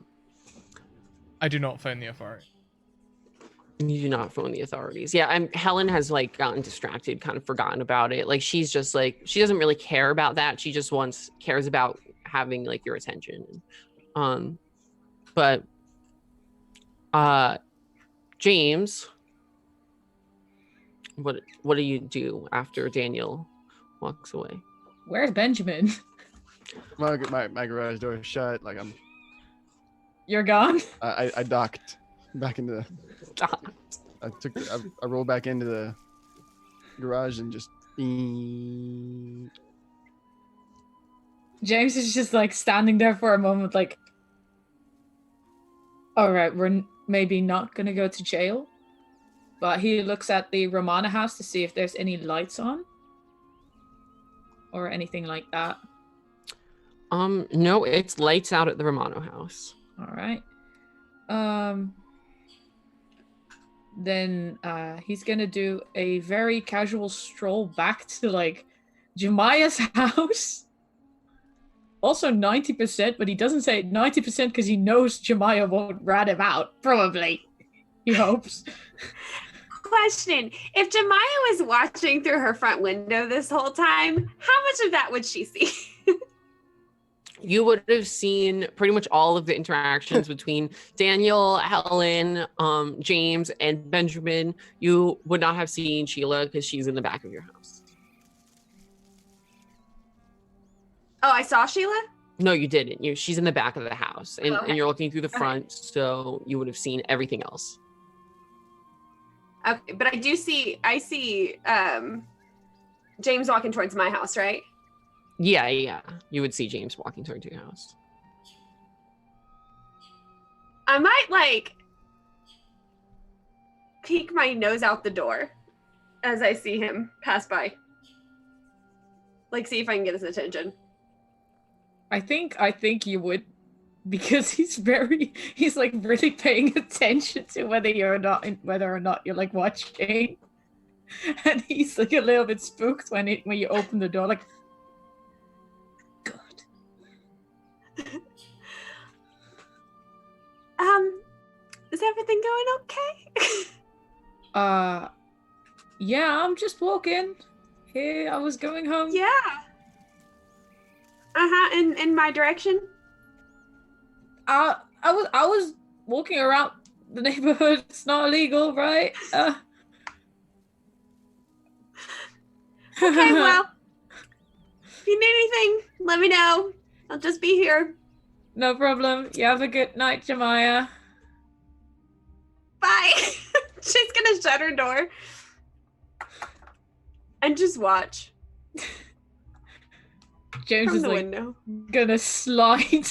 do not phone the authority. You do not phone the authorities. Yeah, Helen has like gotten distracted, kind of forgotten about it. Like she's just like, she doesn't really care about that. She just cares about having like your attention. But James, what do you do after Daniel walks away? Where's Benjamin? My garage door is shut. Like You're gone? I docked back into I rolled back into the garage and just James is just like standing there for a moment like, all right, we're maybe not gonna go to jail, but he looks at the Romana house to see if there's any lights on or anything like that. No, it's lights out at the Romano house. All right. Then he's gonna do a very casual stroll back to like Jemiah's house. Also 90%, but he doesn't say 90% because he knows Jemiah won't rat him out. Probably. He hopes. Question. If Jemiah was watching through her front window this whole time, how much of that would she see? You would have seen pretty much all of the interactions between Daniel, Helen, James, and Benjamin. You would not have seen Sheila because she's in the back of your house. Oh, I saw Sheila? No, you didn't. She's in the back of the house, and, Okay. and you're looking through the Okay. front, so you would have seen everything else. Okay, but I see James walking towards my house, right? Yeah. You would see James walking towards your house. I might like peek my nose out the door as I see him pass by. Like see if I can get his attention. I think you would because he's like really paying attention to whether or not you're like watching, and he's like a little bit spooked when you open the door, like, God. Is everything going okay? Yeah, I'm just walking. Here, I was going home. Yeah. In my direction. I was walking around the neighborhood. It's not illegal, right? Okay, well, if you need anything, let me know. I'll just be here. No problem. You have a good night, Jemiah. Bye. She's gonna shut her door and just watch James from is the like window. gonna slide,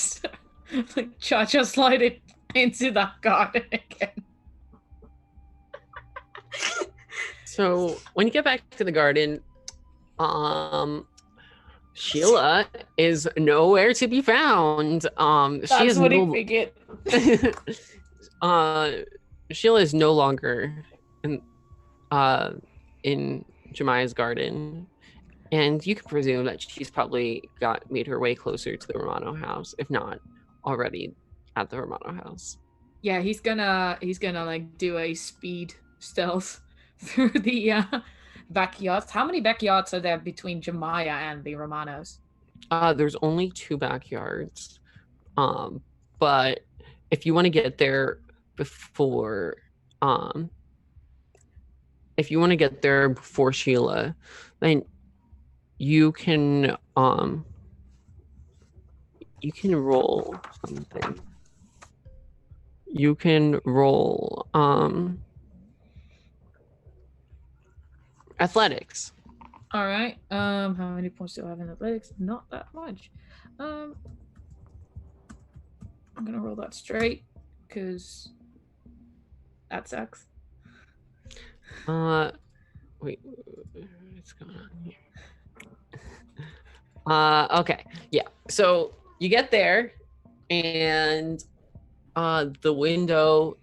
like cha-cha slide it into that garden again. So when you get back to the garden, Sheila is nowhere to be found. That's what he figured. Sheila is no longer in Jemiah's garden, and you can presume that she's probably made her way closer to the Romano house, if not already at the Romano house. Yeah, he's gonna like do a speed stealth through the backyards. How many backyards are there between Jemiah and the Romanos? There's only 2 backyards, but if you want to get there before Sheila, then you can roll something. You can roll athletics. All right. How many points do I have in athletics? Not that much. I'm gonna roll that straight because that sucks. Wait, what's going on here? Okay, yeah. So you get there, and the window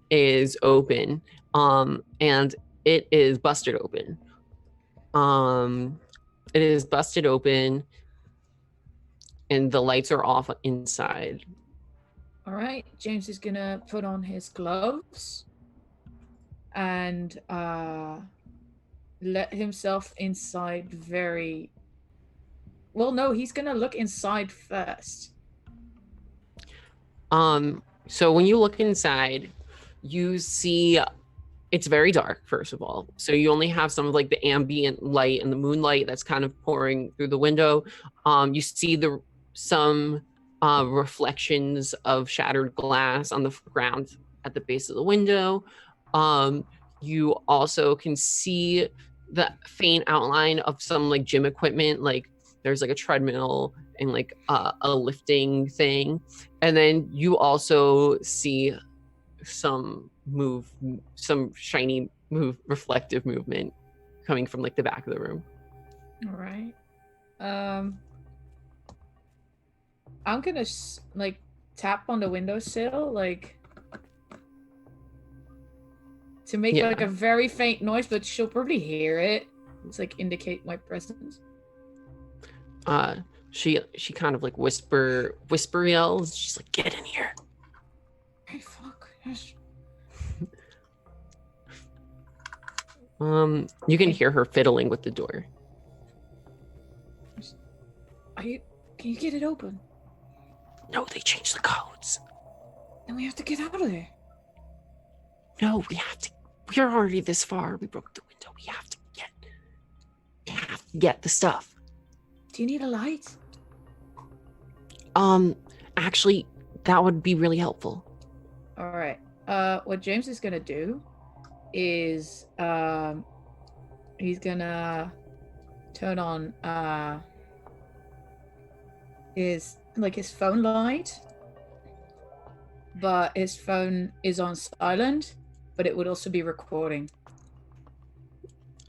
is open, and it is busted open. It is busted open, and the lights are off inside. All right, James is gonna put on his gloves and let himself inside very well. No, he's gonna look inside first. So when you look inside, you see it's very dark, first of all. So you only have some of like the ambient light and the moonlight that's kind of pouring through the window. You see some reflections of shattered glass on the ground at the base of the window. You also can see the faint outline of some like gym equipment, like there's like a treadmill and like a lifting thing. And then you also see some shiny reflective movement coming from like the back of the room. All right. I'm gonna like tap on the windowsill, like to make like a very faint noise, but she'll probably hear it. It's like indicate my presence. She kind of like whisper yells. She's like, "Get in here!" Hey, fuck. Yes. You can hear her fiddling with the door. Can you get it open? No, they changed the codes. Then we have to get out of there. No, we have to. We're already this far. We broke the window. We have to get the stuff. Do you need a light? Actually, that would be really helpful. All right. What James is gonna do is he's gonna turn on his phone light, but his phone is on silent, but it would also be recording.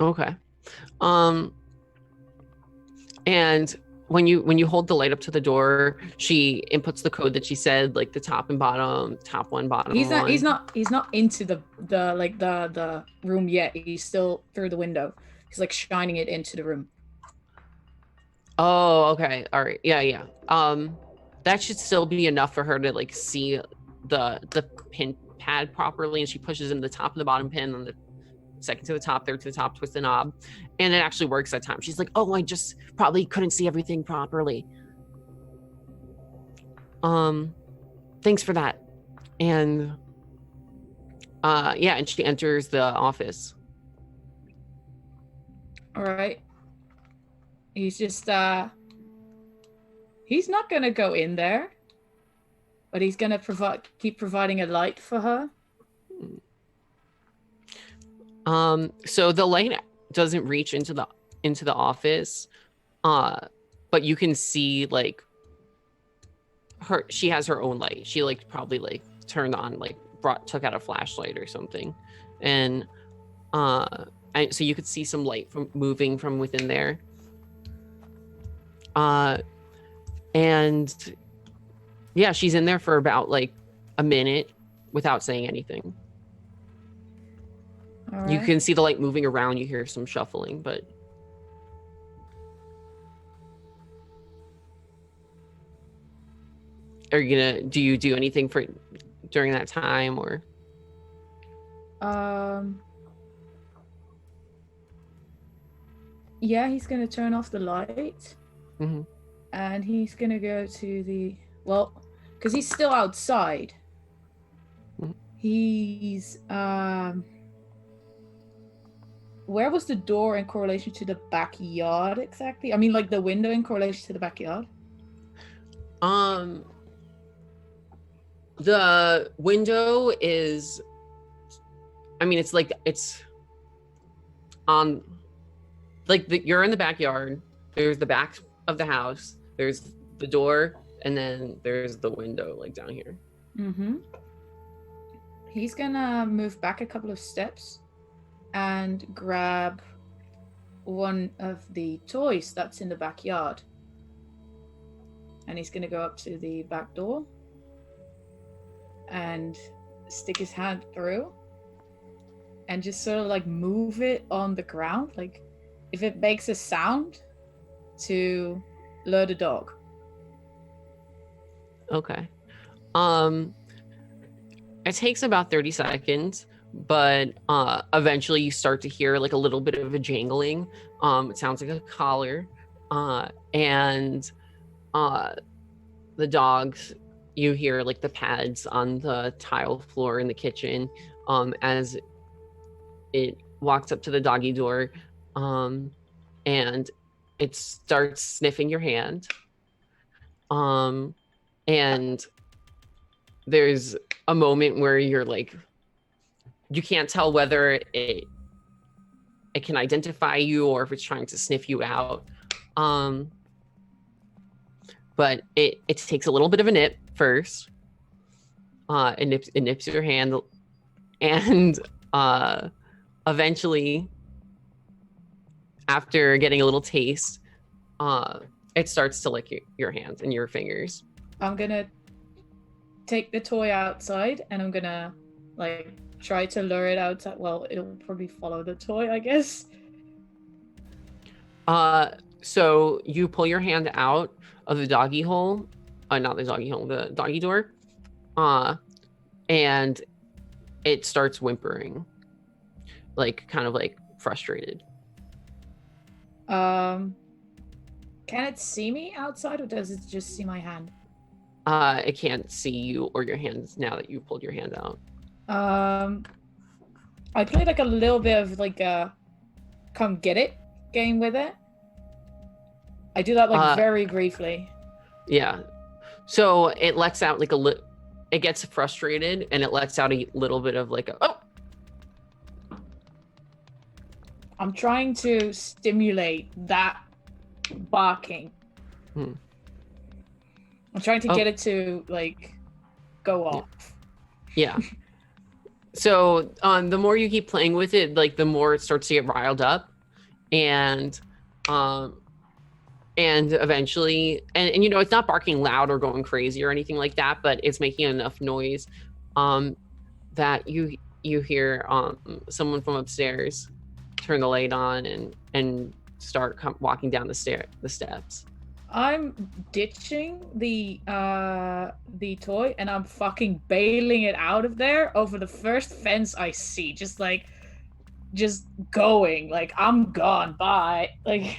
Okay. And when you hold the light up to the door, she inputs the code that she said, like the top and bottom, top one, bottom He's not. one. He's not into the room yet. He's still through the window. He's like shining it into the room. Oh, okay. All right. Yeah. That should still be enough for her to like see the pin pad properly, and she pushes in the top and the bottom pin on the second to the top, third to the top, twist the knob, and it actually works that time. She's like, oh, I just probably couldn't see everything properly. Thanks for that. And and she enters the office. All right. He's just he's not gonna go in there, but he's gonna keep providing a light for her. So the light doesn't reach into the office, but you can see like she has her own light. She like probably like turned on, like took out a flashlight or something, and so you could see some light moving from within there. And yeah, she's in there for about like a minute without saying anything. All You right. can see the light moving around. You hear some shuffling, but do you do anything for during that time, or? Yeah, he's gonna turn off the light. Mm-hmm. And he's gonna go to because he's still outside. Mhm. He's where was the door in correlation to the backyard exactly? I mean, like the window in correlation to the backyard. The window is, I mean, it's on, like you're in the backyard. There's the back of the house. There's the door, and then there's the window, like down here. Mm-hmm. He's gonna move back a couple of steps and grab one of the toys that's in the backyard. And he's gonna go up to the back door and stick his hand through and just sort of like move it on the ground. Like if it makes a sound, to lure the dog. Okay. It takes about 30 seconds, but eventually you start to hear like a little bit of a jangling. It sounds like a collar. And the dogs, you hear like the pads on the tile floor in the kitchen as it walks up to the doggy door. And it starts sniffing your hand. And there's a moment where you're like, you can't tell whether it can identify you or if it's trying to sniff you out. But it takes a little bit of a nip first. It nips your hand, and eventually, after getting a little taste, it starts to lick your hands and your fingers. I'm gonna take the toy outside and I'm gonna like try to lure it outside. Well, it'll probably follow the toy, I guess. So you pull your hand out of the doggy hole, not the doggy hole, the doggy door, and it starts whimpering, like kind of like frustrated. Can it see me outside, or does it just see my hand? It can't see you or your hands now that you pulled your hand out. I played like a little bit of like a come get it game with it. I do that like very briefly. Yeah. So it lets out like it gets frustrated and it lets out a little bit of like oh. I'm trying to stimulate that barking. I'm trying to get it to like go off. Yeah. So the more you keep playing with it, like the more it starts to get riled up, and and eventually, and you know, it's not barking loud or going crazy or anything like that, but it's making enough noise that you hear someone from upstairs turn the light on and start walking down the steps. I'm ditching the toy and I'm fucking bailing it out of there over the first fence I see. Just going. Like, I'm gone. Bye. Like,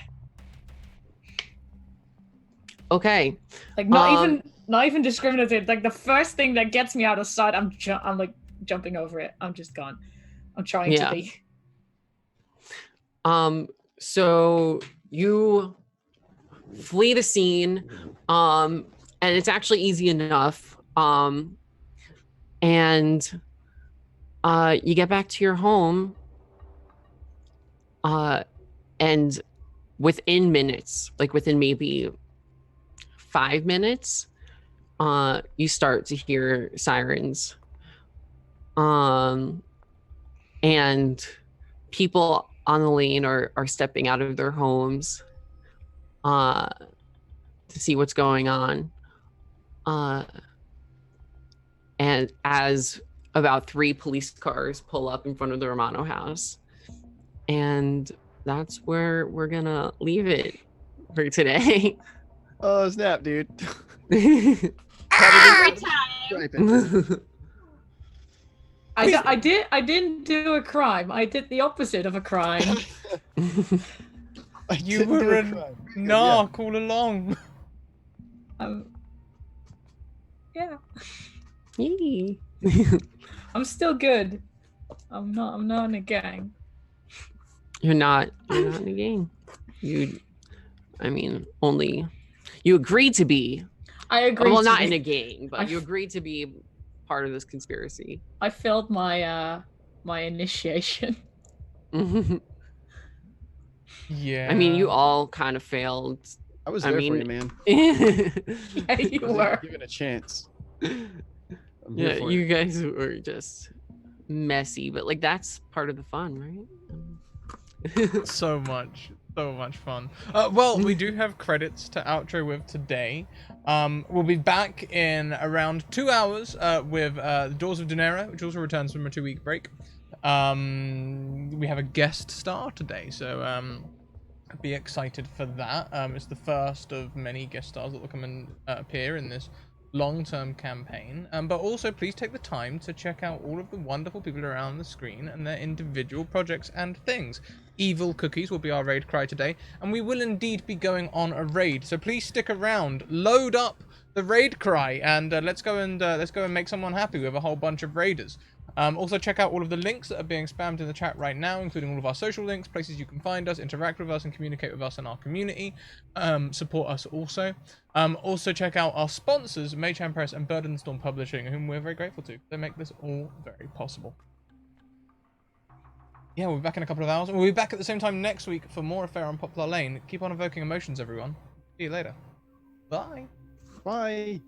okay. Like, not even discriminative. Like, the first thing that gets me out of sight, I'm like jumping over it. I'm just gone. I'm trying to be. So you flee the scene, and it's actually easy enough. And you get back to your home, and within minutes, like within maybe 5 minutes, you start to hear sirens. And people on the lane are stepping out of their homes to see what's going on. And as about 3 police cars pull up in front of the Romano house. And that's where we're gonna leave it for today. Oh, snap, dude. Every time. I didn't do a crime. I did the opposite of a crime. You were a narc all along. Yeah. Yee. I'm still good. I'm not in a gang. You're not in a gang. You agreed to be. I agree. Well, not in a gang, but you agreed to be part of this conspiracy. I failed my my initiation. Yeah. I mean, you all kind of failed. I was there for you, man. Yeah, you were given a chance. Yeah, you guys were just messy, but like that's part of the fun, right? So much fun. Well, we do have credits to outro with today. We'll be back in around 2 hours with the Doors of Dunera, which also returns from a 2-week break. We have a guest star today, so be excited for that. It's the first of many guest stars that will come and appear in this long-term campaign, but also please take the time to check out all of the wonderful people around the screen and their individual projects and things. Evil Cookies will be our raid cry today, and we will indeed be going on a raid, so please stick around, load up the raid cry, and let's go and make someone happy with a whole bunch of raiders. Also check out all of the links that are being spammed in the chat right now, including all of our social links, places you can find us, interact with us, and communicate with us in our community. Support us also. Also check out our sponsors, Maychan Press and Burdenstorm Publishing, whom we're very grateful to. They make this all very possible. Yeah, we'll be back in a couple of hours. We'll be back at the same time next week for more Affair on Poplar Lane. Keep on evoking emotions, everyone. See you later. Bye. Bye.